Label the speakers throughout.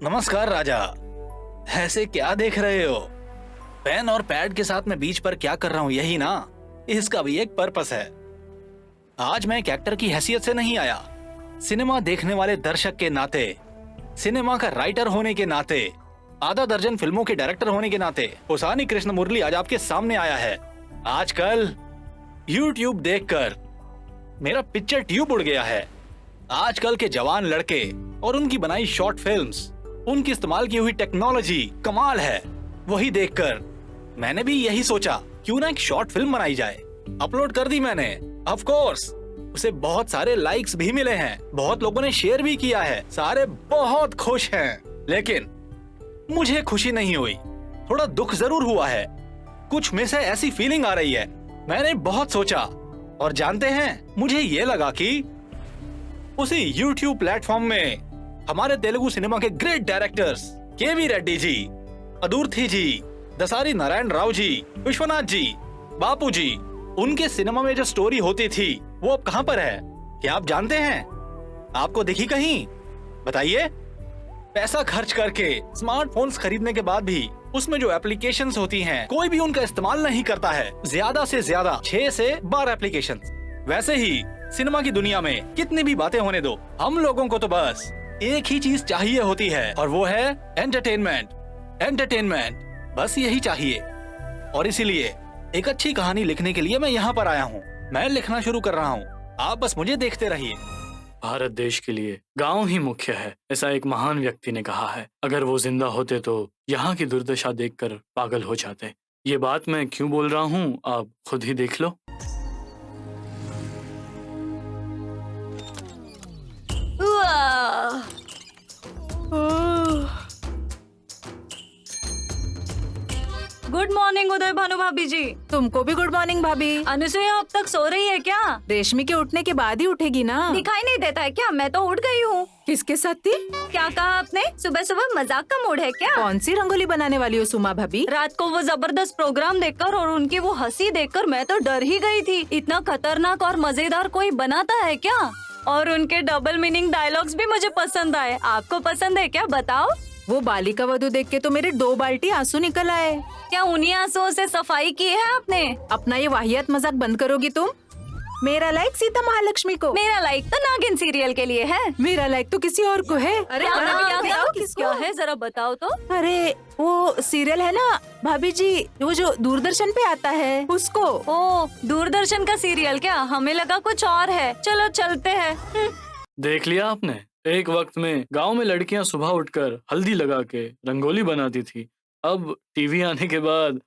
Speaker 1: नमस्कार राजा। ऐसे क्या देख रहे हो? पेन और पैड के साथ मैं बीच पर क्या कर रहा हूँ यही ना? इसका भी एक पर्पस है। आज मैं एक एक्टर की हैसियत से नहीं आया, सिनेमा देखने वाले दर्शक के नाते, सिनेमा का राइटर होने के नाते, आधा दर्जन फिल्मों के डायरेक्टर होने के नाते पोसानी कृष्ण मुरली आज आपके सामने आया है। आजकल YouTube देखकर मेरा पिक्चर ट्यूब उड़ गया है। आजकल के जवान लड़के और उनकी बनाई शॉर्ट फिल्म्स, उनकी इस्तेमाल की हुई टेक्नोलॉजी कमाल है। वही देखकर मैंने भी यही सोचा, क्यों ना एक शॉर्ट फिल्म बनाई जाए। अपलोड कर दी मैंने। ऑफ कोर्स उसे बहुत सारे लाइक्स भी मिले हैं, बहुत लोगों ने शेयर भी किया है, सारे बहुत खुश हैं। लेकिन मुझे खुशी नहीं हुई, थोड़ा दुख जरूर हुआ है। कुछ में से ऐसी फीलिंग आ रही है। मैंने बहुत सोचा और जानते हैं, मुझे ये लगा कि उसी YouTube प्लेटफॉर्म में हमारे तेलुगु सिनेमा के ग्रेट डायरेक्टर्स केवी रेड्डी जी, अदुर्थी जी, दसारी नारायण राव जी, विश्वनाथ जी, बापू जी, उनके सिनेमा में जो स्टोरी होती थी वो अब कहां पर है? क्या आप जानते हैं? आपको दिखी कहीं? बताइए। पैसा खर्च करके स्मार्टफोन्स खरीदने के बाद भी उसमें जो एप्लीकेशंस होती हैं, कोई भी उनका इस्तेमाल नहीं करता है। ज्यादा से ज्यादा 6 से 12 एप्लीकेशंस। वैसे ही सिनेमा की दुनिया में कितनी भी बातें होने दो, हम लोगों को तो बस एक ही चीज चाहिए होती है, और वो है एंटरटेनमेंट। एंटरटेनमेंट, बस यही चाहिए। और इसीलिए एक अच्छी कहानी लिखने के लिए मैं यहाँ पर आया हूँ। मैं लिखना शुरू कर रहा हूँ, आप बस मुझे देखते रहिए।
Speaker 2: भारत देश के लिए गांव ही मुख्य है, ऐसा एक महान व्यक्ति ने कहा है। अगर वो जिंदा होते तो यहाँ की दुर्दशा देखकर पागल हो जाते। ये बात मैं क्यों बोल रहा हूँ, आप खुद ही देख लो।
Speaker 3: गुड मॉर्निंग उदय भानु भाभी जी।
Speaker 4: तुमको भी गुड मॉर्निंग भाभी।
Speaker 3: अनुसुईया अब तक सो रही है क्या?
Speaker 4: रेशमी के उठने के बाद ही उठेगी ना।
Speaker 3: दिखाई नहीं देता है क्या? मैं तो उठ गई हूँ।
Speaker 4: किसके साथ थी?
Speaker 3: क्या कहा आपने? सुबह सुबह मजाक का मूड है क्या?
Speaker 4: कौन सी रंगोली बनाने वाली हो सुमा भाभी?
Speaker 3: रात को वो जबरदस्त प्रोग्राम देखकर और उनकी वो हंसी देखकर मैं तो डर ही गई थी। इतना खतरनाक और मजेदार कोई बनाता है क्या? और उनके डबल मीनिंग डायलॉग्स भी मुझे पसंद आए। आपको पसंद है क्या? बताओ।
Speaker 4: वो बालिका वधू देख के तो मेरे 2 बाल्टी आंसू निकल आए।
Speaker 3: क्या उन्हीं आंसुओं से सफाई की है आपने?
Speaker 4: अपना ये वाहियात मजाक बंद करोगी तुम? मेरा लाइक सीता महालक्ष्मी को।
Speaker 3: मेरा लाइक तो नागिन सीरियल के लिए है।
Speaker 4: मेरा लाइक तो किसी और को है। अरे
Speaker 3: क्या है जरा बताओ तो।
Speaker 4: अरे वो सीरियल है ना भाभी जी, वो जो दूरदर्शन पे आता है उसको।
Speaker 3: ओ, दूरदर्शन का सीरियल क्या? हमें लगा कुछ और है। चलो चलते हैं।
Speaker 2: देख लिया आपने, एक वक्त में गांव में लड़कियां सुबह उठकर हल्दी लगा के रंगोली बनाती थी। अब टीवी आने के बाद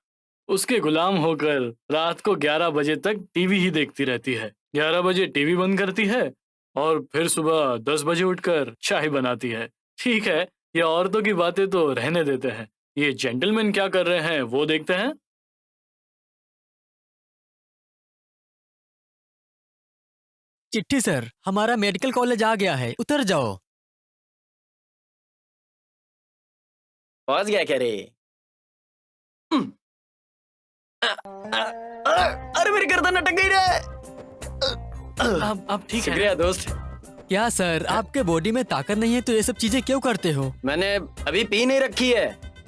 Speaker 2: उसके गुलाम होकर रात को 11 बजे तक टीवी ही देखती रहती है। 11 बजे टीवी बंद करती है और फिर सुबह 10 बजे उठकर चाय बनाती है। ठीक है, ये औरतों की बातें तो रहने देते हैं, ये जेंटलमैन क्या कर रहे हैं वो देखते हैं।
Speaker 5: चिट्ठी सर, हमारा मेडिकल कॉलेज आ गया है, उतर जाओ।
Speaker 6: पहुंच गया क्या रे? अरे मेरी गर्दन अटक गई रे।
Speaker 2: अब ठीक है।
Speaker 6: शुक्रिया दोस्त।
Speaker 5: क्या सर, आपके बॉडी में ताकत नहीं है तो ये सब चीजें क्यों करते हो?
Speaker 6: मैंने अभी पी नहीं रखी है,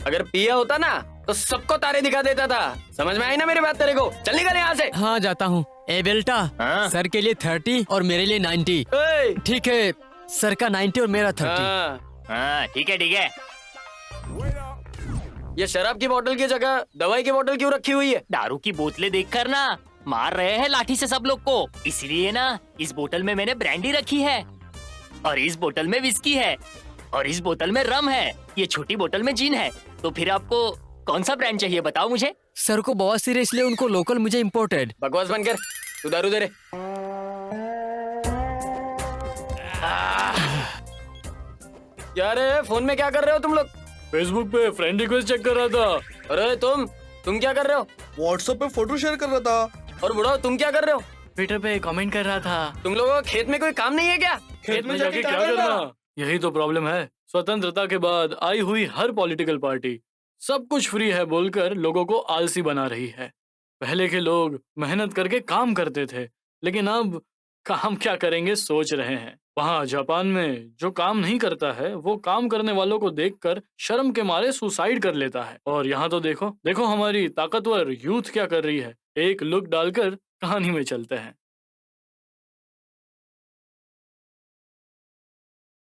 Speaker 6: अगर पिया होता ना तो सबको तारे दिखा देता था। समझ में आई ना मेरी बात तेरे को? चल निकल यहाँ से।
Speaker 5: हाँ जाता हूँ। ए बेल्टा,
Speaker 6: हाँ?
Speaker 5: सर के लिए 30 और मेरे लिए 90।
Speaker 6: ओए!
Speaker 5: ठीक है, सर का 90 और मेरा 30।
Speaker 6: हाँ, ठीक है ठीक है। ये शराब की बोतल की जगह दवाई की बोतल क्यों रखी हुई है?
Speaker 7: दारू की बोतलें देखकर ना मार रहे हैं लाठी से सब लोग को, इसलिए ना इस बोतल में मैंने ब्रांडी रखी है, और इस बोतल में विस्की है, और इस बोतल में रम है, ये छोटी बोतल में जीन है। तो फिर आपको कौन सा ब्रांड चाहिए बताओ मुझे।
Speaker 5: सर को बहुत सीरियस इसलिए उनको लोकल, मुझे इम्पोर्टेड।
Speaker 6: बकवास बंद कर, तू दारू दे रे। क्या रे, फोन में क्या कर रहे हो तुम लोग?
Speaker 2: फेसबुक पे फ्रेंड रिक्वेस्ट चेक कर रहा था।
Speaker 6: अरे तुम क्या कर रहे हो?
Speaker 8: व्हाट्सएप पे फोटो शेयर कर रहा था।
Speaker 6: और बुढ़ाओ तुम क्या कर रहे हो?
Speaker 2: ट्विटर पे कमेंट कर रहा था।
Speaker 6: तुम लोगों को खेत में कोई काम नहीं है क्या?
Speaker 2: खेत में जाके क्या करना? यही तो प्रॉब्लम है। स्वतंत्रता के बाद आई हुई हर पॉलिटिकल पार्टी सब कुछ फ्री है बोलकर लोगों को आलसी बना रही है। पहले के लोग मेहनत करके काम करते थे, लेकिन अब काम क्या करेंगे सोच रहे हैं। वहाँ जापान में जो काम नहीं करता है वो काम करने वालों को देखकर शर्म के मारे सुसाइड कर लेता है। और यहाँ तो देखो देखो हमारी ताकतवर यूथ क्या कर रही है। एक लुक डालकर कहानी में चलते हैं।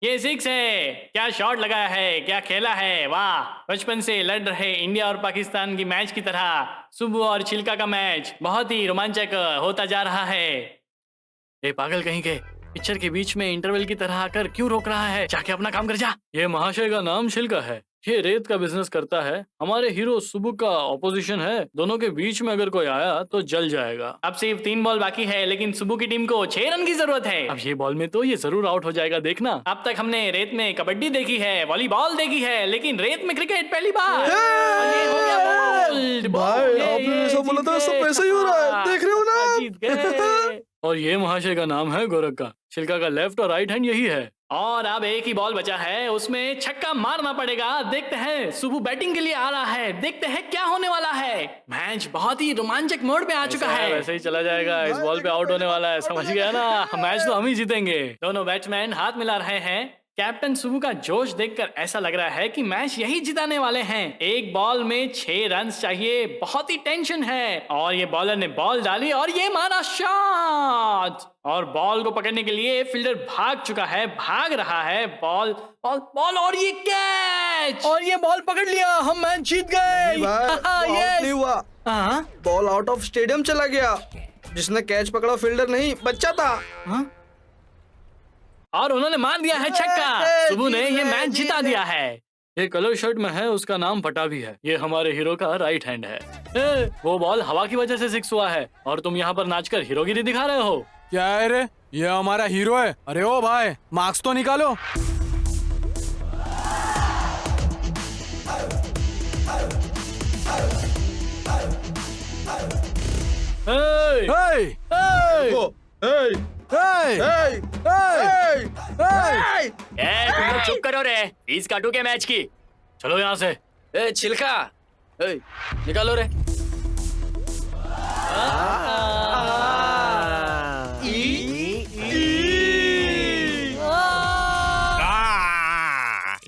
Speaker 2: ये 6 है, क्या शॉट लगाया है, क्या खेला है, वाह। बचपन से लड़ रहे इंडिया और पाकिस्तान की मैच की तरह सुबह और छिलका का मैच बहुत ही रोमांचक होता जा रहा है। ए पागल कहीं के, पिक्चर के बीच में इंटरवल की तरह आकर क्यों रोक रहा है? जाके अपना काम कर जा। ये महाशय का नाम छिलका है, ये रेत का बिजनेस करता है। हमारे हीरो सुबु का ऑपोजिशन है। दोनों के बीच में अगर कोई आया तो जल जाएगा। अब सिर्फ 3 बॉल बाकी है, लेकिन सुबु की टीम को 6 रन की जरूरत है। अब ये बॉल में तो ये जरूर आउट हो जाएगा, देखना। अब तक हमने रेत में कबड्डी देखी है, वॉलीबॉल देखी है, लेकिन रेत में क्रिकेट पहली बार। और ये हो गया बोल्ड।
Speaker 8: भाई, आपने ऐसा बोला था, सब ऐसे ही हो रहा है, देख रहे हो ना आप?
Speaker 2: जीत गए। और ये महाशय का नाम है गोरखा। छिलका का लेफ्ट और राइट हैंड यही है। और अब एक ही बॉल बचा है, उसमें छक्का मारना पड़ेगा। देखते हैं, सुबु बैटिंग के लिए आ रहा है, देखते हैं क्या होने वाला है। मैच बहुत ही रोमांचक मोड पे आ चुका है। वैसे ही चला जाएगा, इस बॉल पे आउट होने वाला है, समझ गया ना? मैच तो हम ही जीतेंगे। दोनों बैट्समैन हाथ मिला रहे हैं। कैप्टन सुबु का जोश देखकर ऐसा लग रहा है कि मैच यही जिताने वाले हैं। एक बॉल में 6 रन चाहिए, बहुत ही टेंशन है। और ये बॉलर ने बॉल डाली और ये मारा शॉट। और बॉल को पकड़ने के लिए फील्डर भाग चुका है, भाग रहा है। बॉल बॉल बॉल और ये कैच, और ये बॉल पकड़ लिया, हम मैच जीत गए।
Speaker 8: आउट नहीं हुआ, बॉल आउट ऑफ स्टेडियम चला गया। जिसने कैच पकड़ा फील्डर नहीं, बच्चा था।
Speaker 2: और उन्होंने मार दिया है छक्का। सुबु ने ये मैच जिता दिया है। ये कलर शर्ट में है, उसका नाम पटाभी है। ये हमारे हीरो का राइट हैंड है। वो बॉल हवा की वजह से 6 हुआ है और तुम यहाँ पर नाचकर हीरोगिरी दिखा रहे हो।
Speaker 9: क्या है रे, ये हमारा हीरो है। अरे ओ भाई, मार्क्स तो निकालो।
Speaker 7: तुम लोग चुप करो रे, फीस काटू के मैच की।
Speaker 2: चलो यहाँ से।
Speaker 6: ए छिलका, निकालो रे।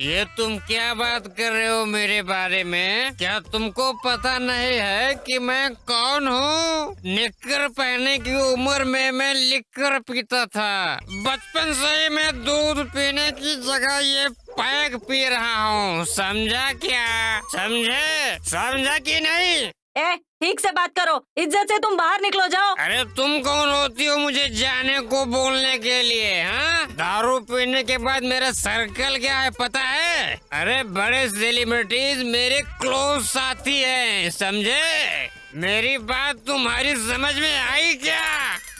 Speaker 10: ये तुम क्या बात कर रहे हो मेरे बारे में? क्या तुमको पता नहीं है कि मैं कौन हूँ? निक्कर पहनने की उम्र में मैं लिक्कर पीता था। बचपन से ही मैं दूध पीने की जगह ये पैक पी रहा हूँ, समझा क्या? समझा कि नहीं?
Speaker 3: ठीक से बात करो, इज्जत से तुम बाहर निकलो, जाओ।
Speaker 10: अरे तुम कौन होती हो मुझे जाने को बोलने के लिए? हाँ, दारू पीने के बाद मेरा सर्कल क्या है पता है? अरे बड़े सेलिब्रिटीज मेरे क्लोज साथी हैं, समझे? मेरी बात तुम्हारी समझ में आई क्या?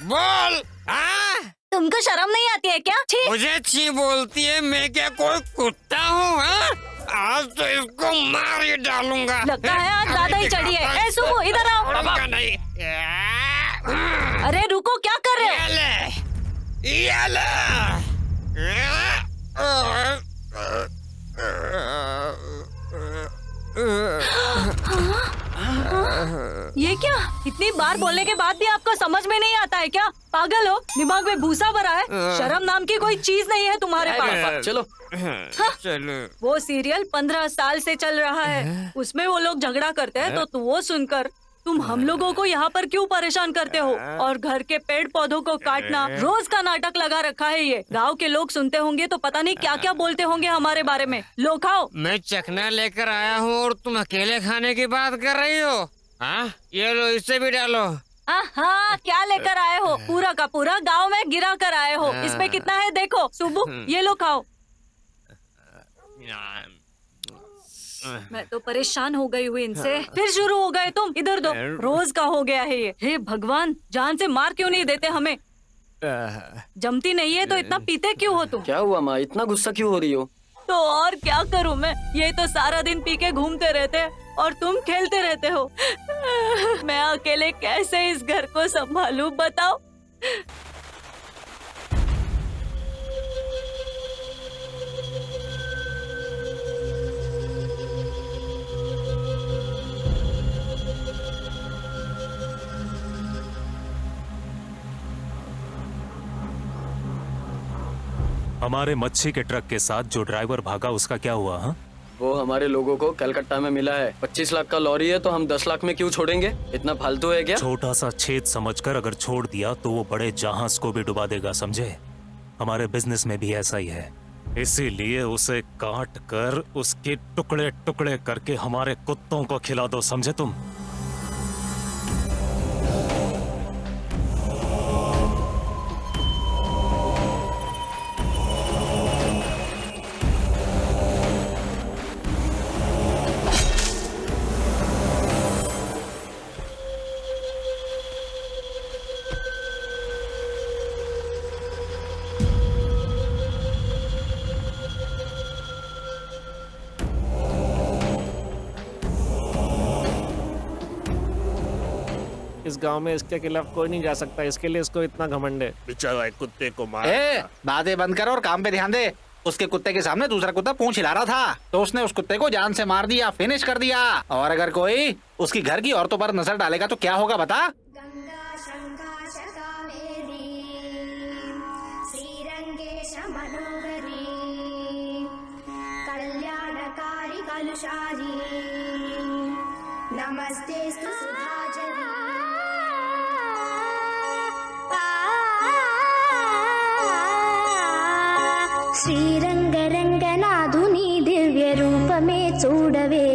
Speaker 10: बोल। हाँ,
Speaker 3: तुमको शर्म नहीं आती है क्या? छी।
Speaker 10: मुझे छी बोलती है? मैं क्या कोई कुत्ता हूँ? हाँ, आज तो इसको मार ही डालूंगा।
Speaker 3: लगता है आज ज्यादा ही चढ़ी है। ए सुबु, इधर आओ।
Speaker 10: नहीं।
Speaker 3: अरे रुको, क्या कर रहे हो? ये क्या? इतनी बार बोलने के बाद भी आपको समझ में नहीं आता है क्या? पागल हो, दिमाग में भूसा भरा है? शर्म नाम की कोई चीज नहीं है तुम्हारे पास।
Speaker 6: चलो।
Speaker 10: चलो।
Speaker 3: वो सीरियल 15 साल से चल रहा है, उसमें वो लोग झगड़ा करते हैं, तो वो सुनकर तुम हम लोगों को यहाँ पर क्यों परेशान करते हो? और घर के पेड़ पौधों को काटना रोज का नाटक लगा रखा है। ये गांव के लोग सुनते होंगे तो पता नहीं क्या क्या बोलते होंगे हमारे बारे में। लो खाओ।
Speaker 10: मैं चखना लेकर आया हूँ और तुम अकेले खाने की बात कर रही हो? हाँ, ये लो, इसे भी डालो।
Speaker 3: हाँ, क्या लेकर आए हो? पूरा का पूरा गांव में गिरा कर आए हो। इसमें कितना है देखो। सुबु, ये लो खाओ। मैं तो परेशान हो गई हुई इनसे। फिर शुरू हो गए तुम। इधर दो, रोज का हो गया है ये। हे भगवान, जान से मार क्यों नहीं देते हमें? जमती नहीं है तो इतना पीते क्यों हो तुम?
Speaker 6: क्या हुआ माँ, इतना गुस्सा क्यों हो रही हो?
Speaker 3: तो और क्या करूं मैं? ये तो सारा दिन पी के घूमते रहते हैं और तुम खेलते रहते हो। मैं अकेले कैसे इस घर को संभालूं, बताओ?
Speaker 11: हमारे मच्छी के ट्रक के साथ जो ड्राइवर भागा उसका क्या हुआ? हाँ,
Speaker 6: वो हमारे लोगों को कलकत्ता में मिला है। 25 लाख का लॉरी है तो हम 10 लाख में क्यों छोड़ेंगे? इतना फालतू है क्या?
Speaker 11: छोटा सा छेद समझकर अगर छोड़ दिया तो वो बड़े जहाज को भी डुबा देगा, समझे? हमारे बिजनेस में भी ऐसा ही है, इसीलिए उसे काट कर उसके टुकड़े टुकड़े करके हमारे कुत्तों को खिला दो, समझे तुम?
Speaker 12: इस गांव में इसके खिलाफ कोई नहीं जा सकता, इसके लिए इसको इतना घमंड है।
Speaker 13: बेचारा एक कुत्ते को मार।
Speaker 1: बातें बंद कर और काम पे ध्यान दे। उसके कुत्ते के सामने दूसरा कुत्ता पूंछ हिला रहा था तो उसने उस कुत्ते को जान से मार दिया, फिनिश कर दिया। और अगर कोई उसकी घर की औरतों पर नजर डालेगा तो क्या होगा बता?
Speaker 14: नमस्ते శ్రీరంగరంగనాథుని దివ్య రూపమే చూడవే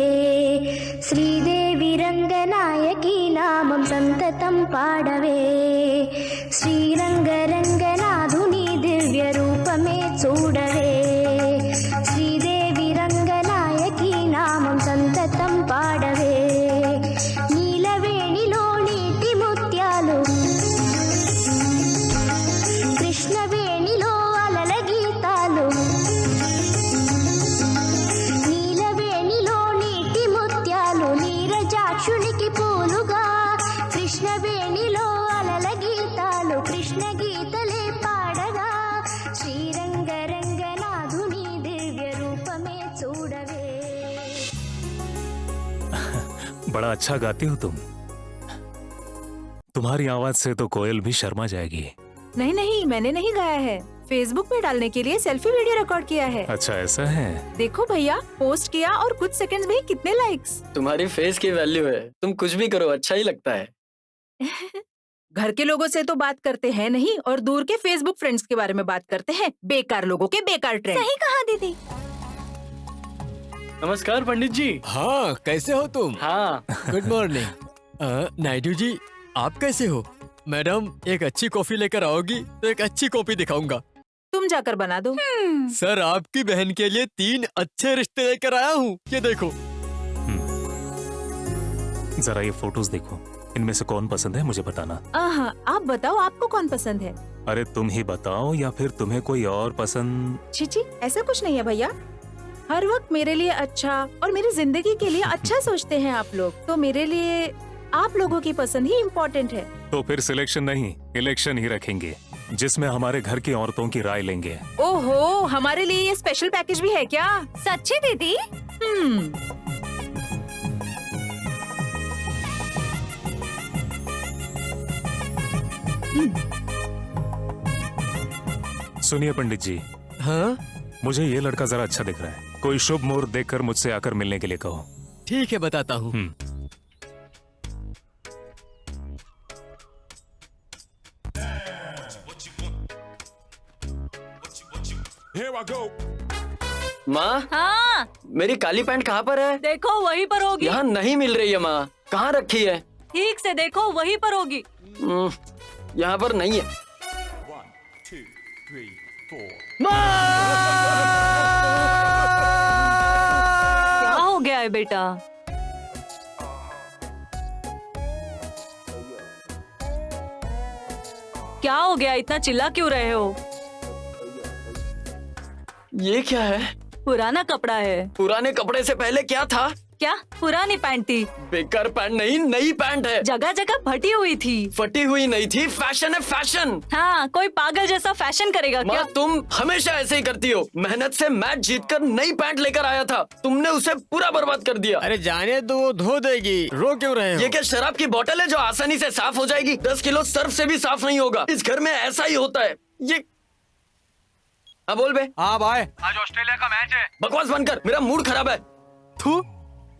Speaker 14: శ్రీదేవి రంగనాయకి నామం సంతతం పాడవే శ్రీరంగరంగనాథుని దివ్య రూపమే చూడవే శ్రీదేవి రంగనాయకి నామం సంతతం పాడవే నీలవేణిలో నీటి ముత్యాలు కృష్ణవేణిలో అలల గీతాలు నీలవేణిలో నీటి ముత్యాలు నీరజాక్షునికి పూలుగా కృష్ణవేణిలో అలల గీతాలు కృష్ణ గీతలే పాడగా శ్రీరంగరంగనాథుని దివ్య రూపమే చూడవే।
Speaker 11: बड़ा अच्छा गाती हो तुम। तुम्हारी आवाज से तो कोयल भी शर्मा जाएगी।
Speaker 4: नहीं नहीं, मैंने नहीं गाया है, फेसबुक पे डालने के लिए सेल्फी वीडियो रिकॉर्ड किया है।
Speaker 11: अच्छा ऐसा है?
Speaker 4: देखो भैया, पोस्ट किया और कुछ सेकंड्स में ही कितने लाइक्स।
Speaker 6: तुम्हारी फेस की वैल्यू है, तुम कुछ भी करो अच्छा ही लगता है।
Speaker 4: घर के लोगों से तो बात करते हैं नहीं और दूर के फेसबुक फ्रेंड्स के बारे में बात करते हैं। बेकार लोगों के बेकार ट्रेंड।
Speaker 3: सही कहा दीदी।
Speaker 2: नमस्कार पंडित जी।
Speaker 5: हाँ, कैसे हो तुम?
Speaker 2: हाँ,
Speaker 5: गुड मॉर्निंग। नायडू जी, आप कैसे हो? मैडम, एक अच्छी कॉफी लेकर आओगी तो एक अच्छी कॉफी दिखाऊंगा।
Speaker 4: तुम जाकर बना दो।
Speaker 5: सर, आपकी बहन के लिए 3 अच्छे रिश्ते लेकर आया हूँ, ये देखो।
Speaker 11: जरा ये फोटोज देखो, इनमें से कौन पसंद है मुझे बताना।
Speaker 4: हाँ, आप बताओ आपको कौन पसंद है?
Speaker 11: अरे तुम ही बताओ या फिर तुम्हें कोई और पसंद?
Speaker 4: चीची, ऐसा कुछ नहीं है भैया। हर वक्त मेरे लिए अच्छा और मेरी जिंदगी के लिए अच्छा सोचते हैं आप लोग, तो मेरे लिए आप लोगों की पसंद ही इम्पोर्टेंट है।
Speaker 11: तो फिर सिलेक्शन नहीं, इलेक्शन ही रखेंगे, जिसमें हमारे घर की औरतों की राय लेंगे।
Speaker 4: ओहो, हमारे लिए ये स्पेशल पैकेज भी है क्या?
Speaker 3: सच्ची दीदी?
Speaker 11: सुनिए पंडित जी।
Speaker 5: हाँ?
Speaker 11: मुझे ये लड़का जरा अच्छा दिख रहा है, कोई शुभ मुहूर्त देखकर मुझसे आकर मिलने के लिए कहो।
Speaker 5: ठीक है, बताता हूँ।
Speaker 6: माँ,
Speaker 3: हाँ,
Speaker 6: मेरी काली पैंट कहाँ पर है?
Speaker 3: देखो वहीं पर होगी।
Speaker 6: यहाँ नहीं मिल रही है माँ, कहाँ रखी है?
Speaker 3: ठीक से देखो, वहीं पर होगी।
Speaker 6: यहाँ पर नहीं है।
Speaker 3: क्या हो गया है बेटा? क्या हो गया, इतना चिल्ला क्यों रहे हो?
Speaker 6: ये क्या है?
Speaker 3: पुराना कपड़ा है।
Speaker 6: पुराने कपड़े से पहले क्या था?
Speaker 3: क्या पुरानी पैंट थी?
Speaker 6: बेकार पैंट नहीं, नई पैंट है।
Speaker 3: जगह जगह फटी हुई थी।
Speaker 6: फटी हुई नहीं थी, फैशन है फैशन।
Speaker 3: हाँ, कोई पागल जैसा फैशन करेगा क्या?
Speaker 6: माँ, तुम हमेशा ऐसे ही करती हो। मेहनत से मैच जीतकर नई पैंट लेकर आया था, तुमने उसे पूरा बर्बाद कर दिया।
Speaker 5: अरे जाने दो, वो धो देगी, रो क्यों रहे हो?
Speaker 6: ये क्या शराब की बोतल है जो आसानी से साफ हो जाएगी? 10 किलो सर्फ से भी साफ नहीं होगा। इस घर में ऐसा ही होता है। ये हाँ बोल बे।
Speaker 9: हाँ भाई,
Speaker 12: आज ऑस्ट्रेलिया का मैच है।
Speaker 6: बकवास बंद कर, मेरा मूड खराब है।
Speaker 9: थू।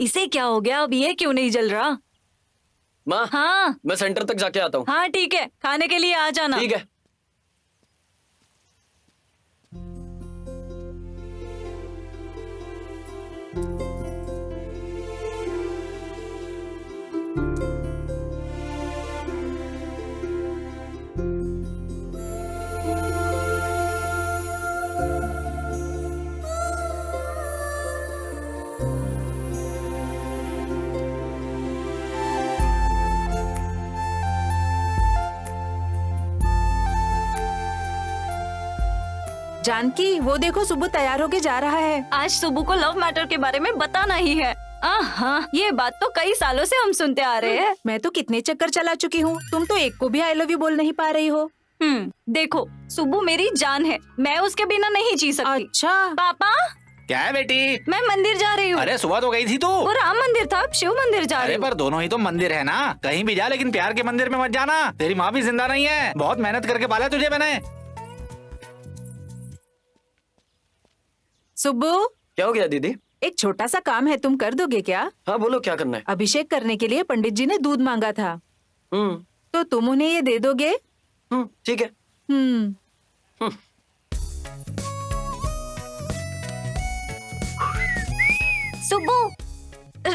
Speaker 3: इसे क्या हो गया? अब ये क्यों नहीं जल रहा?
Speaker 6: माँ,
Speaker 3: हाँ
Speaker 6: मैं सेंटर तक जाके आता हूँ।
Speaker 3: हाँ ठीक है, खाने के लिए आ जाना।
Speaker 6: ठीक है।
Speaker 4: जानकी, वो देखो सुबह तैयार होके जा रहा है।
Speaker 3: आज सुबह को लव मैटर के बारे में बताना ही है। हाँ, ये बात तो कई सालों से हम सुनते आ रहे हैं।
Speaker 4: मैं तो कितने चक्कर चला चुकी हूँ, तुम तो एक को भी आई लव यू बोल नहीं पा रही हो।
Speaker 3: देखो सुबह मेरी जान है, मैं उसके बिना नहीं जी सकती।
Speaker 4: अच्छा
Speaker 3: पापा,
Speaker 1: क्या है बेटी?
Speaker 3: मैं मंदिर जा रही हूँ।
Speaker 1: अरे सुबह तो गई थी तू।
Speaker 3: वो राम मंदिर था, अब शिव मंदिर जा रही
Speaker 1: अरे
Speaker 3: हूँ।
Speaker 1: पर दोनों ही तो मंदिर है ना, कहीं भी जा लेकिन प्यार के मंदिर में मत जाना। तेरी माँ भी जिंदा नहीं है, बहुत मेहनत करके पाला तुझे मैंने।
Speaker 4: सुब्बू,
Speaker 6: क्या हो गया दीदी?
Speaker 4: एक छोटा सा काम है, तुम कर दोगे क्या?
Speaker 6: हाँ बोलो, क्या करना है?
Speaker 4: अभिषेक करने के लिए पंडित जी ने दूध मांगा था, तो तुम उन्हें ये दे दोगे?
Speaker 6: ठीक है।
Speaker 3: सुब्बू,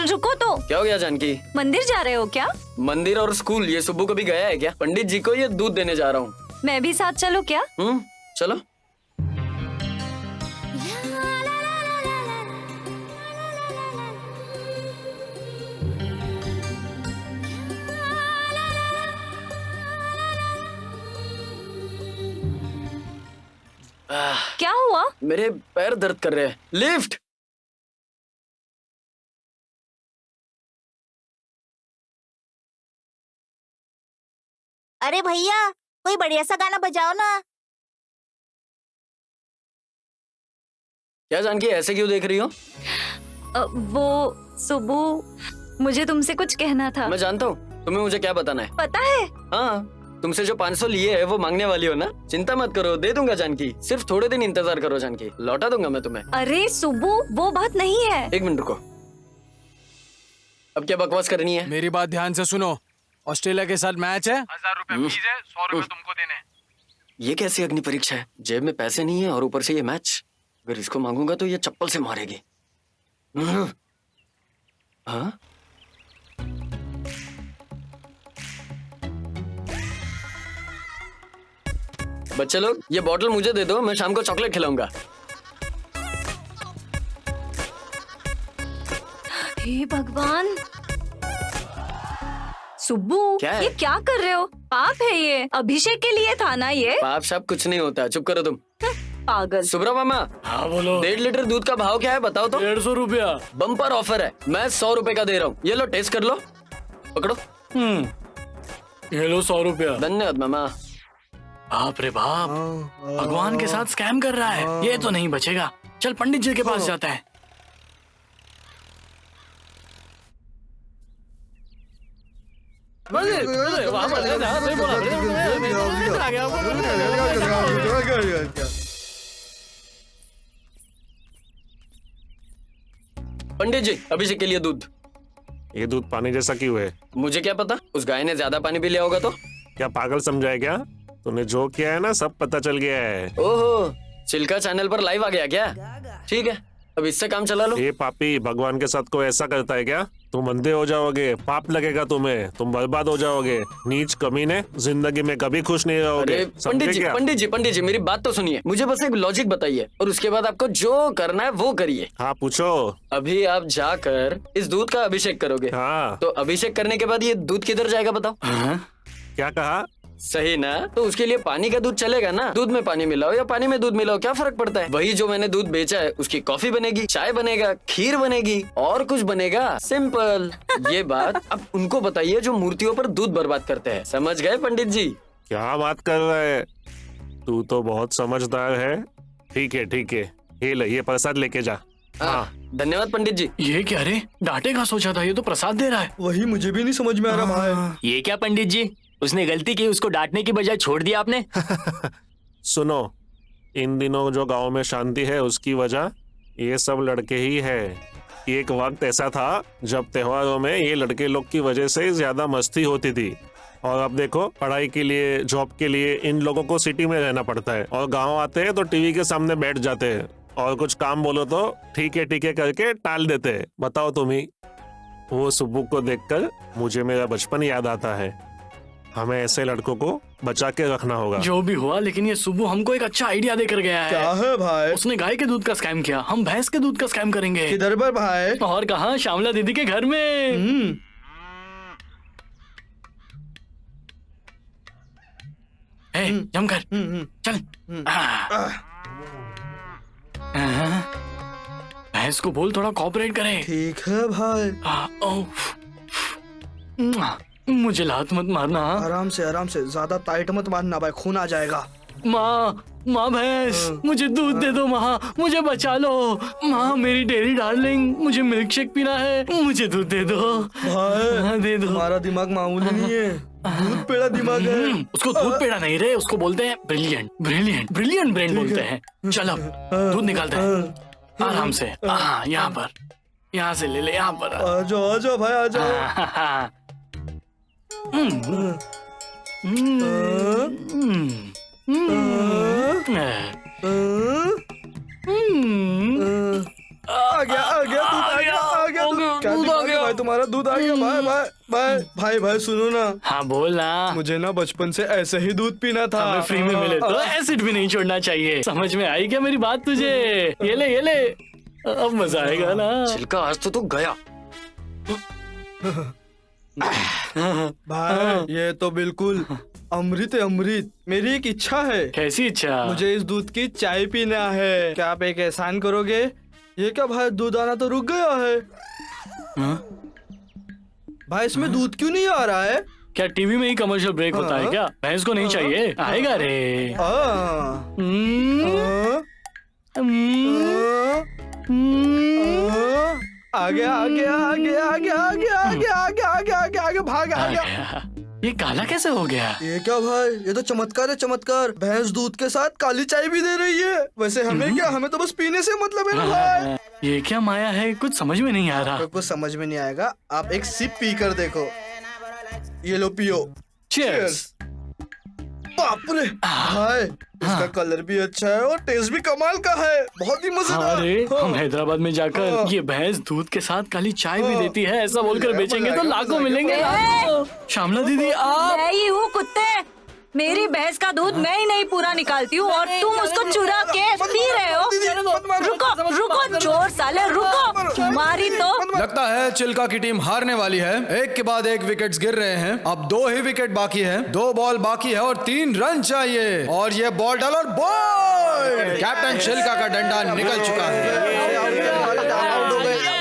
Speaker 3: रुको तो।
Speaker 6: क्या हो गया जानकी?
Speaker 3: मंदिर जा रहे हो क्या?
Speaker 6: मंदिर और स्कूल, ये सुब्बू कभी गया है क्या? पंडित जी को ये दूध देने जा रहा हूँ।
Speaker 3: मैं भी साथ चलूं क्या?
Speaker 6: चलो।
Speaker 3: क्या हुआ?
Speaker 6: मेरे पैर दर्द कर रहे हैं। लिफ्ट।
Speaker 14: अरे भैया, कोई बढ़िया सा गाना बजाओ ना।
Speaker 6: क्या जानकी, ऐसे क्यों देख रही हो?
Speaker 3: वो सुबह, मुझे तुमसे कुछ कहना था।
Speaker 6: मैं जानता हूँ, तुम्हें मुझे क्या बताना है।
Speaker 3: पता है?
Speaker 6: हाँ, तुमसे जो 500 लिए है वो मांगने वाली हो ना? चिंता मत करो, दे दूंगा जानकी। सिर्फ थोड़े दिन इंतजार करो जानकी, लौटा दूंगा मैं तुम्हें।
Speaker 3: अरे सुबह, वो बात नहीं है।
Speaker 6: एक मिनट रुको। अब क्या बकवास करनी है?
Speaker 9: मेरी बात ध्यान से सुनो। ऑस्ट्रेलिया के साथ मैच है,
Speaker 12: 1000 रुपए फीस है, 100 रुपए तुमको देने।
Speaker 6: ये कैसी अग्नि परीक्षा है? जेब में पैसे नहीं है और ऊपर से ये मैच। अगर इसको मांगूंगा तो ये चप्पल से मारेगी। हाँ? बच्चे लोग, ये बॉटल मुझे दे दो, मैं शाम को चॉकलेट खिलाऊंगा।
Speaker 3: हे भगवान, सुब्बू,
Speaker 6: क्या है?
Speaker 3: ये क्या कर रहे हो? पाप है ये। अभिषेक के लिए था ना ये?
Speaker 6: पाप शाप कुछ नहीं होता, चुप करो तुम।
Speaker 3: पागल।
Speaker 6: सुब्रा मामा।
Speaker 2: हाँ बोलो।
Speaker 6: 1.5 लीटर दूध का भाव क्या है बताओ तो?
Speaker 2: 150 रुपया।
Speaker 6: बम्पर ऑफर है, मैं 100 रुपए का दे रहा हूँ। ये लो, टेस्ट कर लो, पकड़ो।
Speaker 2: ये लो 100 रुपया।
Speaker 6: धन्यवाद मामा।
Speaker 2: बाप रे बाप, भगवान के साथ स्कैम कर रहा है। ये तो नहीं बचेगा। चल पंडित जी के पास जाता है।
Speaker 6: पंडित जी, अभिषेक के लिए दूध।
Speaker 12: ये दूध पानी जैसा क्यों है?
Speaker 6: मुझे क्या पता, उस गाय ने ज्यादा पानी पी लिया होगा तो।
Speaker 12: क्या पागल समझा है क्या? तूने जो किया है ना, सब पता चल गया है।
Speaker 6: ओहो, चिल्का चैनल पर लाइव आ गया क्या? ठीक है, अब इससे काम चला लो।
Speaker 12: ये पापी भगवान के साथ कोई ऐसा करता है क्या? तुम अंधे हो जाओगे, पाप लगेगा तुम्हें, तुम बर्बाद हो जाओगे। नीच कमीने, जिंदगी में कभी खुश नहीं रहोगे।
Speaker 6: अरे पंडित जी, मेरी बात तो सुनिए। मुझे बस एक लॉजिक बताइए और उसके बाद आपको जो करना है वो करिए।
Speaker 12: हाँ पूछो।
Speaker 6: अभी आप जाकर इस दूध का अभिषेक करोगे।
Speaker 12: हाँ।
Speaker 6: तो अभिषेक करने के बाद ये दूध किधर जाएगा बताओ?
Speaker 12: क्या कहा?
Speaker 6: सही ना? तो उसके लिए पानी का दूध चलेगा ना? दूध में पानी मिलाओ या पानी में दूध मिलाओ, क्या फर्क पड़ता है? वही जो मैंने दूध बेचा है उसकी कॉफी बनेगी, चाय बनेगा, खीर बनेगी और कुछ बनेगा। सिंपल। ये बात अब उनको बताइए जो मूर्तियों पर दूध बर्बाद करते हैं। समझ गए पंडित जी?
Speaker 12: क्या बात कर रहे है? तू तो बहुत समझदार है। ठीक है ठीक है, ये ले, ये प्रसाद लेके जा। हाँ
Speaker 6: धन्यवाद पंडित जी।
Speaker 2: ये क्या रे, डांटे का सोचा था, ये तो प्रसाद दे रहा है।
Speaker 8: वही मुझे भी नहीं समझ में आ रहा भाई।
Speaker 7: ये क्या पंडित जी, उसने गलती की, उसको डांटने की बजाय छोड़ दिया आपने।
Speaker 12: सुनो, इन दिनों जो गांव में शांति है उसकी वजह ये सब लड़के ही है। एक वक्त ऐसा था जब त्योहारों में ये लड़के लोग की वजह से ज्यादा मस्ती होती थी, और अब देखो पढ़ाई के लिए, जॉब के लिए इन लोगों को सिटी में रहना पड़ता है, और गांव आते हैं तो टीवी के सामने बैठ जाते हैं, और कुछ काम बोलो तो ठीक है करके टाल देते हैं। बताओ तुम ही। वो सुब्बू को देखकर मुझे मेरा बचपन याद आता है। हमें ऐसे लड़कों को बचा के रखना होगा।
Speaker 2: जो भी हुआ, लेकिन ये सुब्बू हमको एक अच्छा आइडिया देकर गया है।
Speaker 8: क्या है भाई?
Speaker 2: उसने गाय के दूध का स्कैम किया, हम भैंस के दूध का स्कैम करेंगे।
Speaker 8: किधर पर भाई?
Speaker 2: और कहाँ? श्यामला दीदी के घर में। जमकर चल। भैंस को बोल थोड़ा कोऑपरेट करे।
Speaker 8: ठीक है भाई।
Speaker 2: मुझे लात मत मारना।
Speaker 8: आराम से ज्यादा टाइट मत मारना भाई, खून आ जाएगा।
Speaker 2: माँ भैंस, मुझे दूध दे दो माँ, मुझे बचा लो माँ, मेरी डेयरी डार्लिंग, मुझे मिल्क शेक पीना है, मुझे दूध दे दो
Speaker 8: भाई।
Speaker 2: दे दो।
Speaker 8: तुम्हारा दिमाग मामूली नहीं है, दूध पेड़ा दिमाग है।
Speaker 2: उसको दूध पेड़ा नहीं रे, उसको बोलते हैं ब्रिलियंट ब्रिलियंट ब्रेन बोलते हैं। चल अब दूध निकालते हैं आराम से। यहाँ पर, यहाँ से ले ले, यहाँ पर
Speaker 8: आ जाओ भाई, आ जाओ। आ गया दूध आ गया भाई, तुम्हारा दूध आ गया भाई। सुनो ना।
Speaker 2: हाँ बोल ना।
Speaker 8: मुझे ना बचपन से ऐसे ही दूध पीना था।
Speaker 2: हमें फ्री में मिले तो एसिड भी नहीं छोड़ना चाहिए। समझ में आई क्या मेरी बात तुझे? ये ले अब मजा आएगा ना।
Speaker 6: छिलका आज तो तू गया।
Speaker 8: भाई ये तो बिल्कुल अमृत है, अमृत। मेरी एक इच्छा है।
Speaker 2: कैसी इच्छा?
Speaker 8: मुझे इस दूध की चाय पीना है। क्या आप एक एहसान करोगे? ये क्या भाई, दूध आना तो रुक गया है। भाई इसमें दूध क्यों नहीं आ रहा है?
Speaker 2: क्या टीवी में ही कमर्शियल ब्रेक होता है क्या? भैंस को नहीं चाहिए? आएगा रे।
Speaker 8: आगे भाग आ गया।
Speaker 2: ये काला कैसे हो गया?
Speaker 8: ये क्या भाई, ये तो चमत्कार है, चमत्कार। भैंस दूध के साथ काली चाय भी दे रही है। वैसे हमें क्या, हमें तो बस पीने से मतलब है ना भाई।
Speaker 2: ये क्या माया है, कुछ समझ में नहीं आ रहा।
Speaker 8: कुछ समझ में नहीं आएगा, आप एक सिप पी कर देखो। ये लो पियो।
Speaker 2: चीयर्स।
Speaker 8: बाप रे भाई, इसका कलर भी अच्छा है और टेस्ट भी कमाल का है, बहुत ही मजेदार।
Speaker 2: अरे हम हैदराबाद में जाकर ये भैंस दूध के साथ काली चाय भी देती है ऐसा बोलकर बेचेंगे तो लाखों मिलेंगे। श्यामला दीदी आप।
Speaker 3: मैं ही हूँ कुत्ते, मेरी भैंस का दूध मैं ही नहीं पूरा निकालती हूँ और तुम उसको चुरा के पी रहे हो। रुको चोर साले, रुको। तुम्हारी तो
Speaker 9: लगता है चिल्का की टीम हारने वाली है। एक के बाद एक विकेट्स गिर रहे हैं। अब 2 ही विकेट बाकी है, 2 बॉल बाकी है और 3 रन चाहिए। और ये बॉल डाल और बॉल। कैप्टन चिल्का का डंडा निकल चुका है।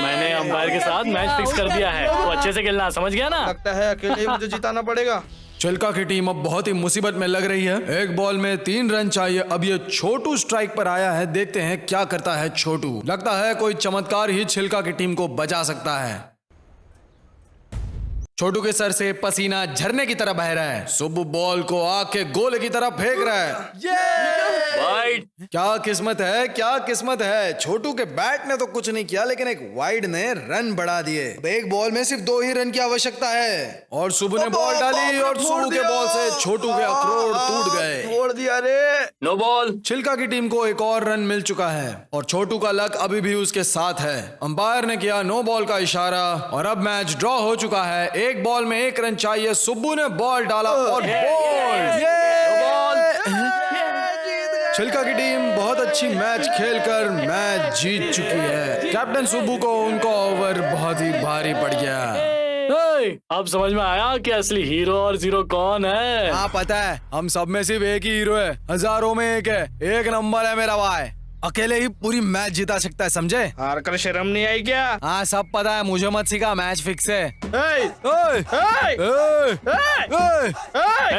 Speaker 2: मैंने अंपायर के साथ मैच फिक्स कर दिया है, तो अच्छे से खेलना, समझ गया ना?
Speaker 8: लगता है अकेले ही मुझे जिताना पड़ेगा।
Speaker 9: चिल्का की टीम अब बहुत ही मुसीबत में लग रही है। एक बॉल में 3 रन चाहिए। अब ये छोटू स्ट्राइक पर आया है, देखते हैं क्या करता है छोटू। लगता है कोई चमत्कार ही चिल्का की टीम को बचा सकता है। छोटू के सर से पसीना झरने की तरह बह रहा है। सुब्बू बॉल को आके गोले की तरफ फेंक रहा है। वाइड। क्या किस्मत है, क्या किस्मत है। छोटू के बैट ने तो कुछ नहीं किया, लेकिन एक वाइड ने रन बढ़ा दिए। एक बॉल में सिर्फ 2 ही रन की आवश्यकता है और सुब्बू ने बॉल डाली और सुब्बू के बॉल से छोटू के अखरोट टूट गए।
Speaker 8: छोड़ दिया रे।
Speaker 6: No ball.
Speaker 9: चिल्का की टीम को एक और रन मिल चुका है और छोटू का लक अभी भी उसके साथ है। अंपायर ने किया नो बॉल का इशारा और अब मैच ड्रॉ हो चुका है। एक बॉल में 1 रन चाहिए। सुब्बू ने बॉल डाला और बॉल। चिल्का की टीम बहुत अच्छी मैच खेलकर मैच जीत चुकी है। कैप्टन सुब्बू को उनका ओवर बहुत ही भारी पड़ गया।
Speaker 2: अब समझ में आया कि असली हीरो और जीरो कौन है?
Speaker 9: हाँ पता है, हम सब में सिर्फ एक ही हीरो है, हजारों में एक है। 1 नंबर है मेरा भाई, अकेले ही पूरी मैच जिता सकता है, समझे?
Speaker 8: हार कर शर्म नहीं आई क्या?
Speaker 9: हाँ सब पता है, मुझे मत सिखा, मैच फिक्स है।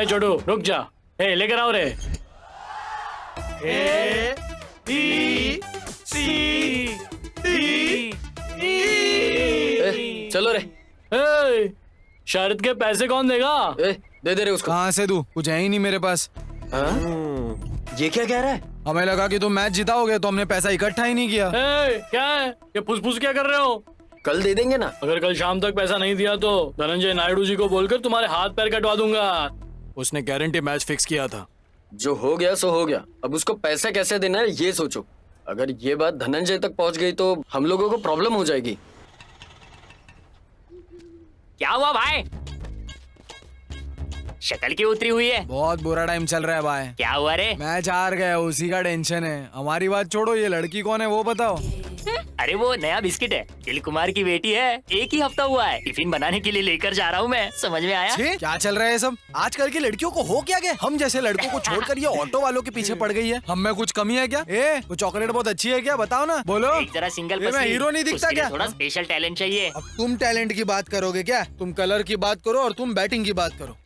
Speaker 2: छोटू रुक जा, लेकर आओ रे।
Speaker 8: A B C D E।
Speaker 6: चलो रे।
Speaker 2: शर्त के पैसे कौन देगा?
Speaker 6: दे रे उसको।
Speaker 9: कहाँ से दूं? कुछ है ही नहीं मेरे पास।
Speaker 6: ये क्या कह रहा है?
Speaker 9: हमें लगा कि तुम मैच जिताओगे तो हमने पैसा इकट्ठा ही नहीं किया।
Speaker 2: क्या है ये फुसफुस क्या कर रहे हो?
Speaker 6: कल दे देंगे ना।
Speaker 2: अगर कल शाम तक पैसा नहीं दिया तो धनंजय नायडू जी को बोलकर तुम्हारे हाथ पैर कटवा दूंगा।
Speaker 9: उसने गारंटी मैच फिक्स किया था।
Speaker 6: जो हो गया सो हो गया, अब उसको पैसे कैसे देना है ये सोचो। अगर ये बात धनंजय तक पहुंच गई तो हम लोगों को प्रॉब्लम हो जाएगी।
Speaker 7: क्या हुआ भाई? शक्ल क्यों उतरी हुई है?
Speaker 9: बहुत बुरा टाइम चल रहा है भाई।
Speaker 7: क्या हुआ रे?
Speaker 9: मैच हार गया, उसी का टेंशन है। हमारी बात छोड़ो, ये लड़की कौन है वो बताओ।
Speaker 7: अरे वो नया बिस्किट है, दिल कुमार की बेटी है। एक ही हफ्ता हुआ है, टिफिन बनाने के लिए लेकर जा रहा हूँ मैं। समझ में आया?
Speaker 9: क्या चल रहा है सब? आजकल की लड़कियों को हो क्या गया? हम जैसे लड़कों को छोड़कर ये ऑटो वालों के पीछे पड़ गई है। हम में कुछ कमी है क्या? वो चॉकलेट बहुत अच्छी है क्या? बताओ ना, बोलो।
Speaker 7: एक जरा सिंगल
Speaker 9: मैं हीरो नहीं दिखता क्या?
Speaker 7: थोड़ा स्पेशल टैलेंट चाहिए।
Speaker 9: अब तुम टैलेंट की बात करोगे क्या? तुम कलर की बात करो और तुम बैटिंग की बात करो।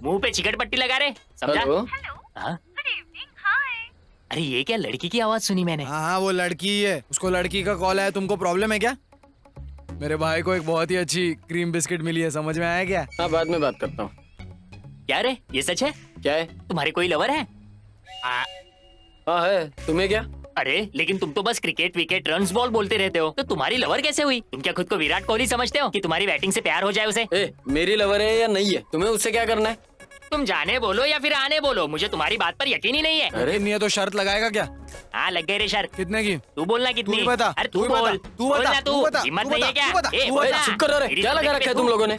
Speaker 7: मुंह पे चिकट पट्टी लगा रहे, समझा? हाँ? अरे ये क्या, लड़की की आवाज सुनी मैंने?
Speaker 9: हाँ वो लड़की ही है, उसको लड़की का कॉल है। तुमको प्रॉब्लम है क्या? मेरे भाई को एक बहुत ही अच्छी क्रीम बिस्किट मिली है, समझ में आया क्या?
Speaker 6: हाँ बाद में बात करता हूँ।
Speaker 7: क्या रे, ये सच है?
Speaker 6: क्या है?
Speaker 7: तुम्हारे कोई लवर है?
Speaker 6: हाँ है, तुम्हें क्या?
Speaker 7: अरे लेकिन तुम तो बस क्रिकेट विकेट रन्स बॉल बोलते रहते हो, तो तुम्हारी लवर कैसे हुई? तुम क्या खुद को विराट कोहली समझते हो कि तुम्हारी बैटिंग से प्यार हो जाए उसे?
Speaker 6: मेरी लवर है या नहीं है, तुम्हें उससे क्या करना है?
Speaker 7: तुम जाने बोलो या फिर आने बोलो, मुझे तुम्हारी बात पर यकीन ही नहीं है।
Speaker 9: अरे नहीं है तो शर्त लगाएगा क्या?
Speaker 7: हाँ लग गई रे शर्त।
Speaker 9: कितने की?
Speaker 7: तू बोलना कितनी?
Speaker 9: तू बता।
Speaker 7: अरे तू बोल, बोलना तू। हिम्मत नहीं है क्या? बोलना।
Speaker 6: चुप करो रे, क्या लगा रखा है तुम लोगों ने?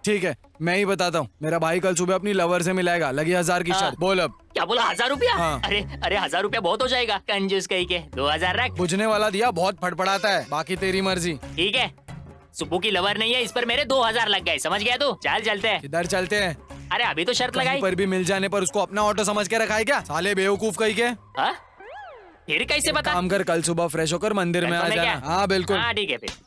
Speaker 9: ठीक है मैं ही बताता हूँ। मेरा भाई कल सुबह अपनी लवर से मिलाएगा, लगी 1000 की शर्त। बोल अब।
Speaker 7: क्या बोला, 1000 रुपया?
Speaker 9: हाँ।
Speaker 7: अरे 1000 रुपया बहुत हो जाएगा, कंजूस कहीं के। 2000 रख।
Speaker 9: बुझने वाला दिया, बहुत फटफड़ाता है, बाकी तेरी मर्जी।
Speaker 7: ठीक है, सुप्पू की लवर नहीं है, इस पर मेरे 2000 लग गए, समझ गया तू? चल चलते हैं।
Speaker 9: इधर चलते हैं।
Speaker 7: अरे अभी तो शर्त
Speaker 9: कहीं
Speaker 7: लगाई।
Speaker 9: पर भी मिल जाने पर उसको अपना ऑटो समझ के रखा है क्या? साले बेवकूफ कहीं के।
Speaker 7: हाँ? फिर कैसे बता?
Speaker 9: काम कर, कल सुबह फ्रेश होकर मंदिर में आ
Speaker 7: Confirm है
Speaker 9: जाना।
Speaker 7: क्या?
Speaker 9: हाँ बिल्कुल।
Speaker 7: हाँ ठीक है फिर।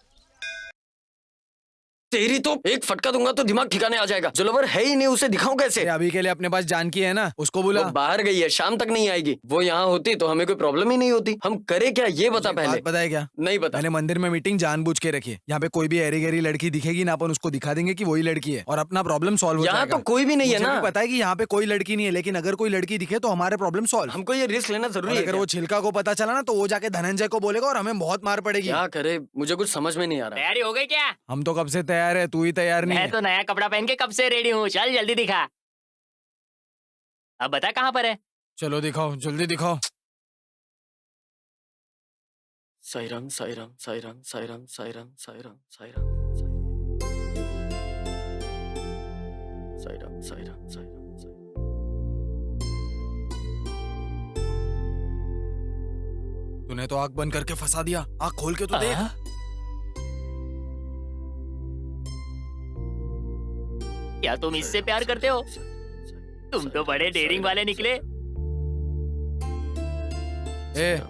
Speaker 6: तेरी तो एक फटका दूंगा तो दिमाग ठिकाने आ जाएगा। जो लवर है ही नहीं उसे दिखाऊं कैसे?
Speaker 9: अभी के लिए अपने पास जानकी है ना, उसको बुला।
Speaker 6: वो बाहर गई है, शाम तक नहीं आएगी। वो यहाँ होती तो हमें कोई प्रॉब्लम ही नहीं होती। हम करे क्या ये बता पहले।
Speaker 9: पता है क्या?
Speaker 6: नहीं पता।
Speaker 9: मैंने मंदिर में मीटिंग जानबूझ के रखी है। यहाँ पे कोई भी एरी गहरी लड़की दिखेगी ना, अपन उसको दिखा देंगे कि वही लड़की है और अपना प्रॉब्लम सॉल्व हो जाएगा।
Speaker 6: यहाँ तो कोई भी नहीं है ना।
Speaker 9: पता है कि यहाँ पे कोई लड़की नहीं है, लेकिन अगर कोई लड़की दिखे तो हमारे प्रॉब्लम सॉल्व।
Speaker 6: हमको ये रिस्क लेना जरूरी है।
Speaker 9: अगर वो छिलका को पता चला ना तो वो जाके धनंजय को बोलेगा और हमें बहुत मार पड़ेगी।
Speaker 6: क्या करे, मुझे कुछ समझ में नहीं आ रहा।
Speaker 7: तैयारी हो गई क्या?
Speaker 9: हम तो कब से तैयार है, तू ही तैयार नहीं
Speaker 7: मैं
Speaker 9: है।
Speaker 7: तो नया कपड़ा पहन के कब से रेडी हूँ। चल जल्दी दिखा। अब बता कहाँ पर है?
Speaker 9: चलो दिखाओ, जल्दी दिखाओ।
Speaker 6: साई राम साई राम साई राम साई राम साई राम साई राम साई राम साई राम साई राम साई राम।
Speaker 9: तूने तो आंख बंद करके फंसा दिया, आंख खोल के तो देख।
Speaker 7: क्या तुम इससे प्यार करते हो? तुम तो बड़े डेयरिंग वाले निकले।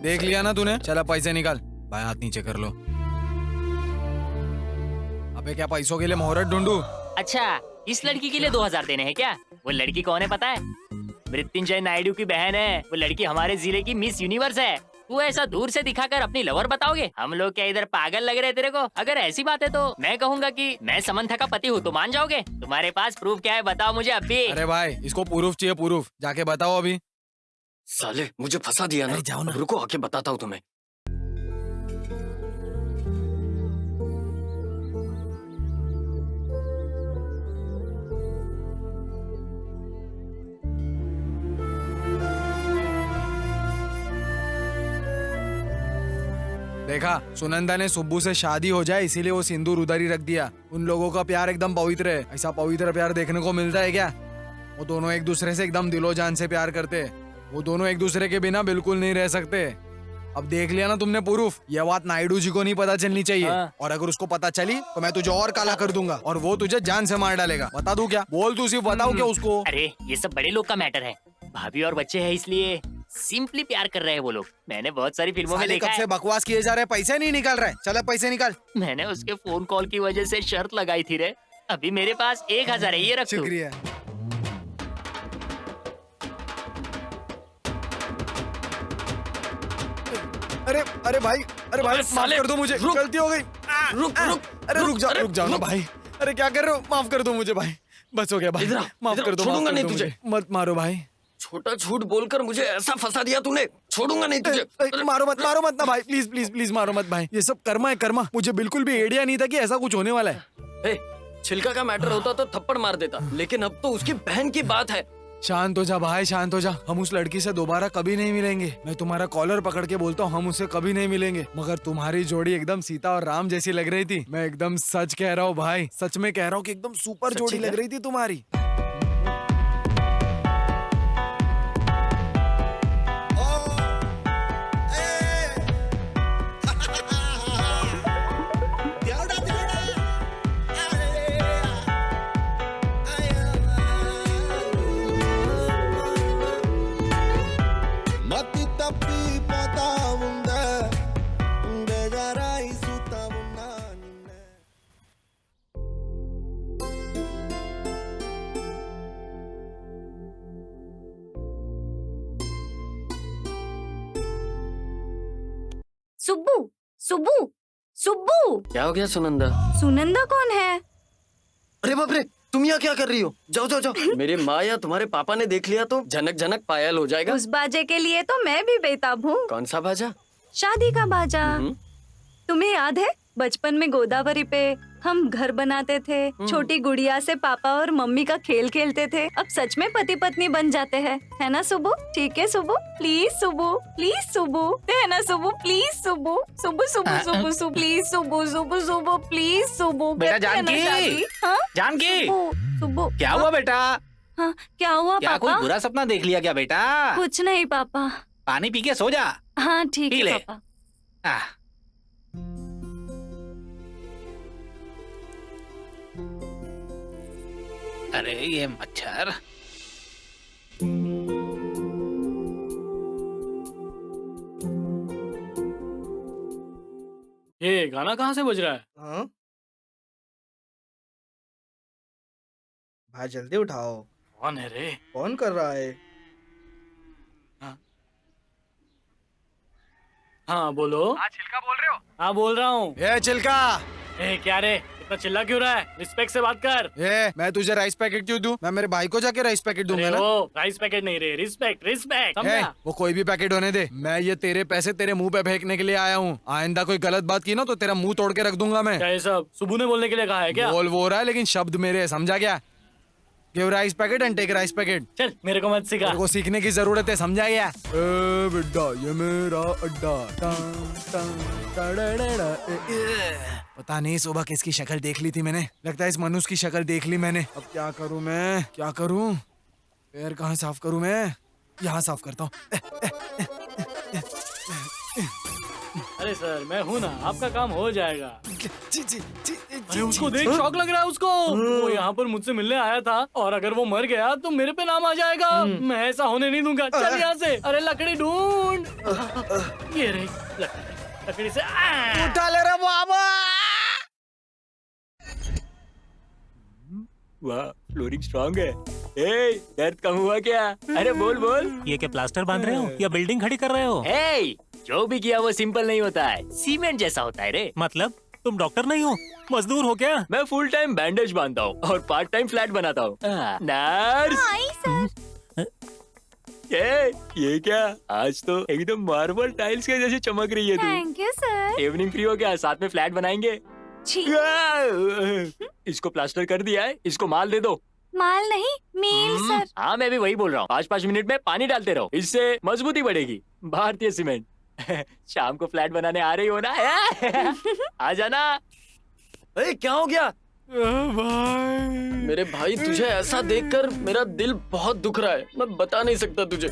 Speaker 9: देख लिया ना तूने? चला पैसे निकाल। भाई हाथ नीचे कर लो। अबे क्या पैसों के लिए मुहूर्त ढूंढूं?
Speaker 7: अच्छा, इस लड़की के लिए 2000 देने हैं क्या? वो लड़की कौन है पता है? मृत्युंजय नायडू की बहन है। वो लड़की हमारे जिले की मिस यूनिवर्स है। तू ऐसा दूर से दिखाकर अपनी लवर बताओगे? हम लोग क्या इधर पागल लग रहे तेरे को? अगर ऐसी बात है तो मैं कहूँगा कि मैं समंथा का पति हूँ, तो मान जाओगे? तुम्हारे पास प्रूफ क्या है बताओ मुझे अभी।
Speaker 9: अरे भाई इसको प्रूफ चाहिए, प्रूफ। जाके बताओ अभी।
Speaker 6: साले मुझे फंसा दिया ना।
Speaker 9: जाओ ना।
Speaker 6: रुको आके बताता हूँ तुम्हें।
Speaker 9: देखा, सुनंदा ने सुब्बू से शादी हो जाए इसीलिए वो सिंदूर उधर ही रख दिया। उन लोगों का प्यार एकदम पवित्र है। ऐसा पवित्र प्यार देखने को मिलता है क्या? वो दोनों एक दूसरे से एकदम दिलो जान से प्यार करते हैं। वो दोनों एक दूसरे के बिना बिल्कुल नहीं रह सकते। अब देख लिया ना तुमने प्रूफ। ये बात नायडू जी को नहीं पता चलनी चाहिए। और अगर उसको पता चली तो मैं तुझे और काला कर दूंगा और वो तुझे जान से मार डालेगा। बता दूं क्या? बोल, तू सिर्फ बताओ क्या उसको।
Speaker 7: अरे ये सब बड़े लोग का मैटर है। भाभी और बच्चे हैं इसलिए सिंपली प्यार कर रहे हैं वो लोग। मैंने बहुत सारी फिल्मों में देखा
Speaker 9: कब
Speaker 7: है।
Speaker 9: से बकवास किए जा रहे हैं, पैसे नहीं निकाल रहे। चल पैसे निकाल।
Speaker 7: मैंने उसके फोन कॉल की वजह से शर्त लगाई थी रे। अभी मेरे पास 1000 है, ये रख तू।
Speaker 9: शुक्रिया। अरे अरे भाई, अरे भाई माफ कर दो मुझे, गलती हो गई। अरे रुक जाओ ना भाई। अरे क्या कर रहे हो? माफ कर दो मुझे भाई, बस हो गया भाई। माफ कर दो,
Speaker 6: छोड़ूंगा नहीं तुझे।
Speaker 9: मत मारो भाई।
Speaker 6: छोटा झूठ बोलकर मुझे ऐसा फंसा दिया तूने, छोड़ूंगा नहीं तुझे।
Speaker 9: मारो मत ना भाई, प्लीज प्लीज प्लीज मारो मत भाई। ये सब कर्मा है कर्मा। मुझे बिल्कुल भी आइडिया नहीं था कि ऐसा कुछ होने वाला है।
Speaker 6: छिलका का मैटर होता तो थप्पड़ मार देता, लेकिन अब तो उसकी बहन की बात है।
Speaker 9: शांत हो जा भाई, शांत हो जा। हम उस लड़की से दोबारा कभी नहीं मिलेंगे। मैं तुम्हारा कॉलर पकड़ के बोलता हूँ, हम उससे कभी नहीं मिलेंगे। मगर तुम्हारी जोड़ी एकदम सीता और राम जैसी लग रही थी। मैं एकदम सच कह रहा हूँ भाई, सच में कह रहा हूँ कि एकदम सुपर जोड़ी लग रही थी तुम्हारी।
Speaker 3: सुब्बू सुब्बू सुब्बू।
Speaker 6: क्या हो गया सुनंदा?
Speaker 3: सुनंदा कौन है?
Speaker 6: अरे बाप रे, तुम यहाँ क्या कर रही हो? जाओ जाओ जाओ। मेरी माँ या तुम्हारे पापा ने देख लिया तो झनक झनक पायल हो जाएगा।
Speaker 3: उस बाजे के लिए तो मैं भी बेताब हूँ।
Speaker 6: कौन सा बाजा?
Speaker 3: शादी का बाजा। तुम्हें याद है बचपन में गोदावरी पे हम घर बनाते थे, छोटी गुड़िया से पापा और मम्मी का खेल खेलते थे। अब सच में पति पत्नी बन जाते हैं, है ना सुबू? ठीक है सुबू, प्लीज सुबू, प्लीज सुबू, है ना Subbu? Please Subbu, Subbu Subbu Subbu Subbu, please Subbu Subbu Subbu, please Subbu.
Speaker 1: बेटा जानकी, जानकी,
Speaker 3: सुबू
Speaker 1: क्या हुआ बेटा?
Speaker 3: हाँ क्या हुआ
Speaker 1: क्या
Speaker 3: पापा?
Speaker 1: कोई बुरा सपना देख लिया क्या बेटा?
Speaker 3: कुछ नहीं पापा।
Speaker 1: पानी पी के सो जा।
Speaker 3: हाँ ठीक
Speaker 1: पी
Speaker 3: है
Speaker 1: ले।
Speaker 3: पापा।
Speaker 1: अरे ये मच्छर।
Speaker 2: ये गाना कहाँ से बज रहा है?
Speaker 8: हाँ? भाई जल्दी उठाओ।
Speaker 2: कौन है रे?
Speaker 8: कौन कर रहा है?
Speaker 2: हाँ बोलो।
Speaker 13: हाँ छिलका बोल रहे हो?
Speaker 2: हाँ बोल रहा हूँ।
Speaker 9: ये चिल्का,
Speaker 2: क्या रे इतना चिल्ला क्यों रहा है? रिस्पेक्ट से बात कर।
Speaker 9: मैं तुझे राइस पैकेट क्यों दूं? मैं मेरे भाई को जाके राइस पैकेट दूंगा ना।
Speaker 2: वो राइस पैकेट नहीं रे, रिस्पेक्ट रिस्पेक्ट, समझा?
Speaker 9: वो कोई भी पैकेट होने दे। मैं ये तेरे पैसे तेरे मुंह पे फेंकने के लिए आया हूँ। आइंदा कोई गलत बात की ना तो तेरा मुंह तोड़ के रख दूंगा मैं।
Speaker 2: क्या ये सब सुबह ने बोलने के लिए कहा है क्या?
Speaker 9: बोल वो रहा है लेकिन शब्द मेरे, समझा क्या? Give rice packet and take rice packet.
Speaker 2: चल मेरे को मत सिखा।
Speaker 9: तेरे को सीखने की जरूरत है, समझा गया? बिड्डा ये मेरा अड्डा। पता नहीं सुबह किसकी शक्ल देख ली थी मैंने। लगता है इस मनुष्य की शक्ल देख ली मैंने। अब क्या करूं मैं, क्या करूं? पैर कहाँ साफ करूं मैं? यहाँ साफ करता हूँ।
Speaker 2: अरे सर मैं हूँ ना, आपका काम हो जाएगा। अरे उसको देख, शौक लग रहा है उसको। वो यहाँ पर मुझसे मिलने आया था और अगर वो मर गया तो मेरे पे नाम आ जाएगा। मैं ऐसा होने नहीं दूंगा। चल यहाँ से। अरे लकड़ी ढूंढ। ये रही लकड़ी से
Speaker 9: उठा ले रे बाबा।
Speaker 7: वाह फ्लोरिंग स्ट्रांग है। ए, दर्द कम हुआ क्या? अरे बोल बोल।
Speaker 11: ये क्या प्लास्टर बांध रहे हो या बिल्डिंग खड़ी कर रहे हो?
Speaker 7: ए, जो भी किया वो सिंपल नहीं होता है, सीमेंट जैसा होता है रे।
Speaker 11: मतलब तुम डॉक्टर नहीं हो, मजदूर हो क्या?
Speaker 7: मैं फुल टाइम बैंडेज बांधता हूँ और पार्ट टाइम फ्लैट बनाता हूँ। नर्स। ये क्या? आज तो एकदम मार्बल टाइल्स के जैसे चमक रही है तू।
Speaker 3: Thank you sir.
Speaker 7: Evening free हो क्या? साथ में फ्लैट बनाएंगे। इसको प्लास्टर कर दिया है, इसको माल दे दो।
Speaker 3: माल नहीं, मील सर।
Speaker 7: हाँ मैं भी वही बोल रहा हूँ। 5-5 मिनट में पानी डालते रहो, इससे मजबूती बढ़ेगी। भारतीय सीमेंट। शाम को फ्लैट बनाने आ रही हो ना? आ जाना।
Speaker 6: क्या हो गया? मेरे भाई तुझे ऐसा देखकर मेरा दिल बहुत दुख रहा है, मैं बता नहीं सकता तुझे।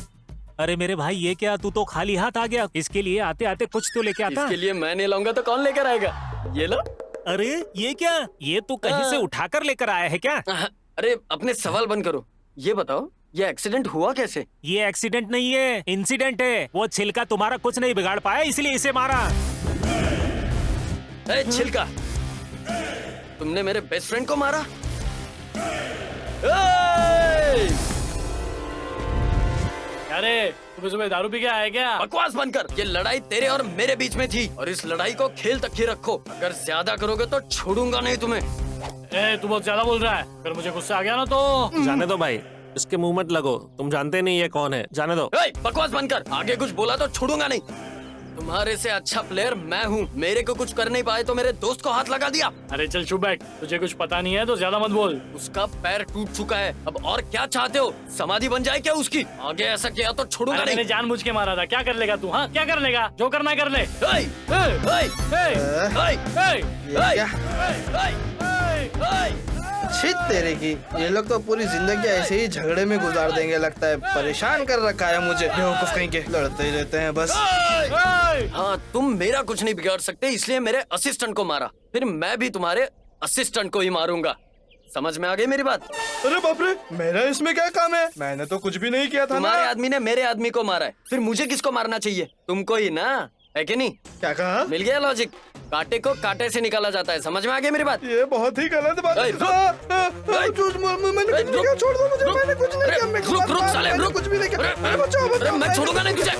Speaker 11: अरे मेरे भाई ये क्या, तू तो खाली हाथ आ गया। इसके लिए आते आते कुछ तो लेके आता।
Speaker 6: इसके लिए मैं नहीं लाऊंगा तो कौन लेकर आएगा? ये लो।
Speaker 11: अरे ये क्या, ये तू कहीं से उठाकर लेकर आया है क्या?
Speaker 6: अरे अपने सवाल बंद करो, ये बताओ ये एक्सीडेंट हुआ कैसे?
Speaker 11: ये एक्सीडेंट नहीं है, इंसिडेंट है। वो छिलका तुम्हारा कुछ नहीं बिगाड़ पाया इसलिए इसे मारा।
Speaker 6: छिलका, तुमने मेरे बेस्ट फ्रेंड को मारा?
Speaker 2: अरे सुबह सुबह दारू पी के आया क्या?
Speaker 6: बकवास बंद कर। ये लड़ाई तेरे और मेरे बीच में थी और इस लड़ाई को खेल तक ही रखो। अगर ज्यादा करोगे तो छोड़ूंगा नहीं तुम्हें।
Speaker 2: तू बहुत ज्यादा बोल रहा है। अगर मुझे गुस्सा आ गया ना तो
Speaker 11: जाने दो भाई,
Speaker 12: इसके मुंह मत लगो, तुम जानते नहीं ये कौन है, जाने दो।
Speaker 6: बकवास बंद कर, आगे कुछ बोला तो छोड़ूंगा नहीं। तुम्हारे से अच्छा प्लेयर मैं हूँ, मेरे को कुछ कर नहीं पाए तो मेरे दोस्त को हाथ लगा दिया।
Speaker 2: अरे चल चुप बैठ, तुझे कुछ पता नहीं है तो ज्यादा मत बोल।
Speaker 6: उसका पैर टूट चुका है, अब और क्या चाहते हो? समाधि बन जाए क्या उसकी? आगे ऐसा किया तो छोड़ूंगा नहीं।
Speaker 2: मैंने जानबूझ के मारा था, क्या कर लेगा तू? हाँ क्या कर लेगा? जो करना है कर ले।
Speaker 8: छित तेरे की, ये लोग तो पूरी जिंदगी ऐसे ही झगड़े में गुजार देंगे लगता है। परेशान कर रखा है मुझे, बेवकूफ कहीं के, लड़ते ही रहते हैं बस।
Speaker 6: हाँ तुम मेरा कुछ नहीं बिगाड़ सकते, इसलिए मेरे असिस्टेंट को मारा, फिर मैं भी तुम्हारे असिस्टेंट को ही मारूंगा। समझ में आ गई मेरी बात?
Speaker 8: अरे बाप रे, मेरा इसमें क्या काम है? मैंने तो कुछ भी नहीं किया था।
Speaker 6: तुम्हारे आदमी ने मेरे आदमी को मारा है, फिर मुझे किसको मारना चाहिए? तुमको ही ना, है कि नहीं?
Speaker 8: क्या कहा?
Speaker 6: मिल गया लॉजिक, कांटे को कांटे से निकाला जाता है। समझ में आ गई मेरी बात?
Speaker 8: ये बहुत ही गलत बात है। छोड़ दो मुझे, मैंने कुछ नहीं किया।
Speaker 6: रुक साले, रुक,
Speaker 8: कुछ भी नहीं किया।
Speaker 6: मैं छोड़ूंगा नहीं तुझे।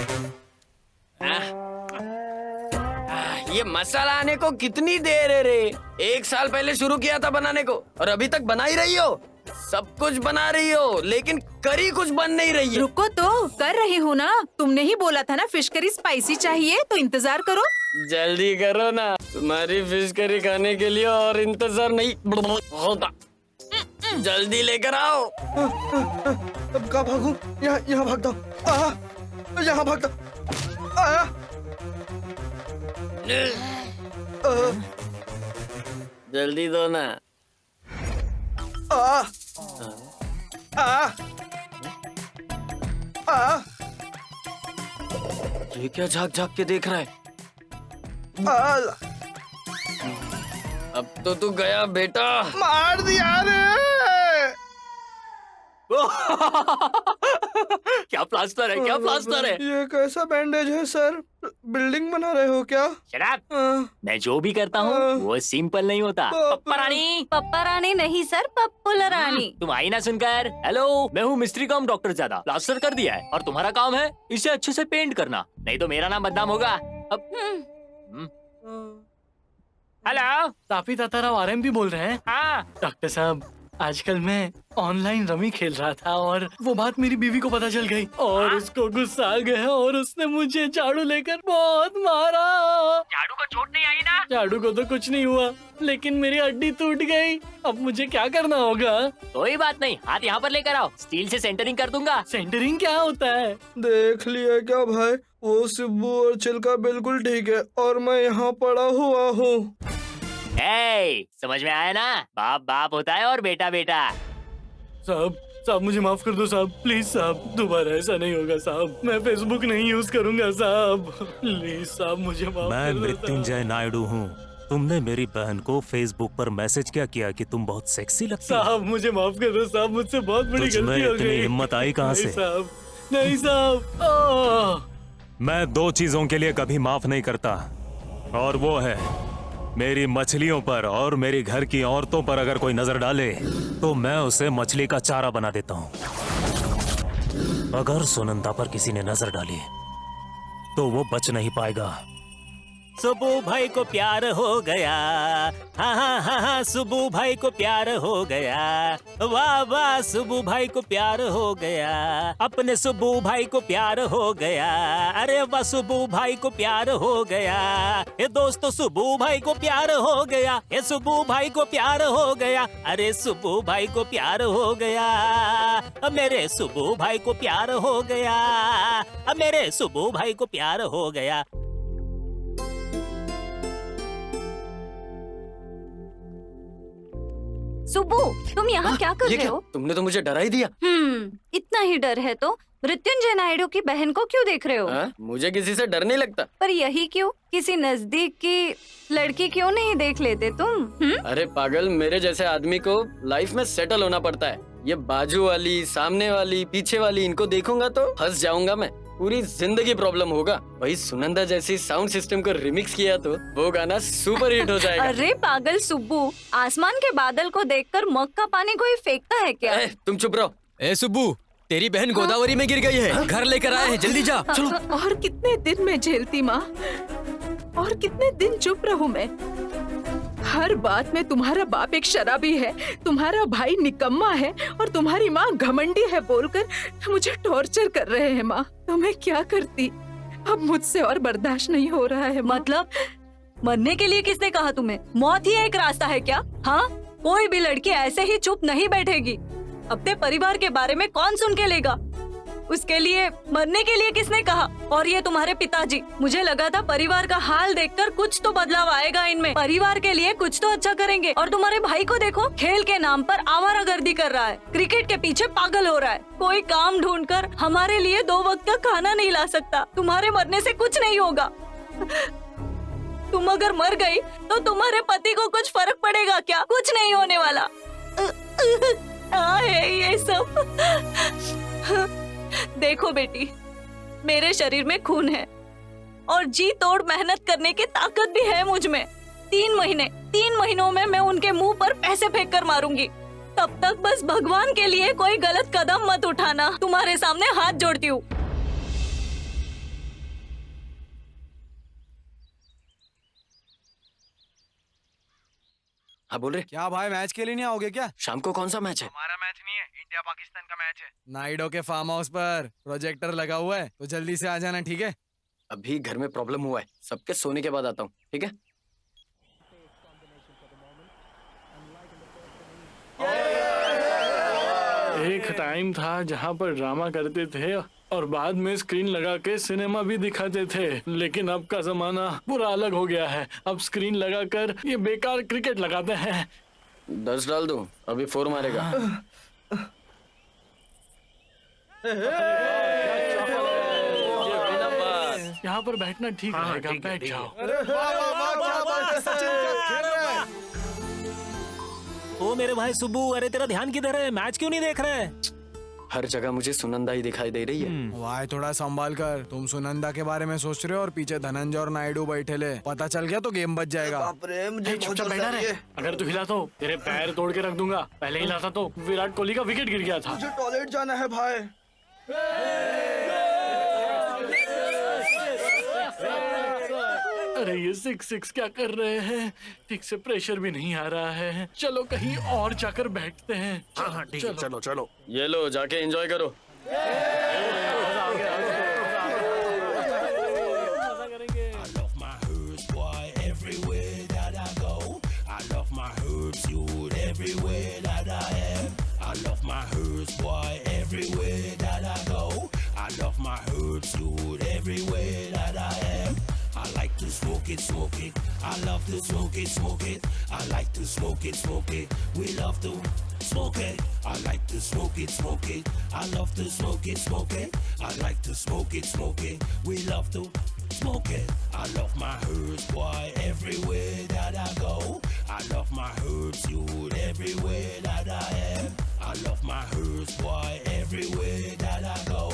Speaker 6: ये मसाला आने को कितनी देर है रे? 1 साल पहले शुरू किया था बनाने को और अभी तक बना ही रही हो। सब कुछ बना रही हो लेकिन करी कुछ बन नहीं रही है।
Speaker 4: रुको तो, कर रही हूँ ना। तुमने ही बोला था ना फिश करी स्पाइसी चाहिए, तो इंतजार करो।
Speaker 6: जल्दी करो ना, तुम्हारी फिश करी खाने के लिए और इंतजार नहीं होता। जल्दी लेकर आओ।
Speaker 8: अब कहाँ भागूं? यहाँ भागता हूँ। यहाँ भागता।
Speaker 6: जल्दी दो ना। ये क्या झाक झाक के देख रहा है? अब तो तू गया बेटा।
Speaker 8: मार दिया रे।
Speaker 7: क्या प्लास्टर है, क्या प्लास्टर है?
Speaker 8: ये कैसा बैंडेज है सर? बिल्डिंग बना रहे हो क्या?
Speaker 7: शराब, मैं जो भी करता हूँ वो सिंपल नहीं होता। पप्पा रानी।
Speaker 3: पप्पा रानी नहीं सर, पप्पूला रानी।
Speaker 7: तुम आई ना सुनकर। हेलो, मैं हूँ मिस्त्री कम डॉक्टर ज्यादा। प्लास्टर कर दिया है और तुम्हारा काम है इसे अच्छे से पेंट करना, नहीं तो मेरा नाम बदनाम होगा। अब हेलो,
Speaker 2: तापी ताताराव आरएमपी बोल रहे हैं?
Speaker 7: हाँ
Speaker 2: डॉक्टर साहब, आजकल मैं ऑनलाइन रमी खेल रहा था और वो बात मेरी बीवी को पता चल गई और उसको गुस्सा आ गया और उसने मुझे झाड़ू लेकर बहुत मारा।
Speaker 7: झाड़ू को चोट नहीं आई ना?
Speaker 2: झाड़ू को तो कुछ नहीं हुआ, लेकिन मेरी हड्डी टूट गई। अब मुझे क्या करना होगा?
Speaker 7: कोई बात नहीं, हाथ यहाँ पर लेकर आओ, स्टील से सेंटरिंग कर दूंगा।
Speaker 2: सेंटरिंग क्या होता है?
Speaker 8: देख लिया क्या भाई? वो सिब्बू और चिल्का बिल्कुल ठीक है और मैं यहाँ पड़ा हुआ हूँ।
Speaker 7: समझ में आया ना? बाप बाप होता है और बेटा बेटा।
Speaker 2: साहब मुझे माफ कर दो साहब, प्लीज साहब, दोबारा ऐसा नहीं होगा साहब। मैं फेसबुक नहीं यूज करूंगा साहब, प्लीज साहब मुझे माफ कर दो।
Speaker 11: मैं मृत्युंजय नायडू हूँ। तुमने मेरी बहन को फेसबुक पर मैसेज क्या किया कि तुम बहुत सेक्सी लगती हो?
Speaker 2: साहब मुझे माफ कर दो साहब, मुझसे बहुत बड़ी गलती हो गई।
Speaker 11: हिम्मत आई कहाँ से?
Speaker 2: नहीं साहब।
Speaker 11: मैं 2 चीजों के लिए कभी माफ नहीं करता, और वो है मेरी मछलियों पर और मेरी घर की औरतों पर अगर कोई नजर डाले तो मैं उसे मछली का चारा बना देता हूँ। अगर सुनंदा पर किसी ने नजर डाली तो वो बच नहीं पाएगा।
Speaker 7: सुबू भाई को प्यार हो गया, हाँ हाँ हाँ हाँ, सुबू भाई को प्यार हो गया, वाह वाह, सुबू भाई को प्यार हो गया, अपने सुबू भाई को प्यार हो गया, अरे वाह सुबू भाई को प्यार हो गया, ये दोस्तों सुबू भाई को प्यार हो गया, ये सुबू भाई को प्यार हो गया, अरे सुबू भाई को प्यार हो गया, मेरे सुबू भाई को प्यार हो गया, मेरे सुबू भाई को प्यार हो गया।
Speaker 3: सुब्बू, तुम यहाँ क्या कर रहे हो?
Speaker 6: तुमने तो मुझे डरा ही दिया।
Speaker 3: इतना ही डर है तो मृत्युंजय नायडू की बहन को क्यों देख रहे हो?
Speaker 6: मुझे किसी से डर नहीं लगता।
Speaker 3: पर यही क्यों? किसी नजदीक की लड़की क्यों नहीं देख लेते तुम?
Speaker 6: अरे पागल, मेरे जैसे आदमी को लाइफ में सेटल होना पड़ता है। ये बाजू वाली, सामने वाली, पीछे वाली, इनको देखूंगा तो फंस जाऊंगा मैं, पूरी जिंदगी प्रॉब्लम होगा। वही सुनंदा जैसी साउंड सिस्टम को रिमिक्स किया तो वो गाना सुपर हिट हो जाएगा।
Speaker 3: अरे पागल सुब्बू, आसमान के बादल को देखकर मग का पानी कोई फेंकता है क्या?
Speaker 6: तुम चुप रहो।
Speaker 5: ए सुब्बू, तेरी बहन गोदावरी में गिर गई है, घर लेकर आए हैं, जल्दी जा।
Speaker 4: चलो। और कितने दिन मैं झेलती माँ, और कितने दिन चुप रहूं मैं? हर बात में तुम्हारा बाप एक शराबी है, तुम्हारा भाई निकम्मा है और तुम्हारी माँ घमंडी है बोलकर मुझे टॉर्चर कर रहे हैं। माँ तो मैं क्या करती, अब मुझसे और बर्दाश्त नहीं हो रहा है।
Speaker 3: मतलब मरने के लिए किसने कहा तुम्हें? मौत ही एक रास्ता है क्या? हाँ, कोई भी लड़की ऐसे ही चुप नहीं बैठेगी। अपने परिवार के बारे में कौन सुन के लेगा? उसके लिए मरने के लिए किसने कहा? और ये तुम्हारे पिताजी, मुझे लगा था परिवार का हाल देखकर कुछ तो बदलाव आएगा इनमें, परिवार के लिए कुछ तो अच्छा करेंगे। और तुम्हारे भाई को देखो, खेल के नाम पर आवारागर्दी कर रहा है, क्रिकेट के पीछे पागल हो रहा है, कोई काम ढूंढकर हमारे लिए 2 वक्त का खाना नहीं ला सकता। तुम्हारे मरने से कुछ नहीं होगा। तुम अगर मर गई तो तुम्हारे पति को कुछ फर्क पड़ेगा क्या? कुछ नहीं होने वाला। ये सब देखो बेटी, मेरे शरीर में खून है और जी तोड़ मेहनत करने की ताकत भी है मुझ में। 3 महीनों में मैं उनके मुंह पर पैसे फेंक कर मारूंगी। तब तक बस भगवान के लिए कोई गलत कदम मत उठाना। तुम्हारे सामने हाथ जोड़ती हूँ।
Speaker 6: हाँ बोल रहे।
Speaker 9: क्या भाई मैच के लिए नहीं आओगे क्या?
Speaker 6: शाम को कौन सा मैच है?
Speaker 8: हमारा मैच नहीं है, इंडिया पाकिस्तान का मैच है।
Speaker 9: नाइडो के फार्म हाउस पर प्रोजेक्टर लगा हुआ है, तो जल्दी से आ जाना, ठीक है?
Speaker 6: अभी घर में प्रॉब्लम हुआ है, सबके सोने के बाद आता हूँ, ठीक है?
Speaker 2: एक टाइम था जहाँ पर ड्रामा करते थे और बाद में स्क्रीन लगा के सिनेमा भी दिखाते थे, लेकिन अब का जमाना पूरा अलग हो गया है। अब स्क्रीन लगाकर ये बेकार क्रिकेट लगाते हैं।
Speaker 6: 10 डाल दूं? अभी 4 मारेगा।
Speaker 2: यहाँ पर बैठना ठीक रहेगा, बैठ जाओ।
Speaker 11: ओ मेरे भाई सुब्बू, अरे तेरा ध्यान किधर है? मैच क्यों नहीं देख रहे हैं?
Speaker 6: हर जगह मुझे सुनंदा ही दिखाई दे रही है।
Speaker 9: भाई थोड़ा संभाल कर, तुम सुनंदा के बारे में सोच रहे हो और पीछे धनंजय और नायडू बैठे ले। पता चल गया तो गेम बच जाएगा।
Speaker 2: चुपचाप बैठा रहे। अगर तू हिला तो तेरे पैर तोड़ के रख दूंगा। पहले हिलाता तो विराट कोहली का विकेट गिर गया था।
Speaker 8: मुझे टॉयलेट जाना है भाई।
Speaker 2: अरे ये 6 क्या कर रहे हैं? ठीक से प्रेशर भी नहीं आ रहा है। चलो कहीं और जाकर बैठते हैं।
Speaker 12: हाँ ठीक है, चलो चलो।
Speaker 6: ये लो, जाके एंजॉय करो।
Speaker 13: I like to smoke it, smoke it. I love to smoke it, smoke it. I like to smoke it, smoke it. We love to smoke it. I like to smoke it, smoke it. I love to smoke it, smoke it. I like to smoke it, smoke it. We love to smoke it. I love my herbs, boy, everywhere that I go. I love my herbs, youth, everywhere that I am. I love my herbs, boy, everywhere that I go.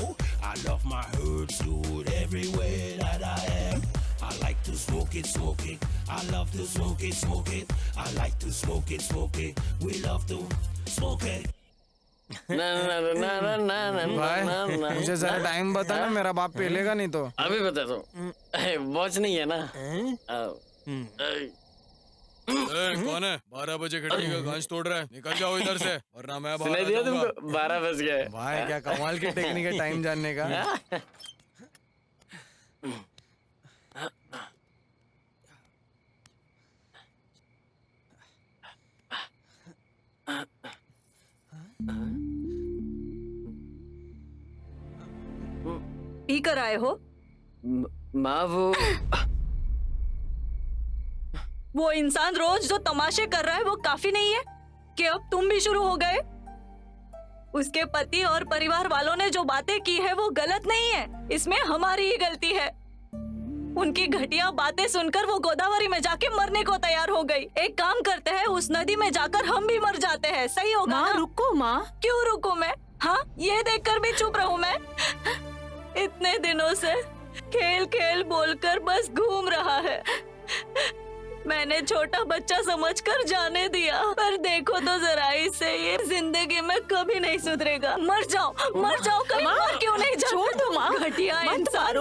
Speaker 13: I love my herbs, youth, everywhere that I am. I like to smoke it, smoke it. I love to smoke it, smoke it. I like to smoke it, smoke it. We love to smoke it.
Speaker 9: भाई मुझे जरा time बता ना, मेरा बाप पेलेगा नहीं तो।
Speaker 6: अभी बता दो। वॉच नहीं है ना?
Speaker 9: कौन है? 12 बजे खिड़की का कांच तोड़ रहा है, निकल जाओ इधर से वरना मैं बाहर
Speaker 6: सुनाई दिया तुमको? 12 बज गए।
Speaker 9: भाई क्या कमाल की टेक्निक है टाइम जानने का।
Speaker 3: पी कर आए हो?
Speaker 6: माँ
Speaker 3: वो इंसान रोज जो तमाशे कर रहा है वो काफी नहीं है कि अब तुम भी शुरू हो गए? उसके पति और परिवार वालों ने जो बातें की है वो गलत नहीं है, इसमें हमारी ही गलती है। उनकी घटिया बातें सुनकर वो गोदावरी में जाके मरने को तैयार हो गई। एक काम करते हैं, उस नदी में जाकर हम भी मर जाते हैं, सही होगा ना?
Speaker 4: रुको माँ।
Speaker 3: क्यों रुको मैं? हाँ, ये देखकर भी चुप रहूं मैं? इतने दिनों से खेल खेल बोलकर बस घूम रहा है। मैंने छोटा बच्चा समझकर जाने दिया, पर देखो तो जरा इसे, ये जिंदगी में कभी नहीं सुधरेगा। मर जाओ, कहीं मर क्यों नहीं जाओ?
Speaker 4: छोड़ दो माँ,
Speaker 3: घटिया इंसान।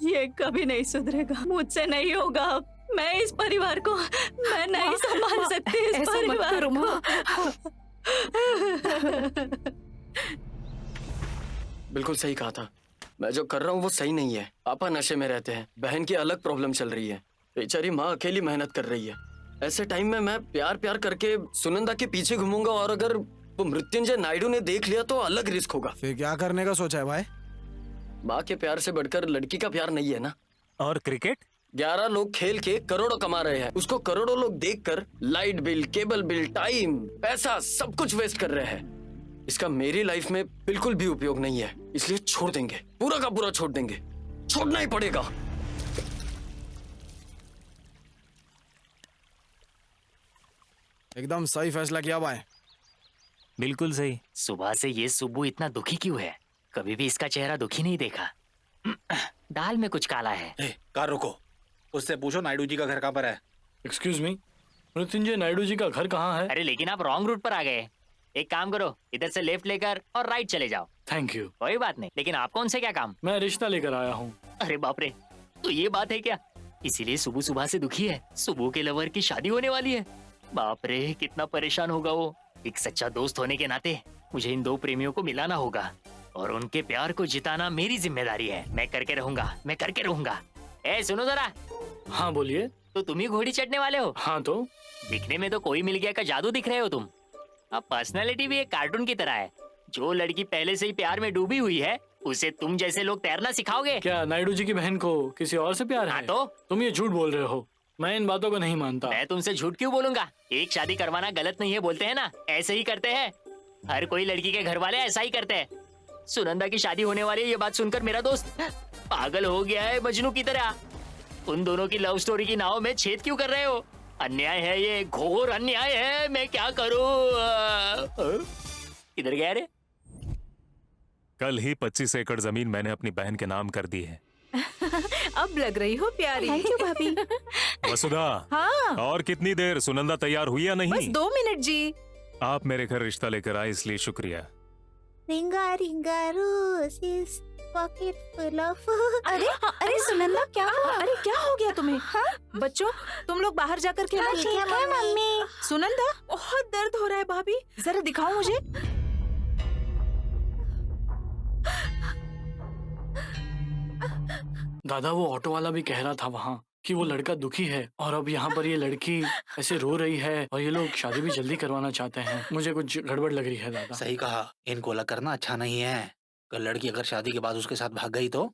Speaker 3: ये कभी नहीं सुधरेगा, मुझसे नहीं होगा। अब मैं इस परिवार को मैं नहीं संभाल सकती इस
Speaker 4: ऐसा मत
Speaker 3: परिवार
Speaker 4: करो, माँ।
Speaker 6: बिल्कुल सही कहा था। मैं जो कर रहा हूँ वो सही नहीं है। पापा नशे में रहते हैं, बहन की अलग प्रॉब्लम चल रही है, बेचारी माँ अकेली मेहनत कर रही है। ऐसे टाइम में मैं प्यार प्यार करके सुनंदा के पीछे घूमूंगा और अगर वो मृत्युंजय नायडू ने देख लिया तो अलग रिस्क होगा।
Speaker 9: फिर क्या करने का सोचा है भाई?
Speaker 6: माँ के प्यार से बढ़कर लड़की का प्यार नहीं है ना।
Speaker 11: और क्रिकेट?
Speaker 6: 11 लोग खेल के करोड़ों कमा रहे हैं, उसको करोड़ों लोग देखकर light bill, cable bill, time, पैसा सब कुछ वेस्ट कर रहे हैं। इसका मेरी लाइफ में बिल्कुल भी उपयोग नहीं है, इसलिए छोड़ देंगे, पूरा का पूरा छोड़ देंगे, छोड़ना ही पड़ेगा।
Speaker 9: एकदम सही फैसला किया भाई।
Speaker 11: बिल्कुल सही।
Speaker 7: सुबह से ये सुब्बू इतना दुखी क्यों है? कभी भी इसका चेहरा दुखी नहीं देखा। दाल में कुछ काला है।
Speaker 1: कार रुको, उससे पूछो नायडू जी का घर कहाँ पर है।
Speaker 2: एक्सक्यूज मी, मृत्युंजय नायडू जी का घर कहाँ है?
Speaker 7: अरे लेकिन आप रॉन्ग रूट पर आ गए। एक काम करो, इधर से लेफ्ट लेकर और राइट चले जाओ।
Speaker 2: Thank you.
Speaker 7: कोई बात नहीं, लेकिन आपको उनसे क्या काम?
Speaker 2: मैं रिश्ता लेकर आया हूँ।
Speaker 7: अरे बाप रे, तो ये बात है क्या? इसीलिए सुबह सुबह से दुखी है। सुबह के लवर की शादी होने वाली है। बाप रे, कितना परेशान होगा वो। एक सच्चा दोस्त होने के नाते मुझे इन दो प्रेमियों को मिलाना होगा और उनके प्यार को जिताना मेरी जिम्मेदारी है। मैं करके रहूंगा। ए सुनो जरा।
Speaker 2: हाँ बोलिए।
Speaker 7: तो तुम ही घोड़ी चढ़ने वाले हो?
Speaker 2: हाँ तो
Speaker 7: दिखने में तो कोई मिल गया का जादू दिख रहे हो तुम। अब पर्सनालिटी भी एक कार्टून की तरह है। जो लड़की पहले से ही प्यार में डूबी हुई है उसे तुम जैसे लोग तैरना सिखाओगे?
Speaker 2: क्या नायडू जी की बहन को किसी और से प्यार है?
Speaker 7: हाँ तो
Speaker 2: तुम ये झूठ बोल रहे हो। मैं इन बातों को नहीं मानता।
Speaker 7: मैं तुमसे झूठ क्यों बोलूंगा? एक शादी करवाना गलत नहीं है बोलते हैं ना, ऐसे ही करते हैं। हर कोई लड़की के घर वाले ऐसा ही करते हैं। सुनंदा की शादी होने वाली है, ये बात सुनकर मेरा दोस्त पागल हो गया है मजनू की तरह। उन दोनों की लव स्टोरी की नाव में छेद क्यों कर रहे हो? अन्याय है ये, घोर अन्याय है। मैं क्या करूं? किधर गया रे?
Speaker 11: कल ही 25 एकड़ जमीन मैंने अपनी बहन के नाम कर दी है।
Speaker 4: अब लग रही हो प्यारी।
Speaker 14: थैंक यू भाभी।
Speaker 11: वसुधा,
Speaker 4: हाँ
Speaker 11: और कितनी देर? सुनंदा तैयार हुई या नहीं?
Speaker 4: बस 2 मिनट जी।
Speaker 11: आप मेरे घर रिश्ता लेकर आए इसलिए शुक्रिया।
Speaker 14: रिंगा रिंगा रोजेस पॉकेट फुल ऑफ।
Speaker 3: अरे सुनंदा, क्या हुआ?
Speaker 4: अरे क्या हो गया तुम्हें? बच्चों तुम लोग बाहर जाकर खेलो।
Speaker 14: ठीक है मम्मी।
Speaker 4: सुनंदा, बहुत दर्द हो रहा है भाभी, जरा दिखाओ मुझे।
Speaker 2: दादा, वो ऑटो वाला भी कह रहा था वहाँ कि वो लड़का दुखी है और अब यहाँ पर ये लड़की ऐसे रो रही है और ये लोग शादी भी जल्दी करवाना चाहते हैं। मुझे कुछ गड़बड़ लग रही है दादा।
Speaker 1: सही कहा, इनको अलग करना अच्छा नहीं है। कल लड़की अगर शादी के बाद उसके साथ भाग गई तो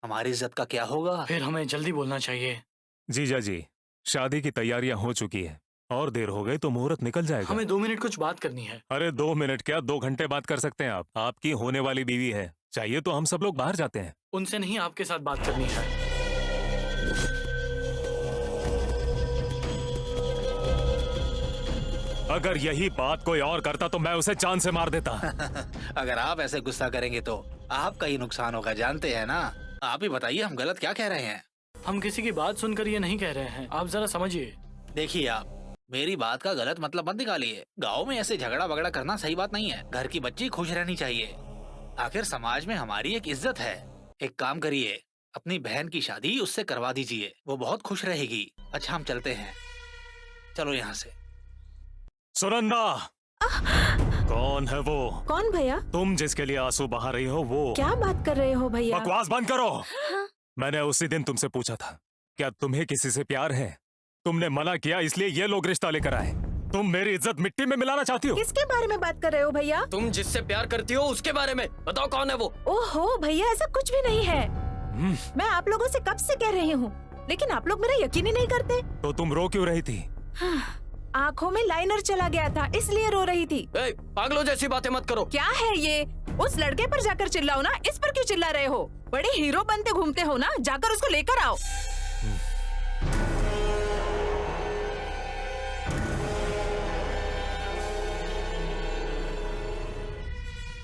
Speaker 1: हमारी इज्जत का क्या होगा?
Speaker 2: फिर हमें जल्दी बोलना चाहिए।
Speaker 11: जीजा जी, शादी की तैयारियां हो चुकी है और देर हो गई तो मुहूर्त निकल जाएगा।
Speaker 2: हमें 2 मिनट कुछ बात करनी है।
Speaker 11: अरे 2 मिनट क्या, 2 घंटे बात कर सकते हैं आप। आपकी होने वाली बीवी है, चाहिए तो हम सब लोग बाहर जाते हैं।
Speaker 2: उनसे नहीं, आपके साथ बात करनी है।
Speaker 11: अगर यही बात कोई और करता तो मैं उसे जान से मार देता।
Speaker 1: अगर आप ऐसे गुस्सा करेंगे तो आपका ही नुकसान होगा, जानते हैं ना। आप ही बताइए हम गलत क्या कह रहे हैं?
Speaker 2: हम किसी की बात सुनकर ये नहीं कह रहे हैं, आप जरा समझिए।
Speaker 1: देखिए, आप मेरी बात का गलत मतलब मत निकालिए। गाँव में ऐसे झगड़ा वगड़ा करना सही बात नहीं है। घर की बच्ची खुश रहनी चाहिए। आखिर समाज में हमारी एक इज्जत है। एक काम करिए, अपनी बहन की शादी उससे करवा दीजिए, वो बहुत खुश रहेगी। अच्छा हम चलते हैं, चलो यहाँ से।
Speaker 11: सुनंदा, कौन है वो?
Speaker 4: कौन भैया?
Speaker 11: तुम जिसके लिए आंसू बहा रही हो वो।
Speaker 4: क्या बात कर रहे हो भैया?
Speaker 11: बकवास बंद करो। मैंने उसी दिन तुमसे पूछा था, क्या तुम्हें किसी से प्यार है? तुमने मना किया, इसलिए ये लोग रिश्ता लेकर आए। तुम मेरी इज्जत मिट्टी में मिलाना चाहती हो?
Speaker 4: किसके बारे में बात कर रहे हो भैया?
Speaker 6: तुम जिससे प्यार करती हो उसके बारे में। बताओ कौन है वो?
Speaker 4: ओहो भैया, ऐसा कुछ भी नहीं है। मैं आप लोगों से कब से कह रही हूँ, लेकिन आप लोग मेरा यकीन ही नहीं करते।
Speaker 11: तो तुम रो क्यों रही थी?
Speaker 4: आँखों में लाइनर चला गया था, इसलिए रो रही थी।
Speaker 6: पागलों जैसी बातें मत करो।
Speaker 4: क्या है ये? उस लड़के पर जाकर चिल्लाओ ना, इस पर क्यों चिल्ला रहे हो? बड़े हीरो बनते घूमते हो ना, जाकर उसको लेकर आओ।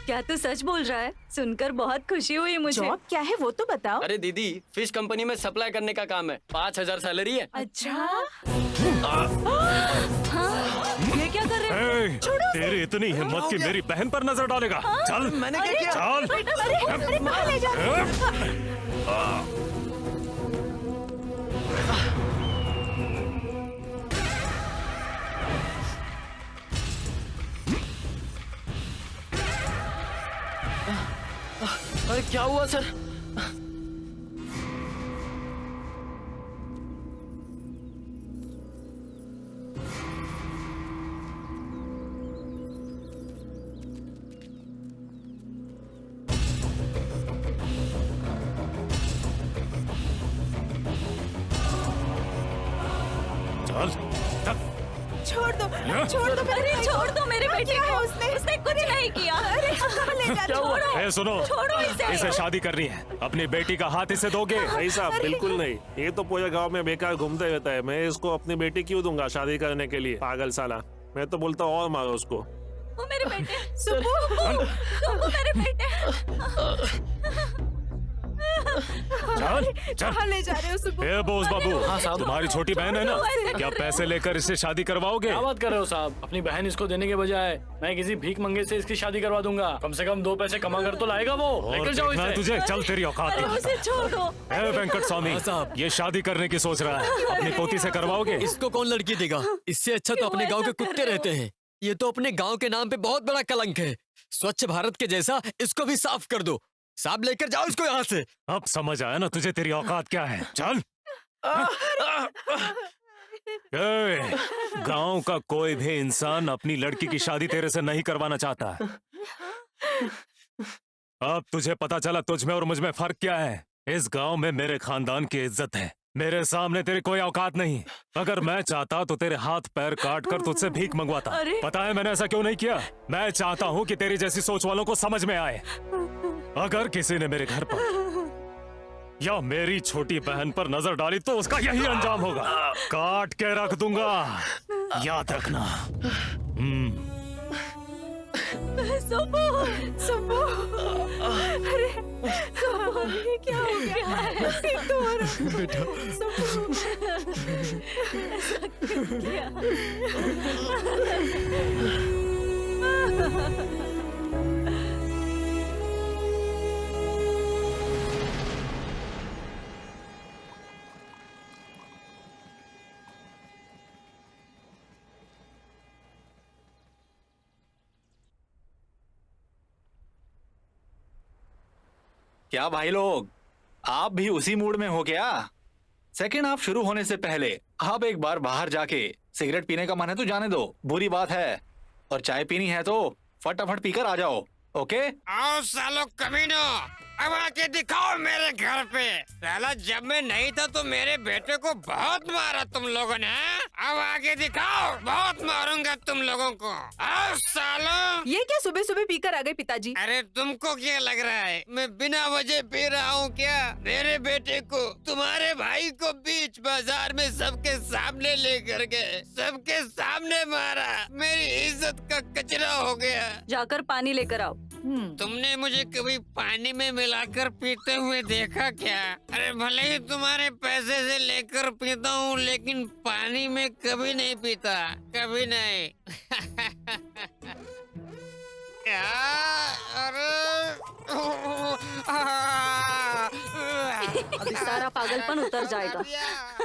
Speaker 3: क्या तू सच बोल रहा है? सुनकर बहुत खुशी हुई मुझे।
Speaker 4: जॉब क्या है वो तो बताओ।
Speaker 6: अरे दीदी, फिश कंपनी में सप्लाई करने का काम है। 5000 सैलरी है।
Speaker 4: अच्छा,
Speaker 3: ये क्या कर रहे हो?
Speaker 11: तेरी इतनी हिम्मत कि मेरी बहन पर नजर डालेगा? चल,
Speaker 6: मैंने क्या किया?
Speaker 11: चल।
Speaker 4: अरे कहाँ ले जा रहे हो?
Speaker 6: अरे क्या हुआ सर?
Speaker 11: चल
Speaker 4: छोड़ दो
Speaker 3: अरे छोड़ दो मेरे बेटे को, उसने कुछ नहीं किया। अरे ले जा, छोड़ो
Speaker 11: ए, सुनो,
Speaker 3: छोड़ो
Speaker 11: इसे शादी करनी है, अपनी बेटी का हाथ इसे दोगे?
Speaker 12: नहीं साहब, बिल्कुल नहीं। ये तो पूरे गांव में बेकार घूमते रहता है। मैं इसको अपनी बेटी क्यों दूंगा शादी करने के लिए? पागल साला। मैं तो बोलता हूँ और मारो उसको।
Speaker 3: वो मेरे बेटे, सुब्बू मेरे बेटे।
Speaker 11: चल
Speaker 4: कहाँ ले जा रहे हो सुब्बू?
Speaker 11: ए बोस बाबू,
Speaker 2: हाँ साहब।
Speaker 11: तुम्हारी छोटी बहन है ना, क्या पैसे लेकर इससे शादी करवाओगे?
Speaker 2: क्या बात कर रहे हो साहब? अपनी बहन इसको देने के बजाय मैं किसी भीख मंगे से इसकी शादी करवा दूंगा। कम से कम 2 पैसे कमा कर तो लाएगा वो।
Speaker 11: और
Speaker 2: लेकर जाओ
Speaker 11: देखना है
Speaker 2: इसे।
Speaker 11: तुझे, चल तेरी औकात
Speaker 3: अरे
Speaker 11: नहीं।
Speaker 3: उसे छोड़ो।
Speaker 11: ए वेंकट स्वामी साहब, ये शादी करने की सोच रहा है, अपनी पोती से करवाओगे?
Speaker 5: इसको कौन लड़की देगा? इससे अच्छा तो अपने गांव के कुत्ते रहते हैं। ये तो अपने गांव के नाम पे बहुत बड़ा कलंक है। स्वच्छ भारत के जैसा इसको भी साफ कर दो। साहब लेकर जाओ इसको यहाँ से।
Speaker 11: अब समझ आया ना तुझे तेरी औकात क्या है? चल। गांव का कोई भी इंसान अपनी लड़की की शादी तेरे से नहीं करवाना चाहता है। अब तुझे पता चला तुझ में और मुझ में फर्क क्या है। इस गांव में मेरे खानदान की इज्जत है, मेरे सामने तेरी कोई औकात नहीं। अगर मैं चाहता तो तेरे हाथ पैर काट कर तुझसे भीख मंगवाता।
Speaker 3: अरे।
Speaker 11: पता है मैंने ऐसा क्यों नहीं किया? मैं चाहता हूँ कि तेरी जैसी सोच वालों को समझ में आए। अगर किसी ने मेरे घर पर या मेरी छोटी बहन पर नजर डाली तो उसका यही अंजाम होगा। काट के रख दूंगा, याद रखना।
Speaker 4: सुब्बू, अरे सुब्बू, ये क्या हो गया? ठीक तो हो रहा
Speaker 5: बेटा।
Speaker 3: ऐसा क्यों किया?
Speaker 1: क्या भाई लोग, आप भी उसी मूड में हो क्या? सेकंड हाफ शुरू होने से पहले आप एक बार बाहर जाके सिगरेट पीने का मन है तो जाने दो, बुरी बात है। और चाय पीनी है तो फटाफट पीकर आ जाओ, ओके?
Speaker 10: आओ सालो कमीनो, अब आके दिखाओ मेरे घर पे। साला जब मैं नहीं था तो मेरे बेटे को बहुत मारा तुम लोगों ने। अब आके दिखाओ, बहुत मारूंगा तुम लोगों को। आओ सालो।
Speaker 4: ये क्या सुबह सुबह पीकर आ गए पिताजी?
Speaker 10: अरे तुमको क्या लग रहा है मैं बिना वजह पी रहा हूँ क्या? मेरे बेटे को, तुम्हारे भाई को बीच बाजार में सबके सामने लेकर गए, सबके सामने मारा, मेरी इज्जत का कचरा हो गया।
Speaker 3: जाकर पानी लेकर आओ।
Speaker 10: तुमने मुझे कभी पानी में मिलाकर पीते हुए देखा क्या? अरे भले ही तुम्हारे पैसे से लेकर पीता हूँ लेकिन पानी में कभी नहीं पीता, कभी नहीं।
Speaker 3: अभी सारा पागलपन उतर जाएगा।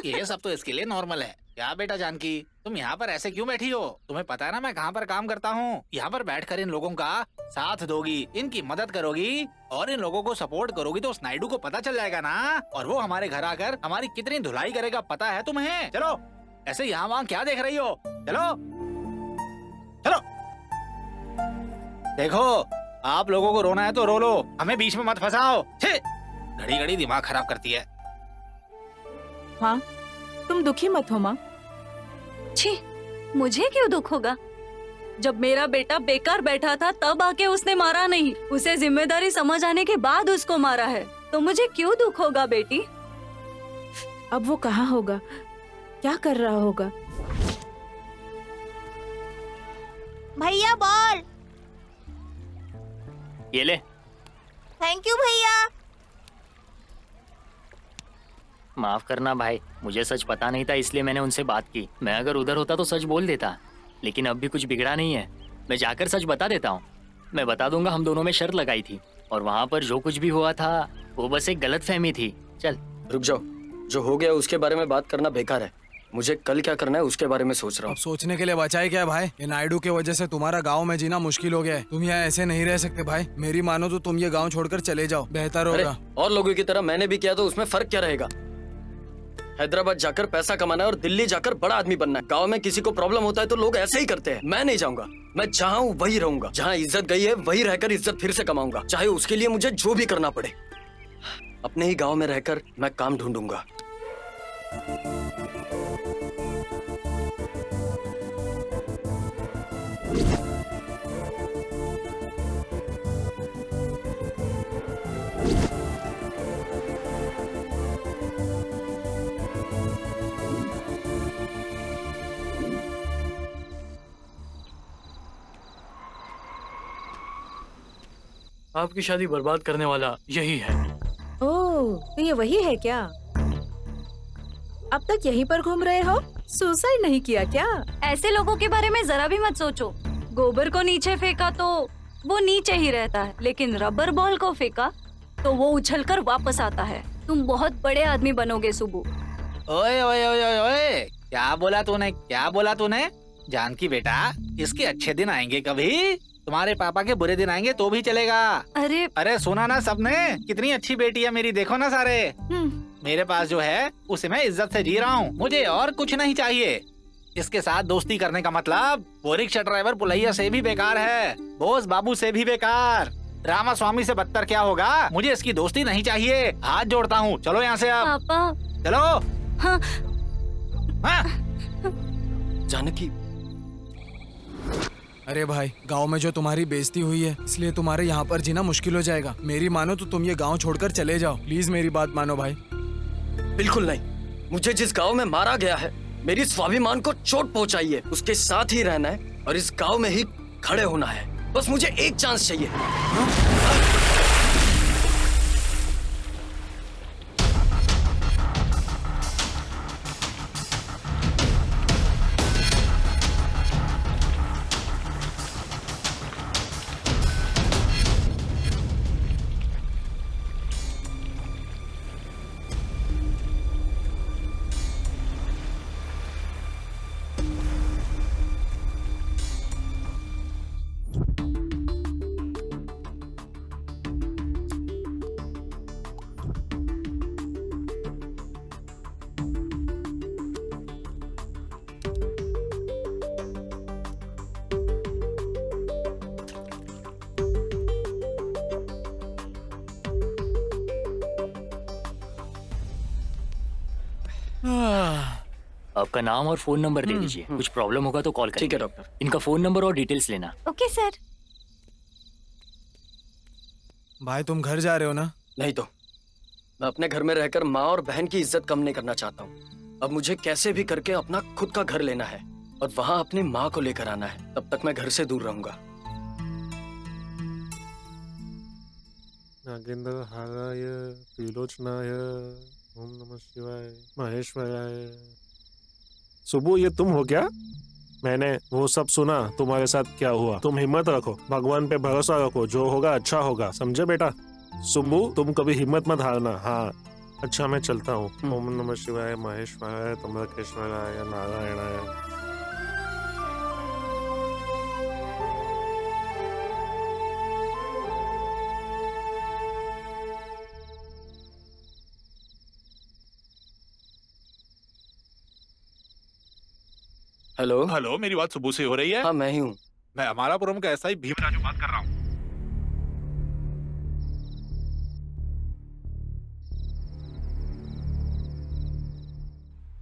Speaker 1: ये सब तो इसके लिए नॉर्मल है। क्या बेटा जानकी, तुम यहाँ पर ऐसे क्यों बैठी हो? तुम्हें पता है ना मैं कहाँ पर काम करता हूँ। यहाँ पर बैठकर इन लोगों का साथ दोगी, इनकी मदद करोगी और इन लोगों को सपोर्ट करोगी तो उस नायडू को पता चल जाएगा ना, और वो हमारे घर आकर हमारी कितनी धुलाई करेगा पता है तुम्हें। चलो, ऐसे यहाँ वहाँ क्या देख रही हो? चलो चलो। देखो, आप लोगों को रोना है तो रो लो, हमें बीच में मत फंसाओ। घड़ी घड़ी दिमाग खराब करती है।
Speaker 4: हाँ, तुम दुखी मत हो माँ।
Speaker 3: छी, मुझे क्यों दुख होगा? जब मेरा बेटा बेकार बैठा था तब आके उसने मारा नहीं, उसे जिम्मेदारी समझ आने के बाद उसको मारा है, तो मुझे क्यों दुख होगा बेटी?
Speaker 4: अब वो कहाँ होगा, क्या कर रहा होगा?
Speaker 14: भैया बॉल।
Speaker 7: ये ले।
Speaker 14: थैंक यू भैया।
Speaker 7: माफ करना भाई, मुझे सच पता नहीं था इसलिए मैंने उनसे बात की। मैं अगर उधर होता तो सच बोल देता, लेकिन अब भी कुछ बिगड़ा नहीं है। मैं जाकर सच बता देता हूँ। मैं बता दूंगा हम दोनों में शर्त लगाई थी और वहाँ पर जो कुछ भी हुआ था वो बस एक गलतफहमी थी। चल
Speaker 6: रुक जाओ, जो हो गया उसके बारे में बात करना बेकार है। मुझे कल क्या करना है उसके बारे में सोच रहा
Speaker 9: अब
Speaker 6: हूँ।
Speaker 9: सोचने के लिए बचा है क्या भाई? ये नायडू के वजह से तुम्हारा गांव में जीना मुश्किल हो गया है। तुम यहाँ ऐसे नहीं रह सकते भाई। मेरी मानो तो तुम ये गांव छोड़कर चले जाओ, बेहतर
Speaker 6: अरे
Speaker 9: होगा।
Speaker 6: और लोगों की तरह मैंने भी किया तो उसमें फर्क क्या रहेगा? हैदराबाद जाकर पैसा कमाना है और दिल्ली जाकर बड़ा आदमी बनना है। गांव में किसी को प्रॉब्लम होता है तो लोग ऐसे ही करते हैं। मैं नहीं जाऊंगा। मैं जहाँ हूँ वही रहूंगा। जहाँ इज्जत गई है वही रहकर इज्जत फिर से कमाऊंगा, चाहे उसके लिए मुझे जो भी करना पड़े। अपने ही गांव में रहकर मैं काम ढूंढूंगा।
Speaker 2: आपकी शादी बर्बाद करने वाला यही है।
Speaker 4: ओह, तो ये वही है क्या? अब तक यहीं पर घूम रहे हो? सुसाइड नहीं किया क्या?
Speaker 3: ऐसे लोगों के बारे में जरा भी मत सोचो। गोबर को नीचे फेंका तो वो नीचे ही रहता है, लेकिन रबर बॉल को फेंका तो वो उछलकर वापस आता है। तुम बहुत बड़े आदमी बनोगे सुबु।
Speaker 1: ओए ओए ओए ओए ओए, क्या बोला तूने? क्या बोला तूने? जानकी बेटा, इसके अच्छे दिन आएंगे कभी। तुम्हारे पापा के बुरे दिन आएंगे तो भी चलेगा। अरे सुना ना सबने, कितनी अच्छी बेटी है मेरी, देखो ना सारे। मेरे पास जो है उसे मैं इज्जत से जी रहा हूँ, मुझे और कुछ नहीं चाहिए। इसके साथ दोस्ती करने का मतलब वो रिक्शा ड्राइवर पुलैया से भी बेकार है, बोस बाबू से भी बेकार, रामा स्वामी से बदतर क्या होगा। मुझे इसकी दोस्ती नहीं चाहिए। हाथ जोड़ता हूँ, चलो यहाँ से आप।
Speaker 3: पापा।
Speaker 1: चलो।
Speaker 3: हाँ।
Speaker 1: हाँ।
Speaker 6: जानकी।
Speaker 9: अरे भाई, गांव में जो तुम्हारी बेइज्जती हुई है इसलिए तुम्हारे यहाँ पर जीना मुश्किल हो जाएगा। मेरी मानो तो तुम ये गांव छोड़कर चले जाओ, प्लीज मेरी बात मानो भाई।
Speaker 6: बिल्कुल नहीं। मुझे जिस गांव में मारा गया है, मेरी स्वाभिमान को चोट पहुंचाई है, उसके साथ ही रहना है और इस गांव में ही खड़े होना है। बस मुझे एक चांस चाहिए।
Speaker 7: आपका नाम और फोन नंबर दे दीजिए, कुछ प्रॉब्लम होगा तो कॉल करेंगे।
Speaker 6: ठीक है डॉक्टर।
Speaker 7: इनका फोन नंबर और डिटेल्स लेना।
Speaker 3: Okay sir.
Speaker 9: भाई तुम घर जा रहे हो ना?
Speaker 6: नहीं तो मैं अपने घर में रहकर माँ और बहन की इज्जत कम नहीं करना चाहता हूँ। अब मुझे कैसे भी करके अपना खुद का घर लेना है और वहाँ अपनी माँ को लेकर आना है। तब तक मैं घर से दूर रहूंगा।
Speaker 12: नागेंद्र हाराय त्रिलोचनाय ओम नमः शिवाय महेश्वराय। सुबह ये तुम हो क्या? मैंने वो सब सुना, तुम्हारे साथ क्या हुआ। तुम हिम्मत रखो, भगवान पे भरोसा रखो, जो होगा अच्छा होगा, समझे बेटा? सुबू, तुम कभी हिम्मत मत हारना। हाँ अच्छा, मैं चलता हूँ। ओम नमः शिवाय महेश्वराय तम्रकेश्वराय नारायणाय।
Speaker 6: हेलो
Speaker 1: हेलो, मेरी बात सुबह से हो रही है?
Speaker 6: हाँ मैं ही हूँ।
Speaker 1: मैं अमरापुरम का एसआई भीमराजू बात कर रहा हूँ।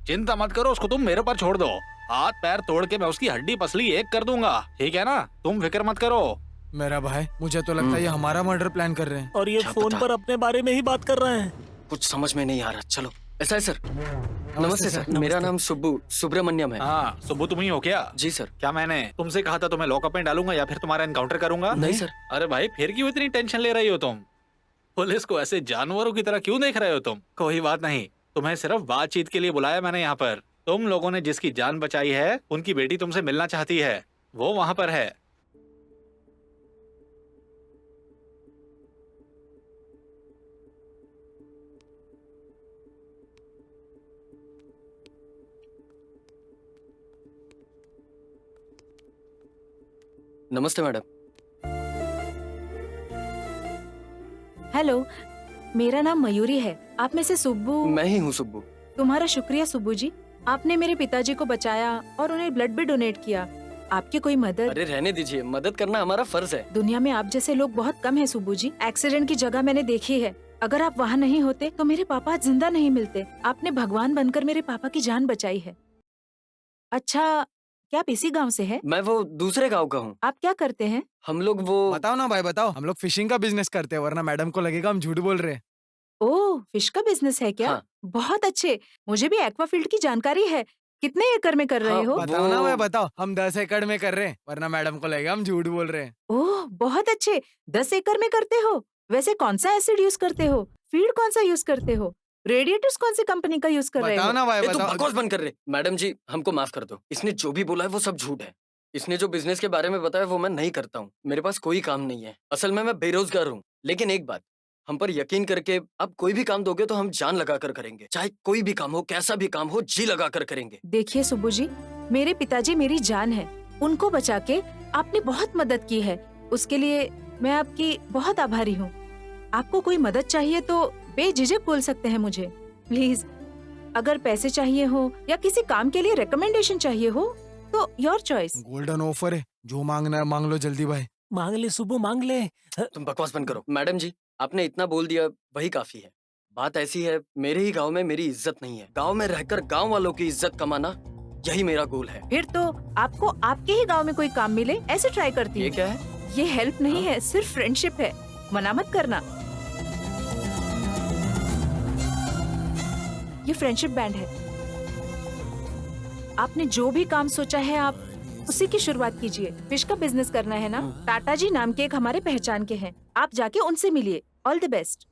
Speaker 1: चिंता मत करो, उसको तुम मेरे पर छोड़ दो। हाथ पैर तोड़ के मैं उसकी हड्डी पसली एक कर दूंगा, ठीक है ना? तुम फिक्र मत करो।
Speaker 9: मेरा भाई, मुझे तो लगता है ये हमारा मर्डर प्लान कर रहे हैं।
Speaker 11: और ये फोन पर अपने बारे में ही बात कर रहे हैं।
Speaker 6: कुछ समझ में नहीं आ रहा। चलो। ऐसा है सर। नमस्ते सर। मेरा नाम सुब्रमण्यम है।
Speaker 1: हाँ सुब्बू, तुम ही हो क्या?
Speaker 6: जी सर।
Speaker 1: क्या मैंने तुमसे कहा था तुम्हें लॉकअप में डालूंगा या फिर तुम्हारा एनकाउंटर करूंगा?
Speaker 6: नहीं सर।
Speaker 1: अरे भाई, फिर क्यों इतनी टेंशन ले रही हो तुम? पुलिस को ऐसे जानवरों की तरह क्यों देख रहे हो तुम? कोई बात नहीं, तुम्हें सिर्फ बातचीत के लिए बुलाया मैंने यहाँ पर। तुम लोगों ने जिसकी जान बचाई है, उनकी बेटी तुमसे मिलना चाहती है, वो वहाँ पर है।
Speaker 6: नमस्ते मैडम।
Speaker 4: हेलो, मेरा नाम मयूरी है। आप में से सुब्बू?
Speaker 6: मैं ही हूँ सुब्बू।
Speaker 4: तुम्हारा शुक्रिया सुब्बू जी, आपने मेरे पिताजी को बचाया और उन्हें ब्लड भी डोनेट किया। आपकी कोई मदद?
Speaker 6: अरे रहने दीजिए, मदद करना हमारा फर्ज है।
Speaker 4: दुनिया में आप जैसे लोग बहुत कम हैं सुब्बू जी। एक्सीडेंट की जगह मैंने देखी है। अगर आप वहाँ नहीं होते तो मेरे पापा आज जिंदा नहीं मिलते। आपने भगवान बनकर मेरे पापा की जान बचाई है। अच्छा, क्या आप इसी गांव से हैं?
Speaker 6: मैं वो दूसरे गांव का हूँ।
Speaker 4: आप क्या करते हैं?
Speaker 6: हम लोग वो
Speaker 9: बताओ ना भाई बताओ, हम लोग फिशिंग का बिजनेस करते हैं, वरना मैडम को लगेगा हम झूठ बोल रहे हैं।
Speaker 4: ओह, फिश का बिजनेस है क्या?
Speaker 6: हाँ।
Speaker 4: बहुत अच्छे। मुझे भी एक्वाफील्ड की जानकारी है। कितने एकड़ में कर रहे हो?
Speaker 9: बताओ ना भाई बताओ, हम 10 एकड़ में कर रहे हैं, वरना मैडम को लगेगा हम झूठ बोल रहे हैं।
Speaker 4: ओह, बहुत अच्छे। 10 एकड़ में करते हो? वैसे कौन सा एसिड यूज करते हो? फीड कौन सा यूज करते हो? रेडिएटर्स कौन सी कंपनी का यूज कर रहे हो?
Speaker 9: बताओ ना भाई
Speaker 6: तुम
Speaker 9: बताओ।
Speaker 6: बकवास बंद कर रहे। मैडम जी, हमको माफ कर दो। इसने जो भी बोला है वो सब झूठ है। इसने जो बिजनेस के बारे में बताया वो मैं नहीं करता हूँ। मेरे पास कोई काम नहीं है। असल में मैं बेरोजगार हूँ। लेकिन एक बात, हम पर यकीन करके आप कोई भी काम दोगे तो हम जान लगा कर करेंगे। चाहे कोई भी काम हो, कैसा भी काम हो, जी लगा कर करेंगे।
Speaker 4: देखिए सुब्बू जी, मेरे पिताजी मेरी जान है। उनको बचा के आपने बहुत मदद की है। उसके लिए मैं आपकी बहुत आभारी हूँ। आपको कोई मदद चाहिए तो बेझिझक बोल सकते हैं मुझे, प्लीज। अगर पैसे चाहिए हो या किसी काम के लिए रिकमेंडेशन चाहिए हो तो योर चॉइस।
Speaker 9: गोल्डन ऑफर है, जो मांगना है मांग लो जल्दी भाई।
Speaker 11: मांग ले सुबह, मांग ले।
Speaker 6: तुम बकवास बंद करो। मैडम जी, आपने इतना बोल दिया वही काफी है। बात ऐसी है, मेरे ही गांव में मेरी इज्जत नहीं है। गांव में रहकर गांव वालों की इज्जत कमाना, यही मेरा गोल है।
Speaker 4: फिर तो आपको आपके ही गांव में कोई काम मिले ऐसे ट्राई करती
Speaker 6: ये
Speaker 4: हूँ।
Speaker 6: क्या है?
Speaker 4: ये हेल्प नहीं है, सिर्फ फ्रेंडशिप है। मना मत करना। ये फ्रेंडशिप बैंड है। आपने जो भी काम सोचा है आप उसी की शुरुआत कीजिए। फिश का बिजनेस करना है ना? टाटा जी नाम के एक हमारे पहचान के हैं। आप जाके उनसे मिलिए। All the best.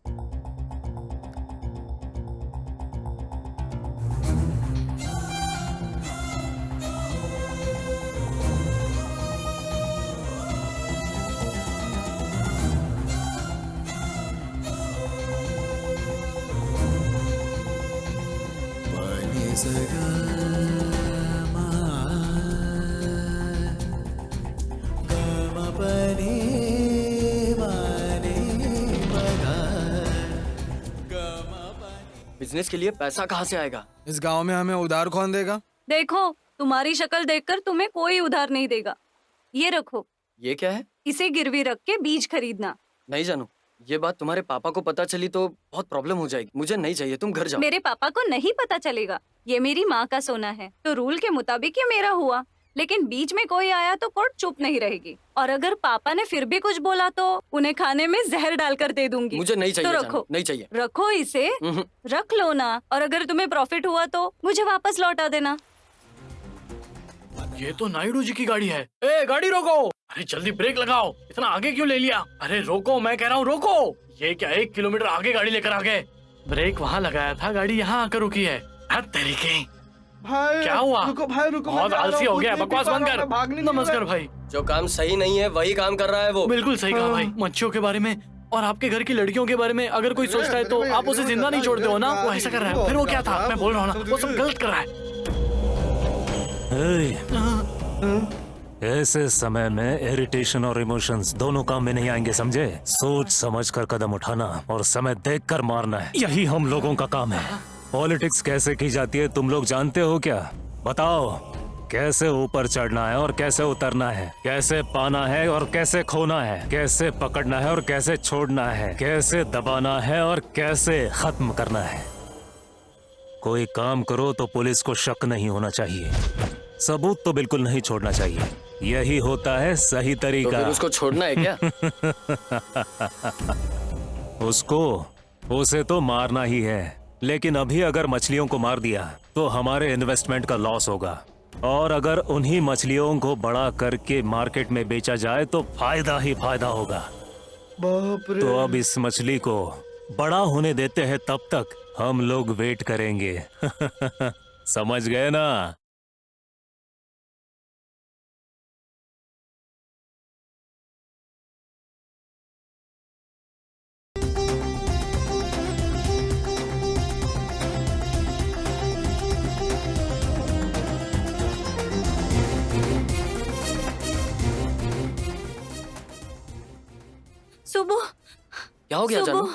Speaker 6: बिजनेस के लिए पैसा कहाँ से आएगा?
Speaker 9: इस गांव में हमें उधार कौन देगा?
Speaker 3: देखो, तुम्हारी शक्ल देखकर तुम्हें कोई उधार नहीं देगा। ये रखो।
Speaker 6: ये क्या है?
Speaker 3: इसे गिरवी रख के बीज खरीदना।
Speaker 6: नहीं जानू, ये बात तुम्हारे पापा को पता चली तो बहुत प्रॉब्लम हो जाएगी। मुझे नहीं चाहिए, तुम घर जाओ।
Speaker 3: मेरे पापा को नहीं पता चलेगा। ये मेरी माँ का सोना है, तो रूल के मुताबिक ये मेरा हुआ। लेकिन बीच में कोई आया तो कोर्ट चुप नहीं रहेगी। और अगर पापा ने फिर भी कुछ बोला तो उन्हें खाने में जहर डालकर दे दूंगी।
Speaker 6: मुझे नहीं चाहिए
Speaker 3: तो
Speaker 6: जानू,
Speaker 3: रखो।
Speaker 6: नहीं चाहिए।
Speaker 3: रखो इसे, रख लो ना। और अगर तुम्हें प्रॉफिट हुआ तो मुझे वापस लौटा देना।
Speaker 2: ये तो नायडू जी की गाड़ी है। ए, गाड़ी रोको! अरे जल्दी ब्रेक लगाओ। इतना आगे क्यों ले लिया? अरे रोको, मैं कह रहा हूँ रोको। ये क्या 1 किलोमीटर आगे गाड़ी लेकर आ गए? ब्रेक वहाँ लगाया था, गाड़ी यहाँ आकर रुकी है। हद तरीके।
Speaker 8: भाई
Speaker 2: क्या हुआ?
Speaker 8: रुको भाई रुको, मैं
Speaker 2: बहुत
Speaker 8: जा रहा
Speaker 2: आलसी
Speaker 8: हूँ,
Speaker 2: हो गया।
Speaker 8: खुद नहीं
Speaker 2: बकवास
Speaker 8: पी पा
Speaker 2: बंद
Speaker 8: रहा,
Speaker 2: कर।
Speaker 8: मैं भाग नहीं रहा।
Speaker 2: नमस्कार भाई।
Speaker 6: जो काम सही नहीं है वही काम कर रहा है वो।
Speaker 2: बिल्कुल सही कहा भाई। मच्छियों के बारे में और आपके घर की लड़कियों के बारे में अगर कोई सोचता है तो आप उसे जिंदा नहीं छोड़ते हो ना? वो ऐसा कर रहा है। फिर वो क्या था? मैं बोल रहा हूँ ना, वो सब गलत कर रहा है।
Speaker 11: ऐसे समय में इरिटेशन और इमोशंस दोनों काम में नहीं आएंगे, समझे? सोच समझ कर कदम उठाना और समय देख कर मारना है, यही हम लोगों का काम है। पॉलिटिक्स कैसे की जाती है तुम लोग जानते हो क्या? बताओ, कैसे ऊपर चढ़ना है और कैसे उतरना है, कैसे पाना है और कैसे खोना है, कैसे पकड़ना है और कैसे छोड़ना है, कैसे दबाना है और कैसे खत्म करना है। कोई काम करो तो पुलिस को शक नहीं होना चाहिए, सबूत तो बिल्कुल नहीं छोड़ना चाहिए। यही होता है सही तरीका।
Speaker 6: तो फिर उसको छोड़ना है क्या?
Speaker 11: उसे तो मारना ही है। लेकिन अभी अगर मछलियों को मार दिया तो हमारे इन्वेस्टमेंट का लॉस होगा, और अगर उन्हीं मछलियों को बड़ा करके मार्केट में बेचा जाए तो फायदा ही फायदा होगा।
Speaker 8: बाप रे।
Speaker 11: तो अब इस मछली को बड़ा होने देते हैं, तब तक हम लोग वेट करेंगे। समझ गए ना?
Speaker 3: सुबह
Speaker 6: क्या हो गया जानू?
Speaker 3: सुबह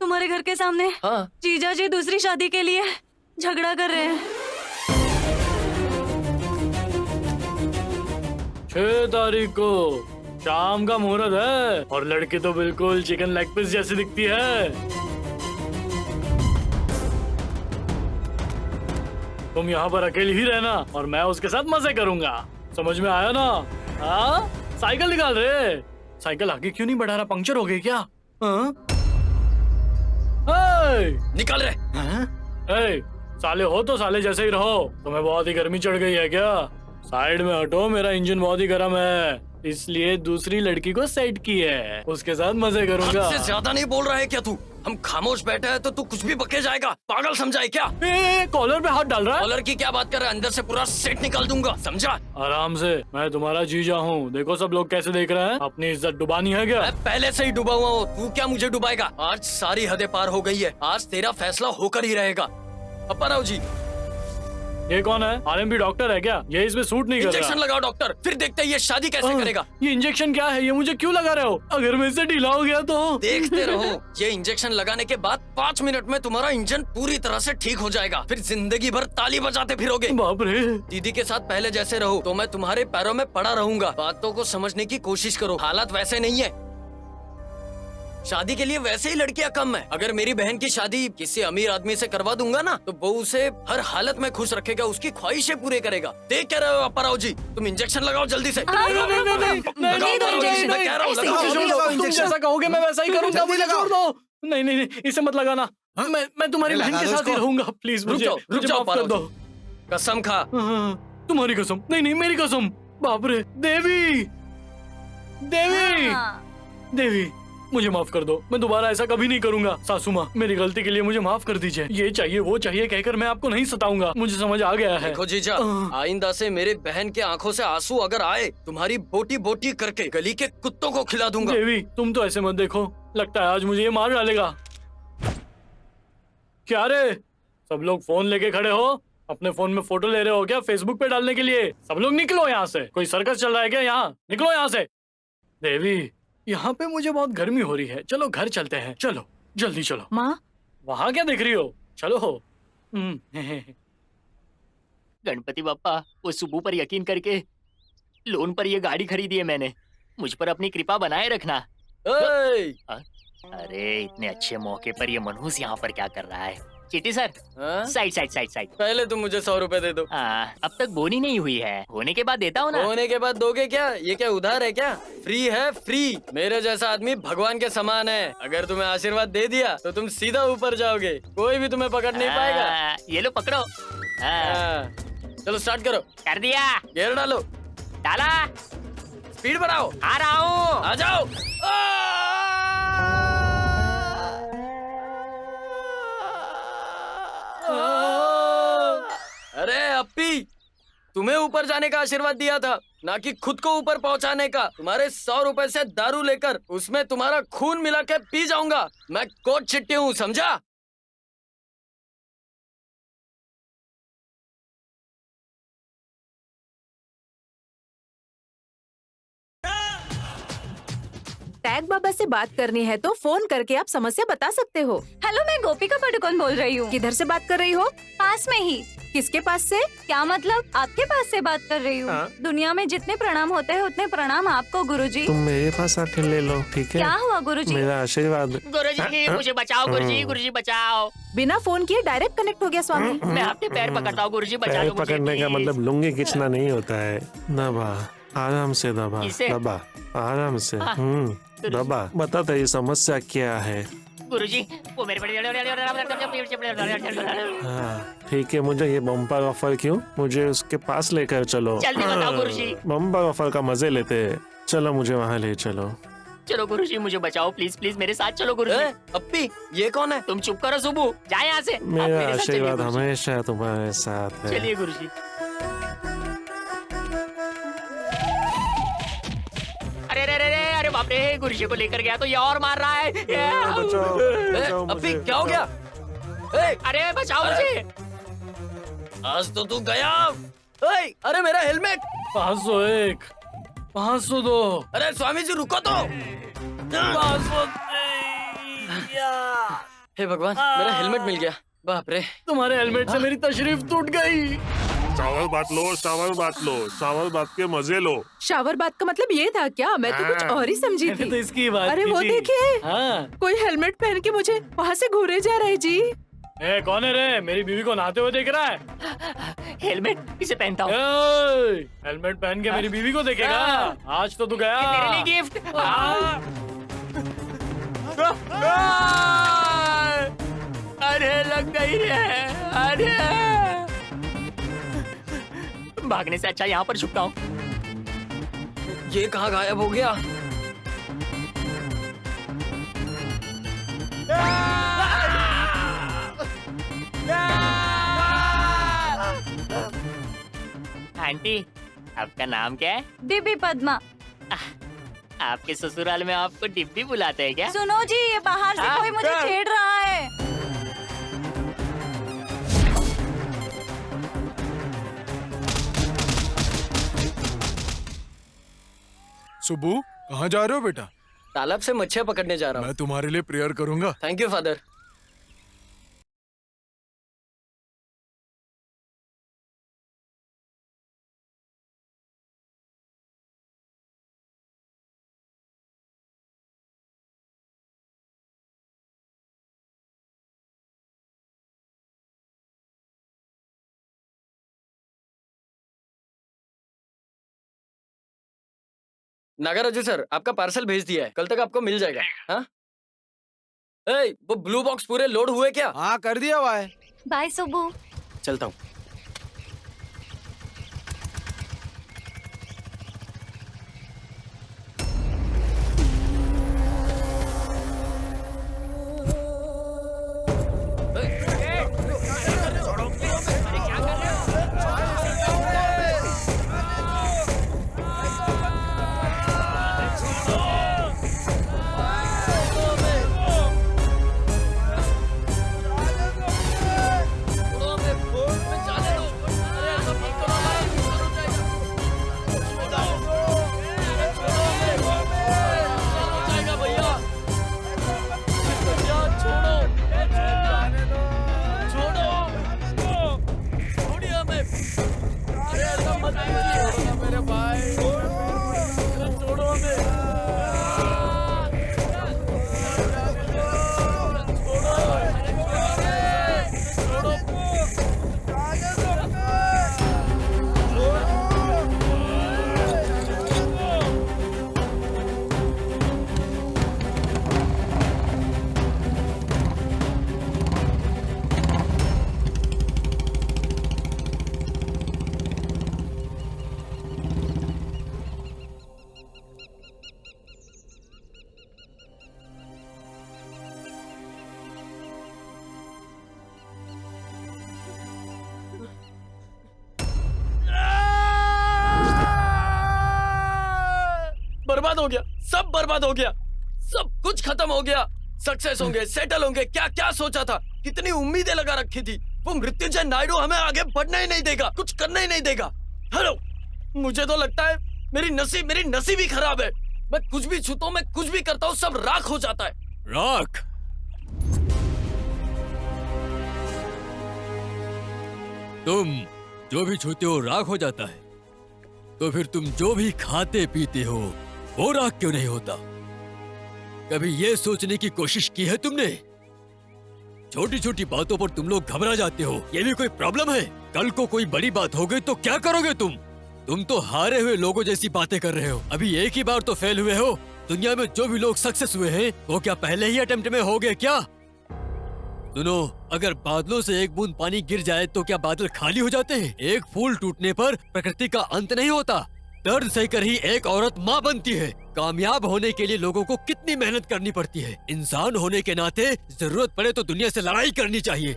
Speaker 3: तुम्हारे घर के सामने
Speaker 6: हाँ
Speaker 3: जीजा जी दूसरी शादी के लिए झगड़ा कर रहे हैं।
Speaker 2: 6 तारीख को शाम का मुहूर्त है और लड़की तो बिल्कुल चिकन लेग पीस जैसी दिखती है। तुम यहाँ पर अकेली ही रहना और मैं उसके साथ मजे करूंगा। समझ में आया ना? हाँ, साइकिल निकाल रहे। साइकिल आगे क्यों नहीं बढ़ा रहा? पंक्चर हो गई क्या? हाँ?
Speaker 6: निकाल रहे।
Speaker 2: साले हो तो साले जैसे ही रहो। तुम्हें बहुत ही गर्मी चढ़ गई है क्या? साइड में हटो, मेरा इंजन बहुत ही गर्म है, इसलिए दूसरी लड़की को सेट की है, उसके साथ मजे करूंगा।
Speaker 6: हमसे ज्यादा नहीं बोल रहा है क्या तू? हम खामोश बैठे हैं तो तू कुछ भी बके जाएगा। पागल समझा है क्या?
Speaker 2: कॉलर पे हाथ डाल रहा है।
Speaker 6: कॉलर की क्या बात कर रहा है? अंदर से पूरा सेट निकाल दूंगा, समझा?
Speaker 2: आराम से, मैं तुम्हारा जीजा हूँ। देखो सब लोग कैसे देख रहे हैं। अपनी इज्जत डुबानी है क्या?
Speaker 6: मैं पहले से ही डूबा हुआ हूँ, तू क्या मुझे डुबाएगा? आज सारी हदें पार हो गई है, आज तेरा फैसला होकर ही रहेगा। अप्पा राव जी,
Speaker 2: ये कौन है? आरएमपी डॉक्टर है क्या? ये इसमें सूट नहीं कर रहा।
Speaker 6: इंजेक्शन लगाओ डॉक्टर, फिर देखते हैं ये शादी कैसे करेगा।
Speaker 2: ये इंजेक्शन क्या है? ये मुझे क्यों लगा रहे हो? अगर मैं इससे ढीला हो गया तो?
Speaker 6: देखते रहो, ये इंजेक्शन लगाने के बाद 5 मिनट में तुम्हारा इंजन पूरी तरह से ठीक हो जाएगा। फिर जिंदगी भर ताली बजाते फिरोगे।
Speaker 2: बाप रे।
Speaker 6: दीदी के साथ पहले जैसे रहो तो मैं तुम्हारे पैरों में पड़ा रहूंगा। बातों को समझने की कोशिश करो, हालात वैसे नहीं है। शादी के लिए वैसे ही लड़कियां कम है। अगर मेरी बहन की शादी किसी अमीर आदमी से करवा दूंगा ना तो वो उसे हर हालत में खुश रखेगा, उसकी ख्वाहिशें पूरे करेगा। देख क्या रहे हो अप्पा राव जी? तुम इंजेक्शन लगाओ जल्दी से।
Speaker 2: तुम जैसा कहोगे मैं वैसा ही करूंगा। मुझे छोड़ दो। नहीं नहीं नहीं, इसे मत लगाना। मैं तुम्हारी बहन के साथ ही रहूंगा। प्लीज
Speaker 6: रुक जाओ, रुक जाओ
Speaker 2: माफ कर दो।
Speaker 6: कसम खा।
Speaker 2: तुम्हारी कसम? नहीं नहीं, मेरी कसम। बाप रे। देवी, देवी, देवी, मुझे माफ कर दो। मैं दोबारा ऐसा कभी नहीं करूंगा। सासू माँ, मेरी गलती के लिए मुझे माफ कर दीजिए। ये चाहिए वो चाहिए कहकर मैं आपको नहीं सताऊंगा। मुझे समझ आ गया है।
Speaker 6: देखो जीजा, आइंदा से मेरे बहन के आंखों से आंसू अगर आए, तुम्हारी बोटी बोटी करके गली के कुत्तों को खिला दूंगा।
Speaker 2: देवी, तुम तो ऐसे मत देखो, लगता है आज मुझे ये मार डालेगा। क्या रे, सब लोग फोन लेके खड़े हो? अपने फोन में फोटो ले रहे हो क्या फेसबुक पे डालने के लिए? सब लोग निकलो यहाँ से। कोई सर्कस चल रहा है क्या यहाँ? निकलो यहाँ से। देवी, यहाँ पे मुझे बहुत गर्मी हो रही है, चलो घर चलते हैं। चलो जल्दी चलो।
Speaker 4: माँ,
Speaker 2: वहाँ क्या देख रही हो? चलो।
Speaker 7: गणपति बप्पा, वो सुबह पर यकीन करके लोन पर ये गाड़ी खरीदी है मैंने। मुझ पर अपनी कृपा बनाए रखना। अरे इतने अच्छे मौके पर ये मनहूस यहाँ पर क्या कर रहा है? चिट्टी sir, side side side side.
Speaker 6: पहले तुम मुझे 100 रुपए दे दो।
Speaker 7: अब तक बोनी नहीं हुई है, होने के बाद देता हूँ ना।
Speaker 6: होने के बाद दोगे क्या? ये क्या उधार है क्या? फ्री है, फ्री। मेरे जैसा आदमी भगवान के समान है। अगर तुम्हें आशीर्वाद दे दिया तो तुम सीधा ऊपर जाओगे, कोई भी तुम्हें पकड़ नहीं पाएगा।
Speaker 7: ये लो पकड़ो।
Speaker 6: चलो स्टार्ट करो।
Speaker 7: कर दिया।
Speaker 6: गियर डालो।
Speaker 7: डाला।
Speaker 6: स्पीड बढ़ाओ।
Speaker 7: आ रहा हूँ।
Speaker 6: आ जाओ। अरे अप्पी, तुम्हें ऊपर जाने का आशीर्वाद दिया था, ना कि खुद को ऊपर पहुंचाने का। तुम्हारे 100 रुपए से दारू लेकर उसमें तुम्हारा खून मिला के पी जाऊंगा। मैं कोट चिट्टी हूँ, समझा?
Speaker 4: टैग बाबा से बात करनी है तो फोन करके आप समस्या बता सकते हो।
Speaker 3: हेलो, मैं गोपिका पादुकोण बोल रही हूँ।
Speaker 4: किधर से बात कर रही हो?
Speaker 3: पास में ही।
Speaker 4: किसके पास से?
Speaker 3: क्या मतलब? आपके पास से बात कर रही हूँ। दुनिया में जितने प्रणाम होते हैं उतने प्रणाम आपको गुरुजी।
Speaker 12: तुम मेरे पास आके ले लो, ठीक है?
Speaker 3: क्या हुआ गुरुजी?
Speaker 12: मेरा आशीर्वाद।
Speaker 7: गुरुजी मुझे बचाओ, गुरुजी, गुरुजी बचाओ।
Speaker 4: बिना फोन किए डायरेक्ट कनेक्ट हो गया स्वामी।
Speaker 7: मैं आपके पैर पकड़ता हूँ गुरुजी, बचा
Speaker 12: पैर
Speaker 7: लो मुझे,
Speaker 12: पकड़ने का
Speaker 7: please।
Speaker 12: मतलब लुंगी खींचना नहीं होता है। दबा, आराम से दबा, दबा, आराम से। दबा। बता तेरी समस्या क्या है?
Speaker 7: गुरुजी, वो मेरे
Speaker 12: हाँ, ठीक है। मुझे ये बम्पर ऑफर क्यों? मुझे उसके पास लेकर चलो।
Speaker 7: जल्दी बताओ गुरुजी।
Speaker 12: बम्पर ऑफर का मजे लेते हैं। चलो मुझे वहाँ ले चलो।
Speaker 7: चलो गुरुजी, मुझे बचाओ प्लीज, प्लीज मेरे साथ चलो गुरुजी।
Speaker 6: अप्पी, ये कौन है?
Speaker 7: तुम चुप करो सुबू, जाए यहाँ से।
Speaker 12: मेरा आशीर्वाद हमेशा तुम्हारे साथ है।
Speaker 7: चलिए गुरुजी। अरे अरे अरे अरे बाप रे, गुरुजी को लेकर गया तो ये और मार रहा है।
Speaker 6: अप्पी, क्या हो गया?
Speaker 7: अरे बचाओ मुझे।
Speaker 6: आज तो तू गया। अरे मेरा हेलमेट।
Speaker 2: 501। 500 दो।
Speaker 6: अरे स्वामी जी रुको तो।
Speaker 2: 500
Speaker 6: हे भगवान, मेरा हेलमेट मिल गया। बाप रे,
Speaker 2: तुम्हारे हेलमेट से मेरी तशरीफ टूट गई।
Speaker 12: चावल बात लो, चावल बात लो, चावल बात के मजे लो।
Speaker 4: शावर बात का मतलब ये था क्या? मैं तो कुछ और ही समझी थी।
Speaker 2: तो इसकी बात
Speaker 4: अरे
Speaker 2: की
Speaker 4: वो
Speaker 2: थी।
Speaker 4: देखिए,
Speaker 2: हाँ।
Speaker 4: कोई हेलमेट पहन के मुझे वहाँ से घूरे जा रहा है जी।
Speaker 2: ए, कौन है रे? मेरी बीवी को नहाते हुए देख रहा है।
Speaker 7: हेलमेट इसे पहनता हूँ।
Speaker 2: हेलमेट पहन के मेरी बीवी को देखेगा? आज तो तू गया।
Speaker 7: तेरे लिए गिफ्ट। अरे लग गई है। अरे भागने से अच्छा यहाँ पर छुपता हूँ।
Speaker 6: ये कहाँ गायब हो गया?
Speaker 7: आंटी, आपका नाम क्या है?
Speaker 3: डिब्बी पद्मा।
Speaker 7: आपके ससुराल में आपको डिब्बी बुलाते हैं क्या?
Speaker 3: सुनो जी, ये बाहर से कोई मुझे छेड़ रहा है।
Speaker 9: सुब्बू, कहाँ जा रहे हो बेटा?
Speaker 6: तालाब से मच्छियाँ पकड़ने जा रहा हूँ।
Speaker 9: मैं तुम्हारे लिए प्रेयर करूंगा।
Speaker 6: Thank you father. Nagaraju sir, आपका पार्सल भेज दिया है, कल तक आपको मिल जाएगा। हाँ? ए, वो ब्लू बॉक्स पूरे लोड हुए क्या?
Speaker 9: हाँ कर दिया भाई।
Speaker 3: बाय सुबू।
Speaker 6: चलता हूँ। बर्बाद हो गया, सब बर्बाद हो गया, सब कुछ खत्म हो गया। सक्सेस होंगे, सेटल होंगे, क्या क्या सोचा था, कितनी उम्मीदें लगा रखी थी। वो मृत्युंजय नायडू हमें आगे बढ़ना ही नहीं देगा, कुछ करना ही नहीं देगा। हेलो, मुझे तो लगता है मेरी नसीब ही खराब है। मैं कुछ भी छूता हूँ, मैं कुछ भी करता हूँ, सब राख हो जाता है।
Speaker 5: राख? तुम जो भी छूते हो राख हो जाता है, तो फिर तुम जो भी खाते पीते हो वो राख क्यों नहीं होता? कभी ये सोचने की कोशिश की है तुमने? छोटी छोटी बातों पर तुम लोग घबरा जाते हो, ये भी कोई प्रॉब्लम है? कल को कोई बड़ी बात हो गई तो क्या करोगे तुम? तुम तो हारे हुए लोगों जैसी बातें कर रहे हो। अभी एक ही बार तो फेल हुए हो। दुनिया में जो भी लोग सक्सेस हुए हैं वो क्या पहले ही अटेम्प्ट में हो गए क्या? सुनो, अगर बादलों से एक बूंद पानी गिर जाए तो क्या बादल खाली हो जाते हैं? एक फूल टूटने पर प्रकृति का अंत नहीं होता। दर्द सहकर ही एक औरत माँ बनती है। कामयाब होने के लिए लोगों को कितनी मेहनत करनी पड़ती है। इंसान होने के नाते जरूरत पड़े तो दुनिया से लड़ाई करनी चाहिए।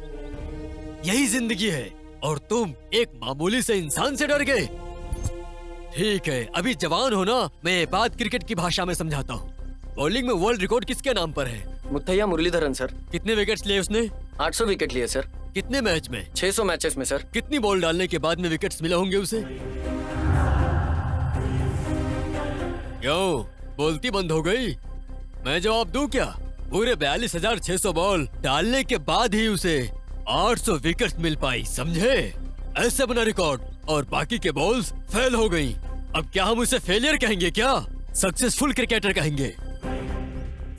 Speaker 5: यही जिंदगी है। और तुम एक मामूली से इंसान से डर गए। ठीक है, अभी जवान हो ना, मैं ये बात क्रिकेट की भाषा में समझाता हूँ। बॉलिंग में वर्ल्ड रिकॉर्ड किसके नाम पर है?
Speaker 6: मुथैया मुरलीधरन सर।
Speaker 5: कितने विकेट्स लिए उसने?
Speaker 6: 800 विकेट लिए सर।
Speaker 5: कितने मैच में?
Speaker 6: 600 मैचेस में सर।
Speaker 5: कितनी बॉल डालने के बाद में विकेट्स मिले होंगे उसे? क्यों बोलती बंद हो गई? मैं जवाब दूं क्या? पूरे 42,600 बॉल डालने के बाद ही उसे 800 विकेट मिल पाई, समझे? ऐसे बना रिकॉर्ड और बाकी के बॉल्स फेल हो गई। अब क्या हम उसे फेलियर कहेंगे क्या? सक्सेसफुल क्रिकेटर कहेंगे।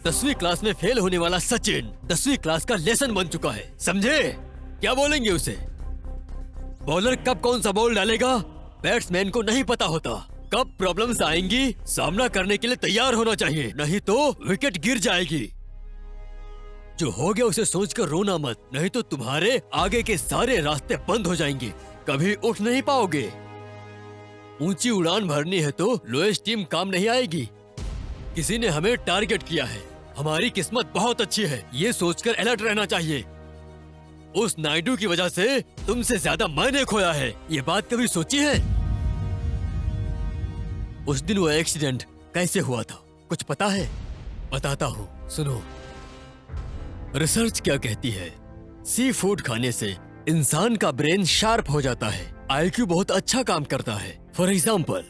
Speaker 5: 10वीं क्लास में फेल होने वाला सचिन 10वीं क्लास का लेसन बन चुका है, समझे? क्या बोलेंगे उसे? बॉलर कब कौन सा बॉल डालेगा बैट्समैन को नहीं पता होता। कब प्रॉब्लम्स आएंगी सामना करने के लिए तैयार होना चाहिए, नहीं तो विकेट गिर जाएगी। जो हो गया उसे सोचकर रोना मत, नहीं तो तुम्हारे आगे के सारे रास्ते बंद हो जाएंगे, कभी उठ नहीं पाओगे। ऊंची उड़ान भरनी है तो लोएस्ट टीम काम नहीं आएगी। किसी ने हमें टारगेट किया है, हमारी किस्मत बहुत अच्छी है, ये सोचकर अलर्ट रहना चाहिए। उस नायडू की वजह से तुमसे ज्यादा मैंने खोया है, ये बात कभी सोची है? उस दिन वो एक्सीडेंट कैसे हुआ था कुछ पता है? बताता हूँ, सुनो। रिसर्च क्या कहती है, सी फूड खाने से इंसान का ब्रेन शार्प हो जाता है, आईक्यू बहुत अच्छा काम करता है। फॉर एग्जाम्पल,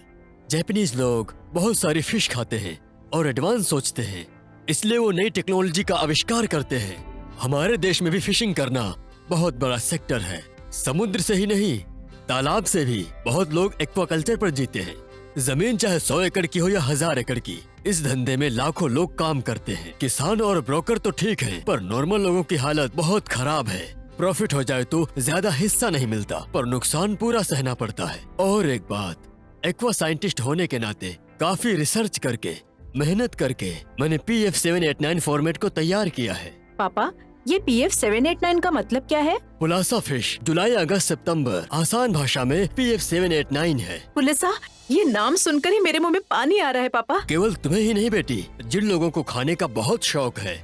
Speaker 5: जापानीज लोग बहुत सारी फिश खाते हैं और एडवांस सोचते हैं, इसलिए वो नई टेक्नोलॉजी का आविष्कार करते हैं। हमारे देश में भी फिशिंग करना बहुत बड़ा सेक्टर है। समुद्र से ही नहीं, तालाब से भी बहुत लोग एक्वाकल्चर पर जीते हैं। जमीन चाहे 100 एकड़ की हो या 1000 एकड़ की, इस धंधे में लाखों लोग काम करते हैं। किसान और ब्रोकर तो ठीक हैं, पर नॉर्मल लोगों की हालत बहुत खराब है। प्रॉफिट हो जाए तो ज्यादा हिस्सा नहीं मिलता, पर नुकसान पूरा सहना पड़ता है। और एक बात, एक्वा साइंटिस्ट होने के नाते काफी रिसर्च करके, मेहनत करके मैंने PF 789 फॉर्मेट को तैयार किया है।
Speaker 4: पापा, ये PF 789 का मतलब क्या है?
Speaker 5: पुलासा फिश, जुलाई अगस्त सितंबर, आसान भाषा में PF 789 है।
Speaker 4: पुलिसा, ये नाम सुनकर ही मेरे मुंह में पानी आ रहा है पापा।
Speaker 5: केवल तुम्हें ही नहीं बेटी, जिन लोगों को खाने का बहुत शौक है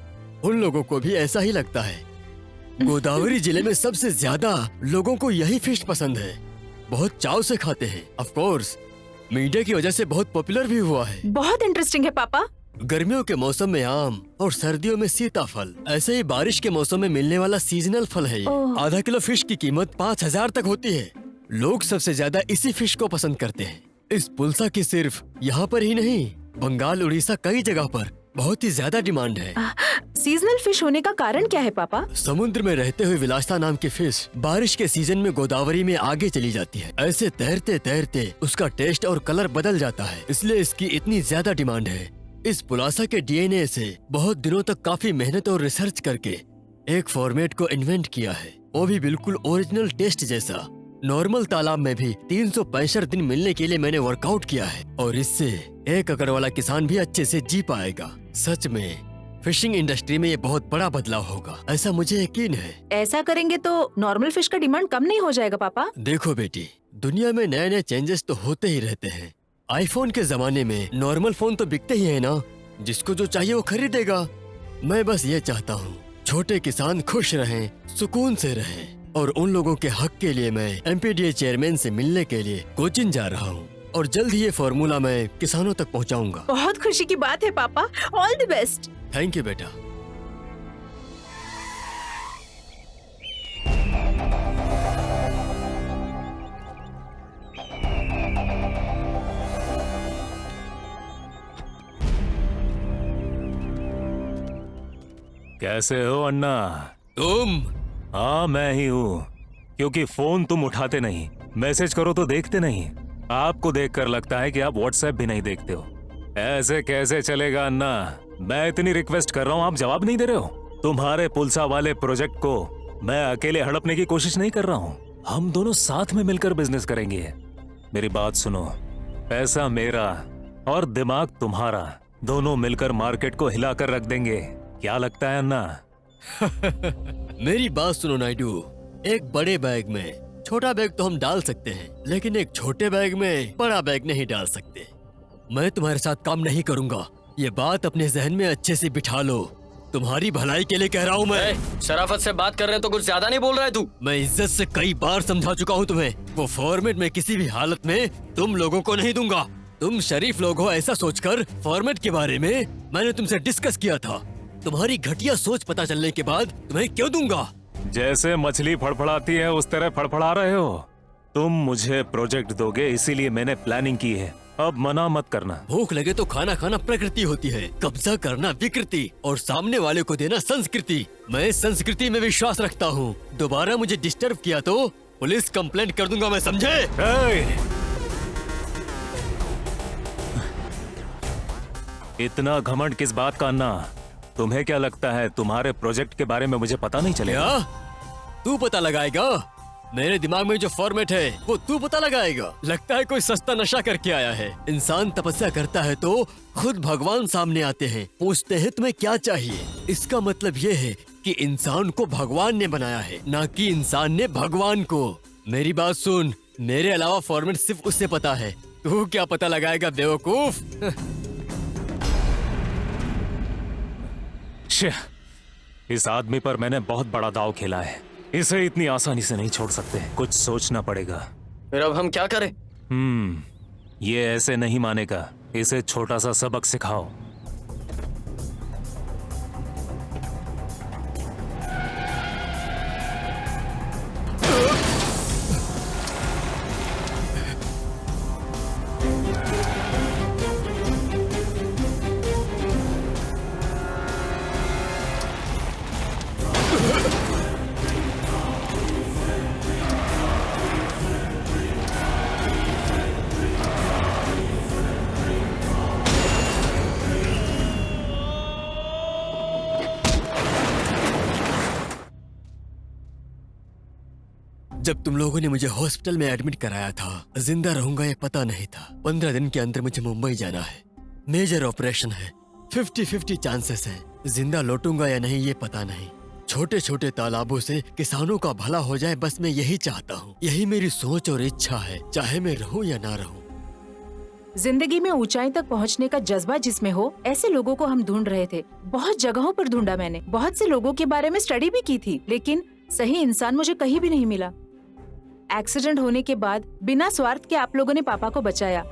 Speaker 5: उन लोगों को भी ऐसा ही लगता है। गोदावरी जिले में सबसे ज्यादा लोगों को यही फिश पसंद है, बहुत चाव से खाते हैं। ऑफ कोर्स मीडिया की वजह से बहुत पॉपुलर भी हुआ है।
Speaker 4: बहुत इंटरेस्टिंग है पापा।
Speaker 5: गर्मियों के मौसम में आम और सर्दियों में सीताफल, ऐसे ही बारिश के मौसम में मिलने वाला सीजनल फल है ये। आधा किलो फिश की कीमत 5000 तक होती है। लोग सबसे ज्यादा इसी फिश को पसंद करते हैं। इस पुलसा की सिर्फ यहाँ पर ही नहीं, बंगाल, उड़ीसा, कई जगह पर बहुत ही ज्यादा डिमांड है।
Speaker 4: सीजनल फिश होने का कारण क्या है पापा?
Speaker 5: समुद्र में रहते हुए विलासिता नाम की फिश बारिश के सीजन में गोदावरी में आगे चली जाती है। ऐसे तैरते तैरते उसका टेस्ट और कलर बदल जाता है, इसलिए इसकी इतनी ज्यादा डिमांड है। इस पुलासा के DNA से बहुत दिनों तक काफी मेहनत और रिसर्च करके एक फॉर्मेट को इन्वेंट किया है, वो भी बिल्कुल ओरिजिनल टेस्ट जैसा। नॉर्मल तालाब में भी 365 दिन मिलने के लिए मैंने वर्कआउट किया है, और इससे 1 एकड़ वाला किसान भी अच्छे से जी पाएगा। सच में फिशिंग इंडस्ट्री में ये बहुत बड़ा बदलाव होगा, ऐसा मुझे यकीन है।
Speaker 4: ऐसा करेंगे तो नॉर्मल फिश का डिमांड कम नहीं हो जाएगा पापा?
Speaker 5: देखो बेटी, दुनिया में नए नए चेंजेस तो होते ही रहते हैं। आईफोन के जमाने में नॉर्मल फोन तो बिकते ही है ना, जिसको जो चाहिए वो खरीदेगा। मैं बस ये चाहता हूँ छोटे किसान खुश रहें, सुकून से रहें, और उन लोगों के हक के लिए मैं MPDA चेयरमैन से मिलने के लिए कोचिन जा रहा हूँ, और जल्द ही ये फॉर्मूला मैं किसानों तक पहुँचाऊंगा।
Speaker 4: बहुत खुशी की बात है पापा, all the best.
Speaker 5: Thank you बेटा।
Speaker 11: कैसे हो अन्ना?
Speaker 5: तुम?
Speaker 11: हाँ मैं ही हूँ। क्योंकि फोन तुम उठाते नहीं, मैसेज करो तो देखते नहीं। आपको देखकर लगता है कि आप व्हाट्सएप भी नहीं देखते हो। ऐसे कैसे चलेगा अन्ना? मैं इतनी रिक्वेस्ट कर रहा हूँ, आप जवाब नहीं दे रहे हो। तुम्हारे पुलसा वाले प्रोजेक्ट को मैं अकेले हड़पने की कोशिश नहीं कर रहा हूँ, हम दोनों साथ में मिलकर बिजनेस करेंगे। मेरी बात सुनो, पैसा मेरा और दिमाग तुम्हारा, दोनों मिलकर मार्केट को हिलाकर रख देंगे। क्या लगता है अन्ना?
Speaker 5: मेरी बात सुनो नायडू, एक बड़े बैग में छोटा बैग तो हम डाल सकते हैं, लेकिन एक छोटे बैग में बड़ा बैग नहीं डाल सकते। मैं तुम्हारे साथ काम नहीं करूंगा, ये बात अपने जहन में अच्छे से बिठा लो। तुम्हारी भलाई के लिए कह रहा हूँ मैं।
Speaker 6: शराफत से बात कर रहे हो तो कुछ ज्यादा नहीं बोल रहा है तू?
Speaker 5: मैं इज्जत से कई बार समझा चुका हूँ तुम्हें, वो फॉर्मेट में किसी भी हालत में तुम लोगों को नहीं दूंगा। तुम शरीफ लोग हो ऐसा सोचकर फॉर्मेट के बारे में मैंने तुमसे डिस्कस किया था। तुम्हारी घटिया सोच पता चलने के बाद तुम्हें क्यों दूंगा?
Speaker 11: जैसे मछली फड़फड़ाती है उस तरह फड़फड़ा रहे हो। तुम मुझे प्रोजेक्ट दोगे इसीलिए मैंने प्लानिंग की है। अब मना मत करना।
Speaker 5: भूख लगे तो खाना खाना प्रकृति होती है, कब्जा करना विकृति और सामने वाले को देना संस्कृति। मैं संस्कृति में विश्वास रखता हूँ। दोबारा मुझे डिस्टर्ब किया तो पुलिस कंप्लेंट कर दूंगा, मैं समझे?
Speaker 11: इतना घमंड किस बात का अन्ना? तुम्हें क्या लगता है तुम्हारे प्रोजेक्ट के बारे में मुझे पता नहीं चलेगा?
Speaker 5: क्या तू पता लगाएगा? मेरे दिमाग में जो फॉर्मेट है वो तू पता लगाएगा। लगता है कोई सस्ता नशा करके आया है। इंसान तपस्या करता है तो खुद भगवान सामने आते हैं, पूछते हैं तुम्हें क्या चाहिए। इसका मतलब ये है कि इंसान को भगवान ने बनाया है, ना कि इंसान ने भगवान को। मेरी बात सुन, मेरे अलावा फॉर्मेट सिर्फ उससे पता है, तू क्या पता लगाएगा बेवकूफ?
Speaker 11: इस आदमी पर मैंने बहुत बड़ा दांव खेला है। इसे इतनी आसानी से नहीं छोड़ सकते, कुछ सोचना पड़ेगा।
Speaker 6: फिर अब हम क्या करें?
Speaker 11: ये ऐसे नहीं मानेगा। इसे छोटा सा सबक सिखाओ।
Speaker 5: जब तुम लोगों ने मुझे हॉस्पिटल में एडमिट कराया था, जिंदा रहूंगा ये पता नहीं था। 15 दिन के अंदर मुझे मुंबई जाना है। मेजर ऑपरेशन है, 50-50 चांसेस है। जिंदा लौटूंगा या नहीं ये पता नहीं। छोटे छोटे तालाबों से किसानों का भला हो जाए, बस मैं यही चाहता हूँ। यही मेरी सोच और इच्छा है, चाहे मैं रहूं या ना रहूं।
Speaker 4: जिंदगी में ऊंचाई तक पहुंचने का जज्बा जिसमें हो, ऐसे लोगों को हम ढूंढ रहे थे। बहुत जगहों पर ढूंढा मैंने, बहुत से लोगों के बारे में स्टडी भी की थी, लेकिन सही इंसान मुझे कहीं भी नहीं मिला। एक्सीडेंट होने के बाद बिना स्वार्थ के आप लोगों ने पापा को बचाया,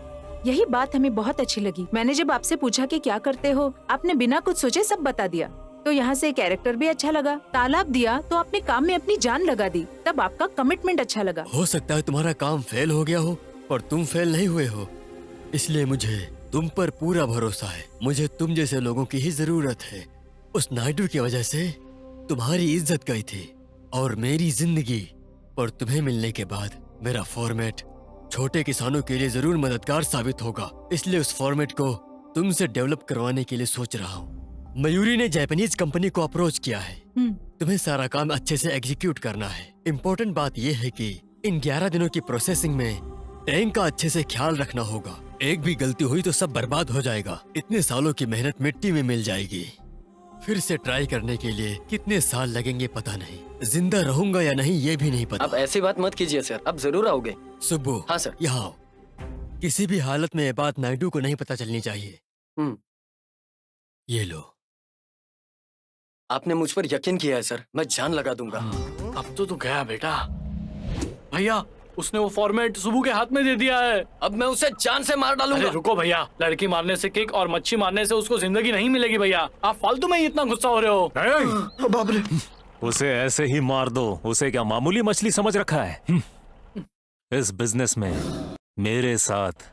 Speaker 4: यही बात हमें बहुत अच्छी लगी। मैंने जब आपसे पूछा कि क्या करते हो, आपने बिना कुछ सोचे सब बता दिया, तो यहाँ से कैरेक्टर भी अच्छा लगा। तालाब दिया तो आपने काम में अपनी जान लगा दी, तब आपका कमिटमेंट अच्छा लगा।
Speaker 5: हो सकता है तुम्हारा काम फेल हो गया हो, पर तुम फेल नहीं हुए हो, इसलिए मुझे तुम पर पूरा भरोसा है। मुझे तुम जैसे लोगों की ही जरूरत है। उस नायडू की वजह से तुम्हारी इज्जत गई थी और मेरी जिंदगी, और तुम्हें मिलने के बाद मेरा फॉर्मेट छोटे किसानों के लिए जरूर मददगार साबित होगा। इसलिए उस फॉर्मेट को तुमसे डेवलप करवाने के लिए सोच रहा हूँ। मयूरी ने जापानीज कंपनी को अप्रोच किया है। तुम्हें सारा काम अच्छे से एग्जीक्यूट करना है। इम्पोर्टेंट बात यह है कि इन 11 दिनों की प्रोसेसिंग में टैंक का अच्छे से ख्याल रखना होगा। एक भी गलती हुई तो सब बर्बाद हो जाएगा। इतने सालों की मेहनत मिट्टी में मिल जाएगी। फिर से ट्राई करने के लिए कितने साल लगेंगे पता नहीं। जिंदा रहूंगा या नहीं ये भी नहीं पता।
Speaker 6: आप ऐसी बात मत कीजिए सर, आप जरूर आओगे।
Speaker 5: सुब्बू।
Speaker 6: हाँ सर।
Speaker 5: यहाँ आओ। किसी भी हालत में ये बात नायडू को नहीं पता चलनी चाहिए। ये लो।
Speaker 6: आपने मुझ पर यकीन किया है सर, मैं जान लगा दूंगा।
Speaker 2: अब तो गया बेटा। भैया, उसने वो फॉर्मेट सुबू के हाथ में दे दिया है।
Speaker 6: अब मैं उसे जान से मार डालूंगा।
Speaker 2: अरे रुको भैया, लड़की मारने से किक और मच्छी मारने से उसको जिंदगी नहीं मिलेगी भैया। आप फालतू में ही इतना गुस्सा हो रहे हो।
Speaker 8: बाप रे।
Speaker 11: उसे ऐसे ही मार दो। उसे क्या मामूली मछली समझ रखा है? इस बिजनेस में मेरे साथ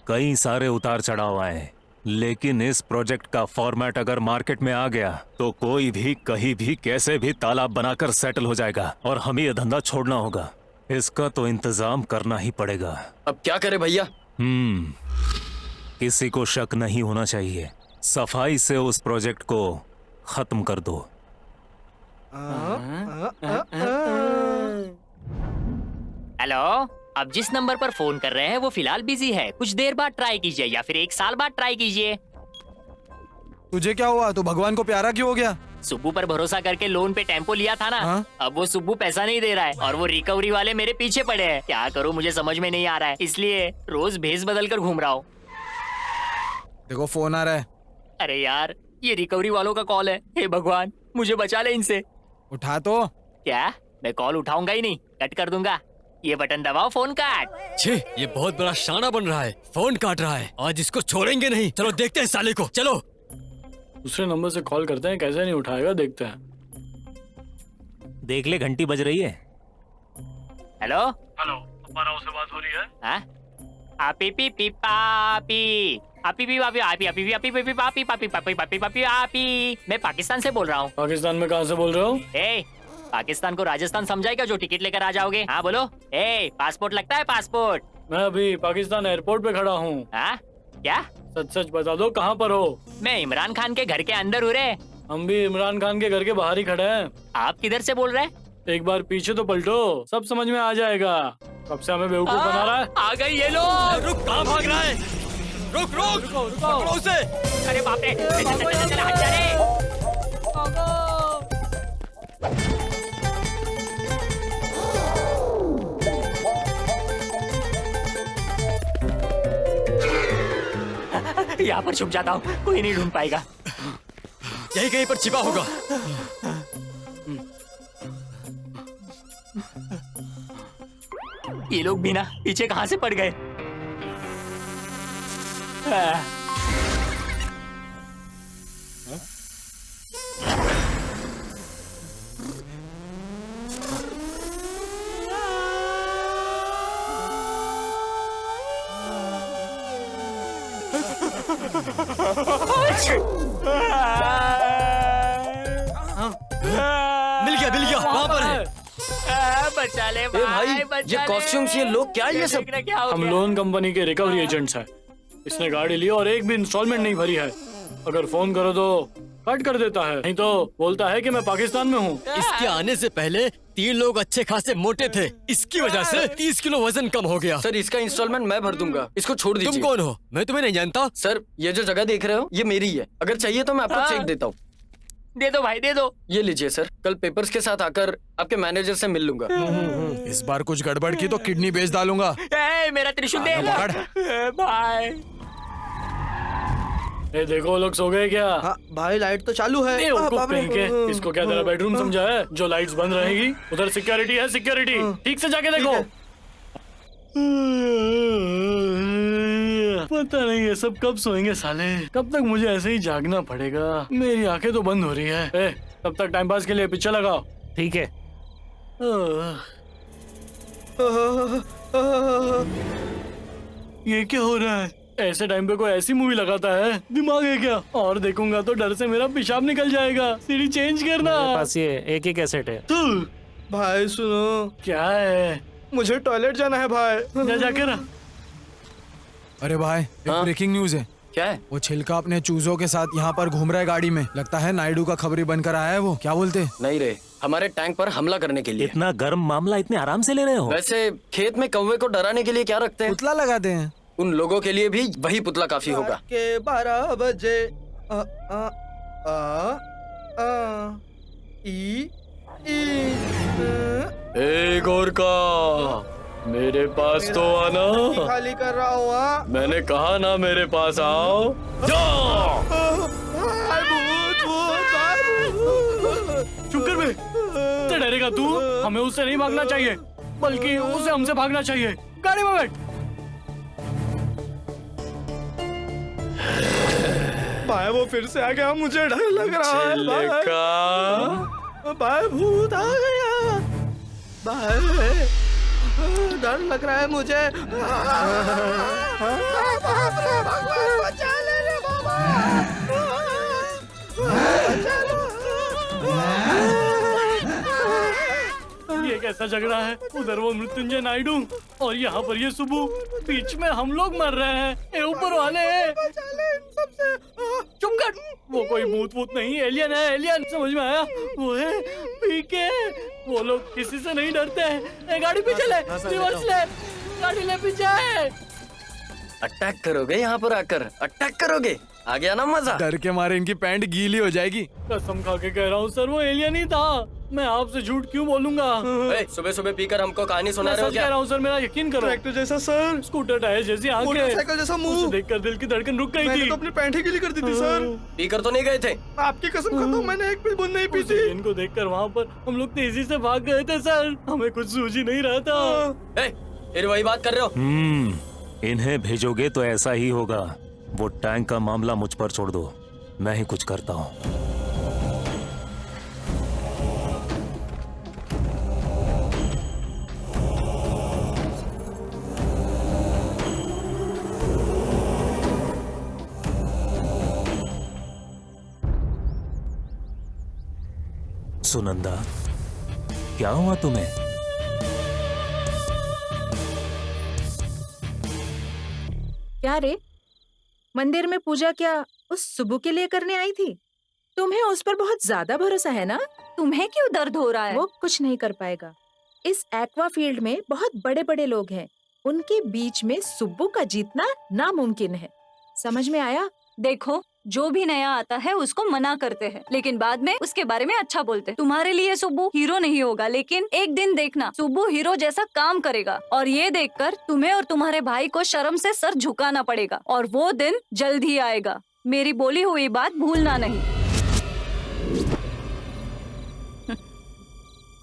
Speaker 11: कई सारे उतार चढ़ाव आए, लेकिन इस प्रोजेक्ट का फॉर्मेट अगर मार्केट में आ गया तो कोई भी कहीं भी कैसे भी तालाब बनाकर सेटल हो जाएगा और हमें यह धंधा छोड़ना होगा। इसका तो इंतजाम करना ही पड़ेगा।
Speaker 6: अब क्या करे भैया?
Speaker 11: किसी को शक नहीं होना चाहिए। सफाई से उस प्रोजेक्ट को खत्म कर दो।
Speaker 7: हेलो, अब जिस नंबर पर फोन कर रहे हैं वो फिलहाल बिजी है। कुछ देर बाद ट्राई कीजिए या फिर 1 साल बाद ट्राई कीजिए।
Speaker 9: तुझे क्या हुआ? तू भगवान को प्यारा क्यों हो गया?
Speaker 7: सुब्बू पर भरोसा करके लोन पे टेम्पो लिया था ना। अब वो सुब्बू पैसा नहीं दे रहा है और वो रिकवरी वाले मेरे पीछे पड़े हैं। क्या करूँ मुझे समझ में नहीं आ रहा है, इसलिए रोज भेस बदल कर घूम रहा हूँ।
Speaker 9: देखो फोन आ रहा है।
Speaker 7: अरे यार, ये रिकवरी वालों का कॉल है। हे भगवान, मुझे बचा ले इनसे।
Speaker 9: उठा तो।
Speaker 7: क्या? मैं कॉल उठाऊंगा ही नहीं, कट कर दूंगा। ये बटन दबाओ, फोन काट।
Speaker 5: छे, ये बहुत बड़ा शाना बन रहा है। फोन काट रहा है। आज इसको छोड़ेंगे नहीं। चलो देखते हैं साले को। चलो
Speaker 2: दूसरे नंबर से कॉल करते हैं, कैसे नहीं उठाएगा देखते हैं।
Speaker 11: देख ले, घंटी बज रही है।
Speaker 7: हेलो
Speaker 2: हेलो, अप्पाराव से बात हो रही है?
Speaker 7: आपी पी पी पापी आपी पी पापी आपी आपी पी आपी पी पी पापी पापी पापी पापी पापी आपी। मैं पाकिस्तान से बोल रहा हूँ।
Speaker 2: पाकिस्तान में कहाँ से बोल रहे हो?
Speaker 7: ए, पाकिस्तान को राजस्थान समझाएगा जो टिकट लेकर आ जाओगे। हाँ बोलो। ए, पासपोर्ट लगता है पासपोर्ट।
Speaker 2: मैं अभी पाकिस्तान एयरपोर्ट पे खड़ा हूँ।
Speaker 7: हाँ क्या?
Speaker 2: सच सच बता दो कहाँ पर हो?
Speaker 7: मैं इमरान खान के घर के अंदर हूँ रे।
Speaker 2: हम भी इमरान खान के घर के बाहर ही खड़े हैं।
Speaker 7: आप किधर से बोल रहे हैं?
Speaker 2: एक बार पीछे तो पलटो, सब समझ में आ जाएगा। कब से हमें बेवकूफ बना रहा है?
Speaker 7: आ गई ये लोग।
Speaker 5: रुक, कहाँ भाग रहा है? रुक रुक
Speaker 2: रुको रुको।
Speaker 5: पकड़ो उसे।
Speaker 7: अरे बाप रे, चल चल चल चल हट जा रे। यहाँ पर छुप जाता हूँ, कोई नहीं ढूंढ पाएगा।
Speaker 5: यही कहीं पर छिपा होगा।
Speaker 7: ये लोग भी ना पीछे कहाँ से पड़ गए?
Speaker 5: मिल गया वहाँ पर है।
Speaker 7: बचा ले
Speaker 6: भाई,
Speaker 7: बचा
Speaker 6: ये कॉस्ट्यूम्स, ये लोग क्या है ये सब?
Speaker 2: हम लोन कंपनी के रिकवरी एजेंट्स हैं। इसने गाड़ी ली और एक भी इंस्टॉलमेंट नहीं भरी है। अगर फोन करो तो कट कर देता है, नहीं तो बोलता है कि मैं पाकिस्तान में हूँ।
Speaker 5: इसके आने से पहले 3 लोग अच्छे खासे मोटे थे, इसकी वजह से 30 किलो वजन कम हो गया।
Speaker 6: सर इसका इंस्टॉलमेंट मैं भर दूंगा, इसको छोड़ दीजिए।
Speaker 5: तुम कौन हो? मैं तुम्हें नहीं जानता।
Speaker 6: सर ये जो जगह देख रहे हो ये मेरी है, अगर चाहिए तो मैं आपको चेक देता हूँ।
Speaker 7: दे दो भाई दे दो।
Speaker 6: ये लीजिए सर, कल पेपर्स के साथ आकर आपके मैनेजर से मिल लूंगा।
Speaker 9: इस बार कुछ गड़बड़ की तो किडनी बेच डालूंगा।
Speaker 7: मेरा त्रिशूल दे भाई।
Speaker 2: ए देखो वो लोग सो गए क्या?
Speaker 8: हाँ, भाई लाइट तो चालू है।
Speaker 2: बेवकूफ कहीं के। इसको क्या तेरा बेडरूम समझा है जो लाइट्स बंद रहेगी? उधर सिक्योरिटी है, सिक्योरिटी ठीक से जाके देखो। पता नहीं ये सब कब सोएंगे साले। कब तक मुझे ऐसे ही जागना पड़ेगा? मेरी आंखें तो बंद हो रही है। तब तक टाइम पास के लिए पिक्चर लगाओ।
Speaker 11: ठीक है।
Speaker 2: ये क्या हो रहा है? ऐसे टाइम पे कोई ऐसी मूवी लगाता है? दिमाग है क्या? और देखूंगा तो डर से मेरा पेशाब निकल जाएगा। सीढ़ी चेंज करना।
Speaker 11: मेरे पास ये एक ही कैसेट है।
Speaker 8: भाई सुनो।
Speaker 2: क्या है?
Speaker 8: मुझे टॉयलेट जाना है भाई।
Speaker 2: जा जाकर।
Speaker 9: अरे भाई, एक ब्रेकिंग न्यूज है।
Speaker 6: क्या है?
Speaker 9: वो छिलका अपने चूजों के साथ यहाँ पर घूम रहा है गाड़ी में। लगता है नायडू का खबरी बनकर आया है वो। क्या बोलते?
Speaker 6: नहीं रे, हमारे टैंक पर हमला करने के लिए।
Speaker 11: इतना गर्म मामला इतने आराम से ले रहे हो?
Speaker 6: वैसे खेत में कौवे को डराने के लिए क्या रखते हैं?
Speaker 9: पुतला लगाते हैं।
Speaker 6: उन लोगों के लिए भी वही पुतला काफी होगा।
Speaker 8: के 12 बजे
Speaker 6: ए गोरका, मेरे पास तो आना।
Speaker 8: खाली कर रहा हूँ।
Speaker 6: मैंने कहा ना मेरे पास आओ।
Speaker 2: चुप कर बे। तो डरेगा तू? हमें उससे नहीं भागना चाहिए, बल्कि उसे हमसे भागना चाहिए। गाड़ी में बैठ।
Speaker 8: भाई वो फिर से आ गया, मुझे डर लग रहा है भाई। भाई भूत आ गया भाई, डर लग रहा है मुझे। बचा ले रे बाबा।
Speaker 2: ये कैसा झगड़ा है? उधर वो मृत्युंजय नायडू और यहाँ पर ये सुबू, बीच में हम लोग मर रहे हैं। ये ऊपर वाले चुप कर। वो कोई भूत वूत नहीं, एलियन है, एलियन। समझ में आया? वो है पीके। वो लोग किसी से नहीं डरते हैं। गाड़ी पीछे ले, रिवर्स ले, गाड़ी ले पीछे।
Speaker 6: अटैक करोगे यहाँ पर आकर? अटैक करोगे? आ गया ना मजा?
Speaker 9: डर के मारे इनकी पैंट गीली हो जाएगी।
Speaker 2: कसम खा के कह रहा हूँ सर, वो एलियन ही था। मैं आपसे झूठ क्यों बोलूंगा?
Speaker 6: सुबह सुबह पीकर हमको कहानी सुना रहे हो क्या?
Speaker 2: कह रहा हूँ सर, मेरा यकीन करो।
Speaker 8: ट्रैक्टर जैसा सर,
Speaker 2: स्कूटर टायर जैसी आंखें,
Speaker 8: मोटरसाइकिल जैसा मुंह।
Speaker 2: देखकर दिल की धड़कन रुक गई
Speaker 8: मैंने
Speaker 2: थी।
Speaker 8: तो अपनी पैंट ही गीली कर दी थी सर।
Speaker 6: पीकर तो नहीं गए थे?
Speaker 8: आपकी कसम खाता हूँ, मैंने एक भी बूंद नहीं पी थी।
Speaker 2: इनको देखकर वहाँ पर हम लोग तेजी से भाग गए थे सर। हमें कुछ सूझ ही नहीं रहा था।
Speaker 6: फिर वही बात कर रहे हो?
Speaker 11: इन्हें भेजोगे तो ऐसा ही होगा। वो टैंक का मामला मुझ पर छोड़ दो, मैं ही कुछ करता हूँ। सुनंदा, क्या हुआ तुम्हें?
Speaker 4: क्या रे, मंदिर में पूजा क्या उस सुबु के लिए करने आई थी? तुम्हें उस पर बहुत ज्यादा भरोसा है ना?
Speaker 3: तुम्हें क्यों दर्द हो रहा है?
Speaker 4: वो कुछ नहीं कर पाएगा। इस एक्वा फील्ड में बहुत बड़े बड़े लोग हैं, उनके बीच में सुब्बू का जीतना नामुमकिन है। समझ में आया?
Speaker 3: देखो, जो भी नया आता है उसको मना करते हैं, लेकिन बाद में उसके बारे में अच्छा बोलते हैं। तुम्हारे लिए सुब्बू हीरो नहीं होगा, लेकिन एक दिन देखना सुब्बू हीरो जैसा काम करेगा, और ये देखकर तुम्हें और तुम्हारे भाई को शर्म से सर झुकाना पड़ेगा, और वो दिन जल्द ही आएगा। मेरी बोली हुई बात भूलना नहीं।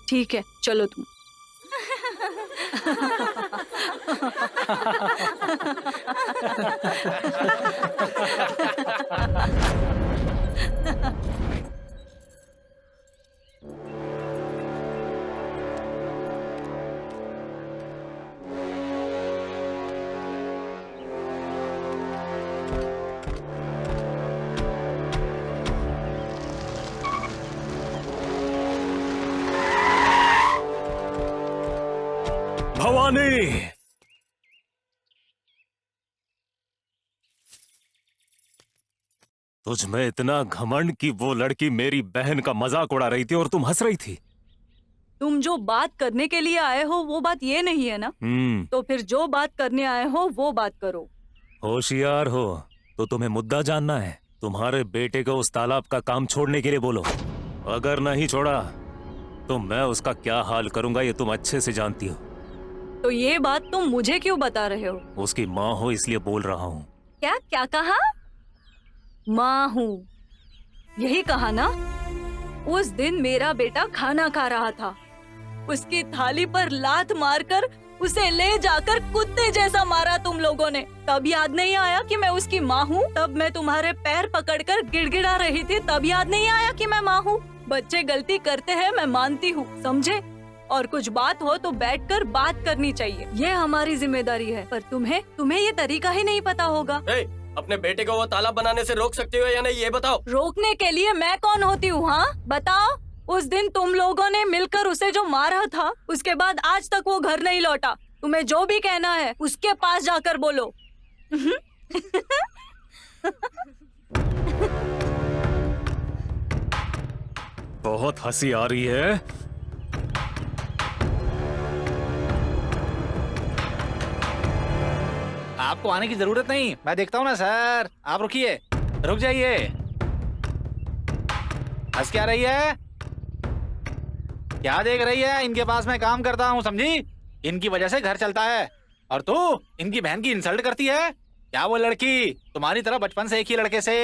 Speaker 3: ठीक है, चलो तुम।
Speaker 11: भवानी, तुझ में इतना घमंड कि वो लड़की मेरी बहन का मजाक उड़ा रही थी और तुम हंस रही थी।
Speaker 3: तुम जो बात करने के लिए आए हो वो बात ये नहीं है ना, तो फिर जो बात करने आए हो वो बात करो।
Speaker 11: होशियार हो तो तुम्हें मुद्दा जानना है। तुम्हारे बेटे को उस तालाब का काम छोड़ने के लिए बोलो। अगर नहीं छोड़ा तो मैं उसका क्या हाल करूंगा ये तुम अच्छे से जानती हो।
Speaker 3: तो ये बात तुम मुझे क्यों बता रहे हो?
Speaker 11: उसकी माँ हो इसलिए बोल रहा हूँ।
Speaker 3: क्या क्या कहा? माँ हूँ, यही कहा ना? उस दिन मेरा बेटा खाना खा रहा था, उसकी थाली पर लात मारकर उसे ले जाकर कुत्ते जैसा मारा तुम लोगों ने। तब याद नहीं आया कि मैं उसकी माँ हूँ? तब मैं तुम्हारे पैर पकड़कर गिड़गिड़ा रही थी, तब याद नहीं आया कि मैं माँ हूँ? बच्चे गलती करते हैं, मैं मानती हूँ, समझे? और कुछ बात हो तो बैठकर बात करनी चाहिए, ये हमारी जिम्मेदारी है। पर तुम्हें ये तरीका ही नहीं पता होगा।
Speaker 6: अपने बेटे को वो तालाब बनाने से रोक सकते हो या नहीं, ये बताओ।
Speaker 3: रोकने के लिए मैं कौन होती हूँ? हाँ बताओ। उस दिन तुम लोगों ने मिलकर उसे जो मारा था, उसके बाद आज तक वो घर नहीं लौटा। तुम्हें जो भी कहना है उसके पास जाकर बोलो।
Speaker 11: बहुत हंसी आ रही है।
Speaker 1: आपको आने की जरूरत नहीं, मैं देखता हूँ ना सर। आप रुकिए, रुक जाइए। हंस क्या रही है? क्या देख रही है? इनके पास मैं काम करता हूँ, समझी? इनकी वजह से घर चलता है, और तू इनकी बहन की इंसल्ट करती है। क्या वो लड़की तुम्हारी तरह बचपन से एक ही लड़के से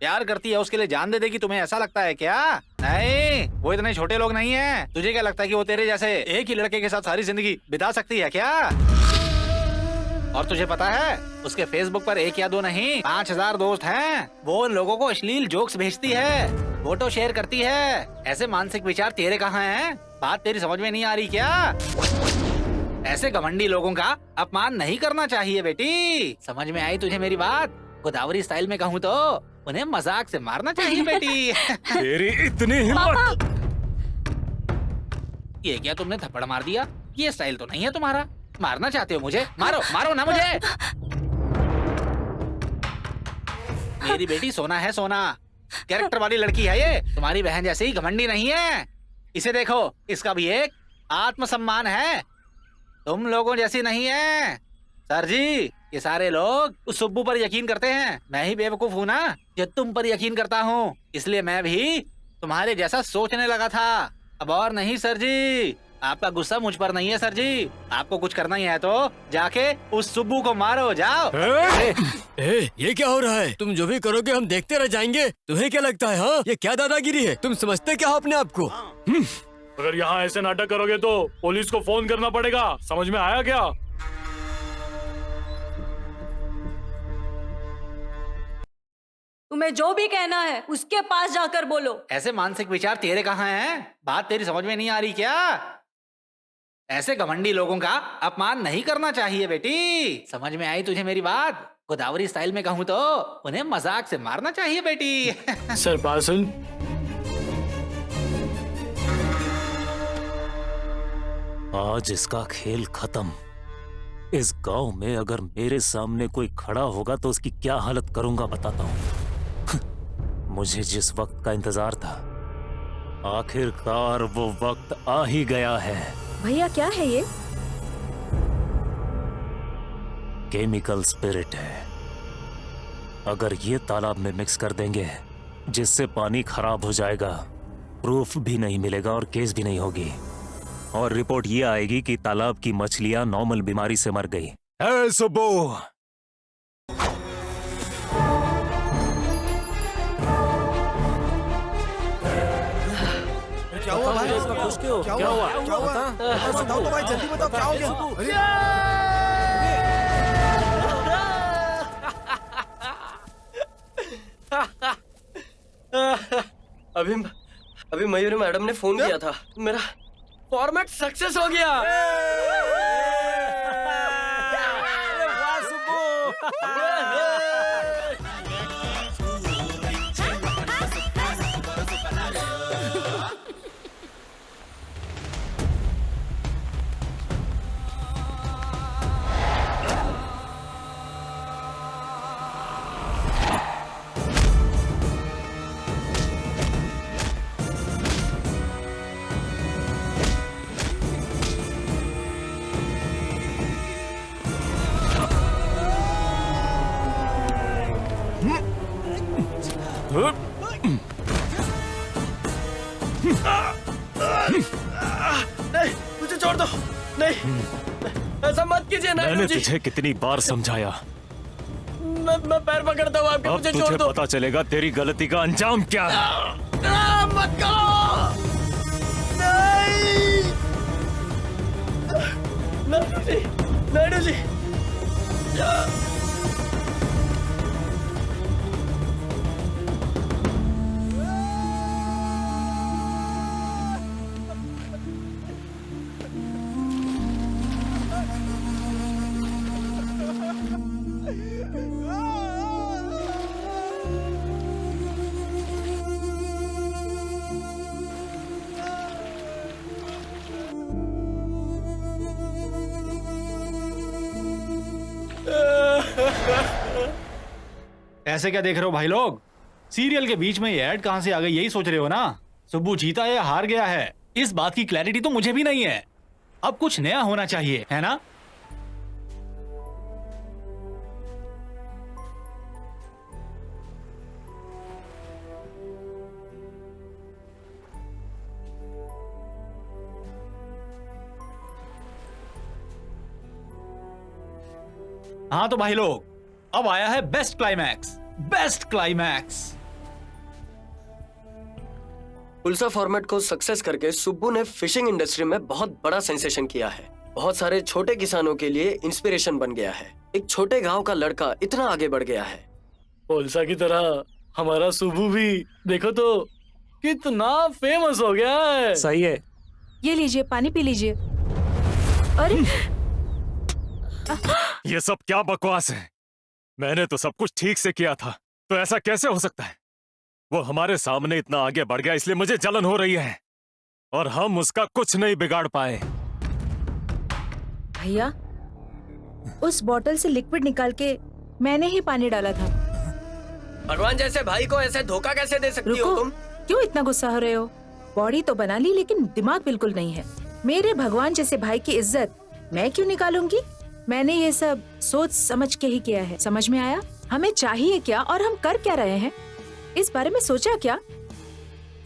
Speaker 1: प्यार करती है, उसके लिए जान दे देगी, तुम्हें ऐसा लगता है क्या? नहीं, वो इतने छोटे लोग नहीं है। तुझे क्या लगता है कि वो तेरे जैसे एक ही लड़के के साथ सारी जिंदगी बिता सकती है क्या? और तुझे पता है उसके फेसबुक पर 1 या 2 नहीं 5000 दोस्त हैं। वो उन लोगों को अश्लील जोक्स भेजती है, फोटो शेयर करती है। ऐसे मानसिक विचार तेरे कहाँ हैं? बात तेरी समझ में नहीं आ रही क्या? ऐसे घमंडी लोगों का अपमान नहीं करना चाहिए बेटी। समझ में आई तुझे मेरी बात? गोदावरी स्टाइल में कहूँ तो उन्हें मजाक से मारना चाहिए बेटी।
Speaker 11: तेरी इतनी हिम्मत!
Speaker 1: ये क्या तुमने थप्पड़ मार दिया? ये स्टाइल तो नहीं है तुम्हारा। मारना चाहते हो मुझे? मारो मारो ना मुझे। मेरी बेटी सोना है, सोना कैरेक्टर वाली लड़की है ये। तुम्हारी बहन जैसे ही घमंडी नहीं है। इसे देखो, इसका भी एक आत्मसम्मान है, तुम लोगों जैसी नहीं है। सर जी, ये सारे लोग उस सुब्बू पर यकीन करते हैं। मैं ही बेवकूफ हूँ ना जो तुम पर यकीन करता हूँ, इसलिए मैं भी तुम्हारे जैसा सोचने लगा था। अब और नहीं सर जी, आपका गुस्सा मुझ पर नहीं है सर जी। आपको कुछ करना ही है तो जाके उस सुब्बू को मारो, जाओ।
Speaker 5: ये क्या हो रहा है? तुम जो भी करोगे हम देखते रह जाएंगे। तुम्हें क्या लगता है? हाँ, ये क्या दादागिरी है? तुम समझते क्या हो अपने आप को?
Speaker 2: अगर यहाँ ऐसे नाटक करोगे तो पुलिस को फोन करना पड़ेगा, समझ में आया क्या?
Speaker 3: तुम्हें जो भी कहना है उसके पास जाकर बोलो।
Speaker 1: ऐसे मानसिक विचार तेरे कहाँ हैं? बात तेरी समझ में नहीं आ रही क्या? ऐसे घमंडी लोगों का अपमान नहीं करना चाहिए बेटी। समझ में आई तुझे मेरी बात? गोदावरी स्टाइल में कहूँ तो उन्हें मजाक से मारना चाहिए बेटी।
Speaker 2: सर पासन,
Speaker 11: आज इसका खेल खत्म। इस गांव में अगर मेरे सामने कोई खड़ा होगा तो उसकी क्या हालत करूंगा बताता हूं। मुझे जिस वक्त का इंतजार था, आखिरकार वो वक्त आ ही गया है।
Speaker 4: भैया क्या है ये?
Speaker 11: केमिकल स्पिरिट है। अगर ये तालाब में मिक्स कर देंगे जिससे पानी खराब हो जाएगा, प्रूफ भी नहीं मिलेगा और केस भी नहीं होगी, और रिपोर्ट ये आएगी कि तालाब की मछलियां नॉर्मल बीमारी से मर गई। है सुब्बू,
Speaker 8: क्या हुआ भाई? क्या हुआ? बताओ तो भाई, जल्दी बताओ क्या हो गया?
Speaker 6: अभी मयूरी मैडम ने फोन किया था, मेरा फॉर्मेट सक्सेस हो गया। नहीं, मुझे छोड़ दो। नहीं, ऐसा मत कीजिए।
Speaker 11: मैंने तुझे कितनी बार समझाया।
Speaker 6: मैं पैर पकड़ता हूँ आपके,
Speaker 11: अब
Speaker 6: मुझे छोड़
Speaker 11: तुझे
Speaker 6: दो।
Speaker 11: पता चलेगा तेरी गलती का अंजाम क्या है।
Speaker 6: मत करो। नहीं, नायडू जी।
Speaker 1: ऐसे क्या देख रहे हो भाई लोग? सीरियल के बीच में ये ऐड कहां से आ गई, यही सोच रहे हो ना? सुब्बू जीता है या हार गया है, इस बात की क्लैरिटी तो मुझे भी नहीं है। अब कुछ नया होना चाहिए, है ना? हाँ तो भाई लोग, अब आया है बेस्ट क्लाइमैक्स। Best climax.
Speaker 6: पुलसा फॉर्मेट को सक्सेस करके सुब्बू ने फिशिंग इंडस्ट्री में बहुत बड़ा सेंसेशन किया है। बहुत सारे छोटे किसानों के लिए इंस्पिरेशन बन गया है। एक छोटे गांव का लड़का इतना आगे बढ़ गया है।
Speaker 2: पुलसा की तरह हमारा सुब्बू भी देखो तो कितना फेमस हो गया है।
Speaker 11: सही है।
Speaker 4: ये लीजिए, पानी पी लीजिए। अरे
Speaker 11: ये सब क्या बकवास है? मैंने तो सब कुछ ठीक से किया था, तो ऐसा कैसे हो सकता है? वो हमारे सामने इतना आगे बढ़ गया, इसलिए मुझे जलन हो रही है, और हम उसका कुछ नहीं बिगाड़ पाए।
Speaker 4: भैया, उस बोतल से लिक्विड निकाल के मैंने ही पानी डाला था।
Speaker 6: भगवान जैसे भाई को ऐसे धोखा कैसे दे सकती हो तुम?
Speaker 4: क्यों इतना गुस्सा हो रहे हो? बॉडी तो बना ली लेकिन दिमाग बिल्कुल नहीं है। मेरे भगवान जैसे भाई की इज्जत मैं क्यों निकालूंगी? मैंने ये सब सोच समझ के ही किया है। समझ में आया हमें चाहिए क्या और हम कर क्या रहे हैं? इस बारे में सोचा क्या?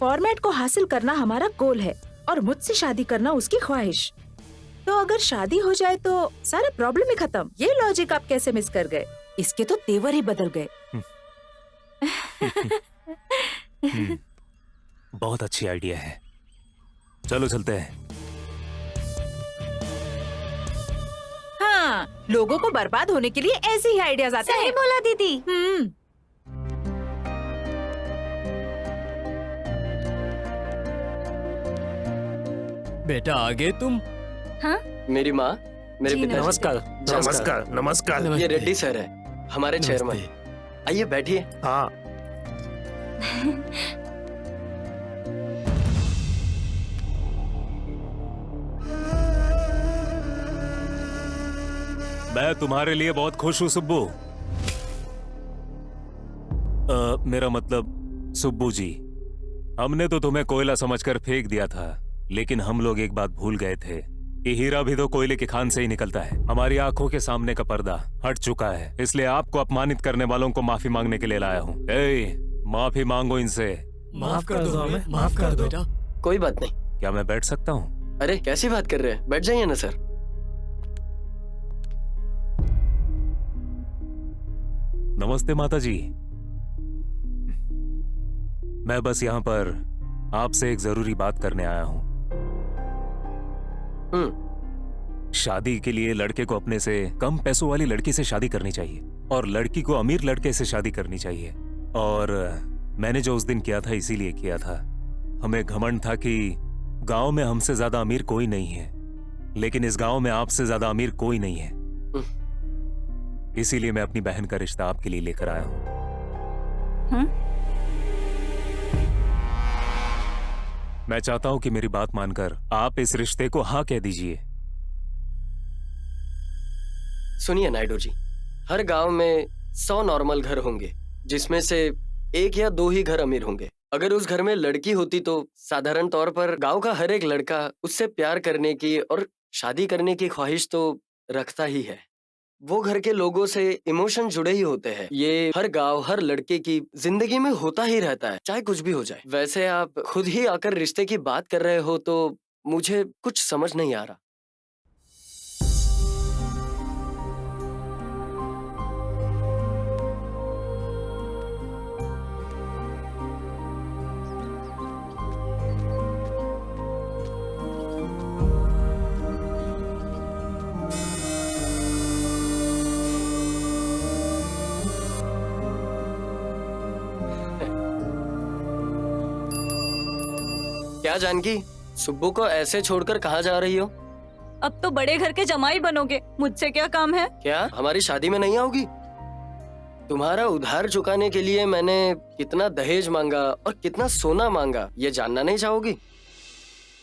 Speaker 4: फॉर्मेट को हासिल करना हमारा गोल है और मुझसे शादी करना उसकी ख्वाहिश। तो अगर शादी हो जाए तो सारा प्रॉब्लम ही खत्म। ये लॉजिक आप कैसे मिस कर गए? इसके तो तेवर ही बदल गए।
Speaker 11: बहुत अच्छी आइडिया है, चलो चलते हैं।
Speaker 4: हाँ, लोगों को बर्बाद होने के लिए ऐसे ही आइडियाज आते हैं।
Speaker 3: सही बोला दीदी।
Speaker 5: बेटा आगे तुम।
Speaker 3: हाँ?
Speaker 6: मेरी माँ, मेरे
Speaker 3: जी,
Speaker 6: पिताजी।
Speaker 12: नमस्कार। नमस्कार नमस्कार।
Speaker 6: ये रेड्डी सर है, हमारे चेयरमैन। आइए बैठिए।
Speaker 12: हाँ।
Speaker 11: मैं तुम्हारे लिए बहुत खुश हूँ सुब्बू। मेरा मतलब सुब्बू जी, हमने तो तुम्हें कोयला समझकर फेंक दिया था, लेकिन हम लोग एक बात भूल गए थे कि हीरा भी तो कोयले की खान से ही निकलता है। हमारी आंखों के सामने का पर्दा हट चुका है, इसलिए आपको अपमानित करने वालों को माफी मांगने के लिए लाया हूँ। माफी मांगो इनसे।
Speaker 6: माफ कर दो हमें, माफ कर दो बेटा। कोई बात नहीं।
Speaker 11: क्या मैं बैठ सकता हूँ?
Speaker 6: अरे कैसी बात कर रहे हैं, बैठ जाइए ना सर।
Speaker 11: नमस्ते माता जी। मैं बस यहाँ पर आपसे एक जरूरी बात करने आया हूँ। शादी के लिए लड़के को अपने से कम पैसों वाली लड़की से शादी करनी चाहिए और लड़की को अमीर लड़के से शादी करनी चाहिए। और मैंने जो उस दिन किया था इसीलिए किया था। हमें घमंड था कि गांव में हमसे ज्यादा अमीर कोई नहीं है, लेकिन इस गांव में आपसे ज्यादा अमीर कोई नहीं है। इसीलिए मैं अपनी बहन का रिश्ता आपके लिए लेकर आया हूं। मैं चाहता हूं कि मेरी बात मानकर आप इस रिश्ते को हाँ कह दीजिए।
Speaker 6: सुनिए नायडू जी, हर गांव में 100 नॉर्मल घर होंगे, जिसमें से 1 या 2 ही घर अमीर होंगे। अगर उस घर में लड़की होती तो साधारण तौर पर गांव का हर एक लड़का उससे प्यार करने की और शादी करने की ख्वाहिश तो रखता ही है। वो घर के लोगों से इमोशन जुड़े ही होते हैं। ये हर गांव, हर लड़के की जिंदगी में होता ही रहता है, चाहे कुछ भी हो जाए। वैसे आप खुद ही आकर रिश्ते की बात कर रहे हो तो मुझे कुछ समझ नहीं आ रहा। क्या जानकी, सुब्बू को ऐसे छोड़कर कहाँ जा रही हो?
Speaker 3: अब तो बड़े घर के जमाई बनोगे, मुझसे क्या काम है?
Speaker 6: क्या हमारी शादी में नहीं आओगी? तुम्हारा उधार चुकाने के लिए मैंने कितना दहेज मांगा और कितना सोना मांगा, ये जानना नहीं चाहोगी?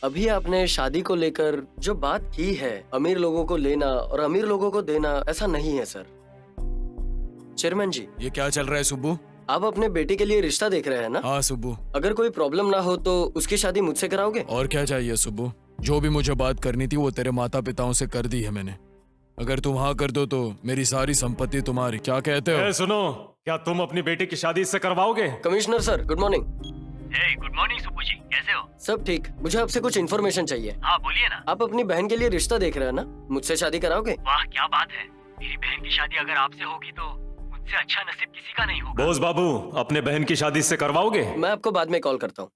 Speaker 6: अभी आपने शादी को लेकर जो बात की है, अमीर लोगों को लेना और अमीर लोगों को देना, ऐसा नहीं है सर। चेयरमैन जी,
Speaker 9: ये क्या चल रहा है सुब्बू?
Speaker 6: आप अपने बेटे के लिए रिश्ता देख रहे हैं ना?
Speaker 9: हाँ सुब्बू।
Speaker 6: अगर कोई प्रॉब्लम ना हो तो उसकी शादी मुझसे कराओगे?
Speaker 9: और क्या चाहिए सुब्बू? जो भी मुझे बात करनी थी वो तेरे माता पिताओं से कर दी है मैंने। अगर तुम हाँ कर दो तो मेरी सारी संपत्ति तुम्हारी। क्या कहते हो?
Speaker 11: सुनो, क्या तुम अपनी बेटी की शादी इससे करवाओगे?
Speaker 6: Commissioner sir, good morning.
Speaker 7: Good morning Subbu ji, कैसे हो?
Speaker 6: सब ठीक। मुझे आपसे कुछ इन्फॉर्मेशन चाहिए।
Speaker 7: हाँ बोलिए ना।
Speaker 6: आप अपनी बहन के लिए रिश्ता देख रहे हैं ना? मुझसे शादी कराओगे?
Speaker 7: वाह क्या बात है, मेरी बहन की शादी अगर आपसे होगी तो मुझसे अच्छा नसीब किसी का नहीं होगा।
Speaker 11: बोस बाबू, अपने बहन की शादी इससे करवाओगे?
Speaker 6: मैं आपको बाद में कॉल करता हूँ।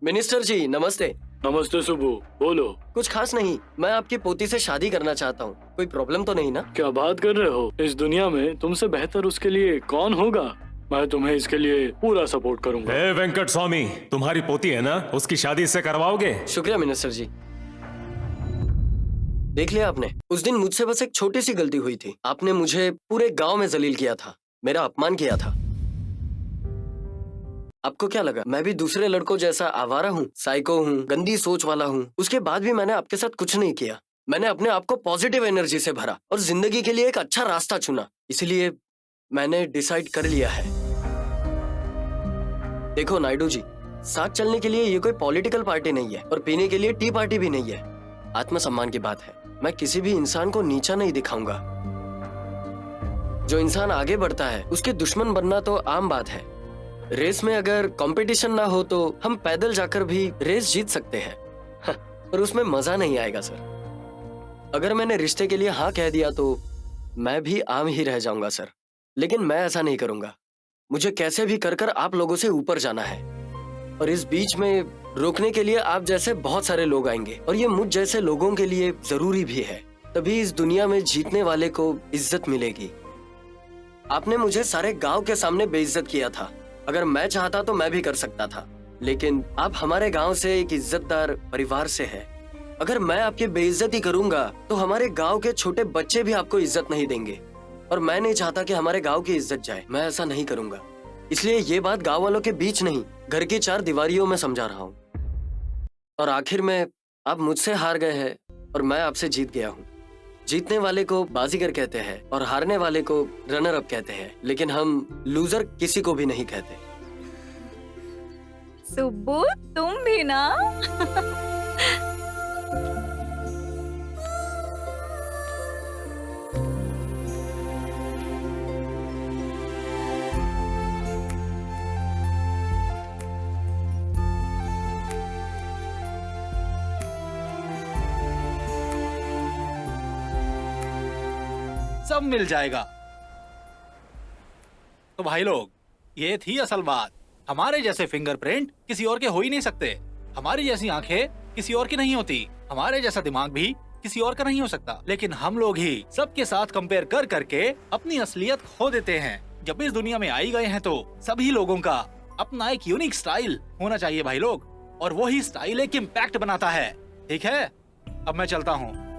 Speaker 6: मिनिस्टर जी नमस्ते।
Speaker 2: नमस्ते सुब्बू, बोलो।
Speaker 6: कुछ खास नहीं, मैं आपकी पोती से शादी करना चाहता हूँ। कोई प्रॉब्लम तो नहीं ना?
Speaker 2: क्या बात कर रहे हो? इस दुनिया में तुमसे बेहतर उसके लिए कौन होगा? मैं तुम्हें इसके लिए पूरा सपोर्ट करूंगा।
Speaker 11: वेंकट स्वामी, तुम्हारी पोती है ना, उसकी शादी इससे करवाओगे?
Speaker 6: शुक्रिया मिनिस्टर जी। देख लिया आपने, उस दिन मुझसे बस एक छोटी सी गलती हुई थी। आपने मुझे पूरे गांव में जलील किया था, मेरा अपमान किया था। आपको क्या लगा मैं भी दूसरे लड़कों जैसा आवारा हूँ, साइको हूँ, गंदी सोच वाला हूँ? उसके बाद भी मैंने आपके साथ कुछ नहीं किया। मैंने अपने आप को पॉजिटिव एनर्जी से भरा और जिंदगी के लिए एक अच्छा रास्ता चुना। इसलिए मैंने डिसाइड कर लिया है। देखो नायडू जी, साथ चलने के लिए ये कोई पॉलिटिकल पार्टी नहीं है और पीने के लिए टी पार्टी भी नहीं है। आत्मसम्मान की बात है। मैं किसी भी इंसान को नीचा नहीं दिखाऊंगा। जो इंसान आगे बढ़ता है उसके दुश्मन बनना तो आम बात है। रेस में अगर कंपटीशन ना हो तो हम पैदल जाकर भी रेस जीत सकते हैं, पर उसमें मजा नहीं आएगा सर। अगर मैंने रिश्ते के लिए हाँ कह दिया तो मैं भी आम ही रह जाऊंगा सर। लेकिन मैं ऐसा नहीं करूंगा। मुझे कैसे भी कर आप लोगों से ऊपर जाना है और इस बीच में रोकने के लिए आप जैसे बहुत सारे लोग आएंगे और ये मुझ जैसे लोगों के लिए जरूरी भी है। तभी इस दुनिया में जीतने वाले को इज्जत मिलेगी। आपने मुझे सारे गांव के सामने बेइज्जत किया था। अगर मैं चाहता तो मैं भी कर सकता था, लेकिन आप हमारे गांव से एक इज्जतदार परिवार से है। अगर मैं आपकी बेइज्जती करूंगा तो हमारे गांव के छोटे बच्चे भी आपको इज्जत नहीं देंगे और मैं नहीं चाहता कि हमारे गांव की इज्जत जाए। मैं ऐसा नहीं करूंगा। इसलिए ये बात गांव वालों के बीच नहीं, घर की 4 दीवारियों में समझा रहा हूँ। और आखिर में आप मुझसे हार गए हैं और मैं आपसे जीत गया हूँ। जीतने वाले को बाजीगर कहते हैं और हारने वाले को रनर अप कहते हैं, लेकिन हम लूजर किसी को भी नहीं कहते।
Speaker 3: सुब्बू तुम भी ना।
Speaker 1: सब मिल जाएगा। तो भाई लोग, ये थी असल बात। हमारे जैसे फिंगरप्रिंट किसी और के हो ही नहीं सकते। हमारी जैसी आंखें किसी और की नहीं होती। हमारे जैसा दिमाग भी किसी और का नहीं हो सकता। लेकिन हम लोग ही सबके साथ कंपेयर कर करके अपनी असलियत खो देते हैं। जब इस दुनिया में आई गए हैं तो सभी लोगों का अपना एक यूनिक स्टाइल होना चाहिए भाई लोग, और वही स्टाइल एक इम्पैक्ट बनाता है। ठीक है, अब मैं चलता हूँ।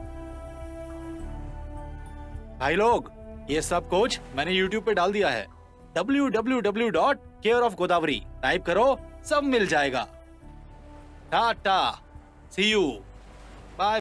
Speaker 1: भाई लोग, ये सब कुछ मैंने YouTube पे डाल दिया है। www.careofgodavari टाइप करो, सब मिल जाएगा। टाटा, सी यू, बाय।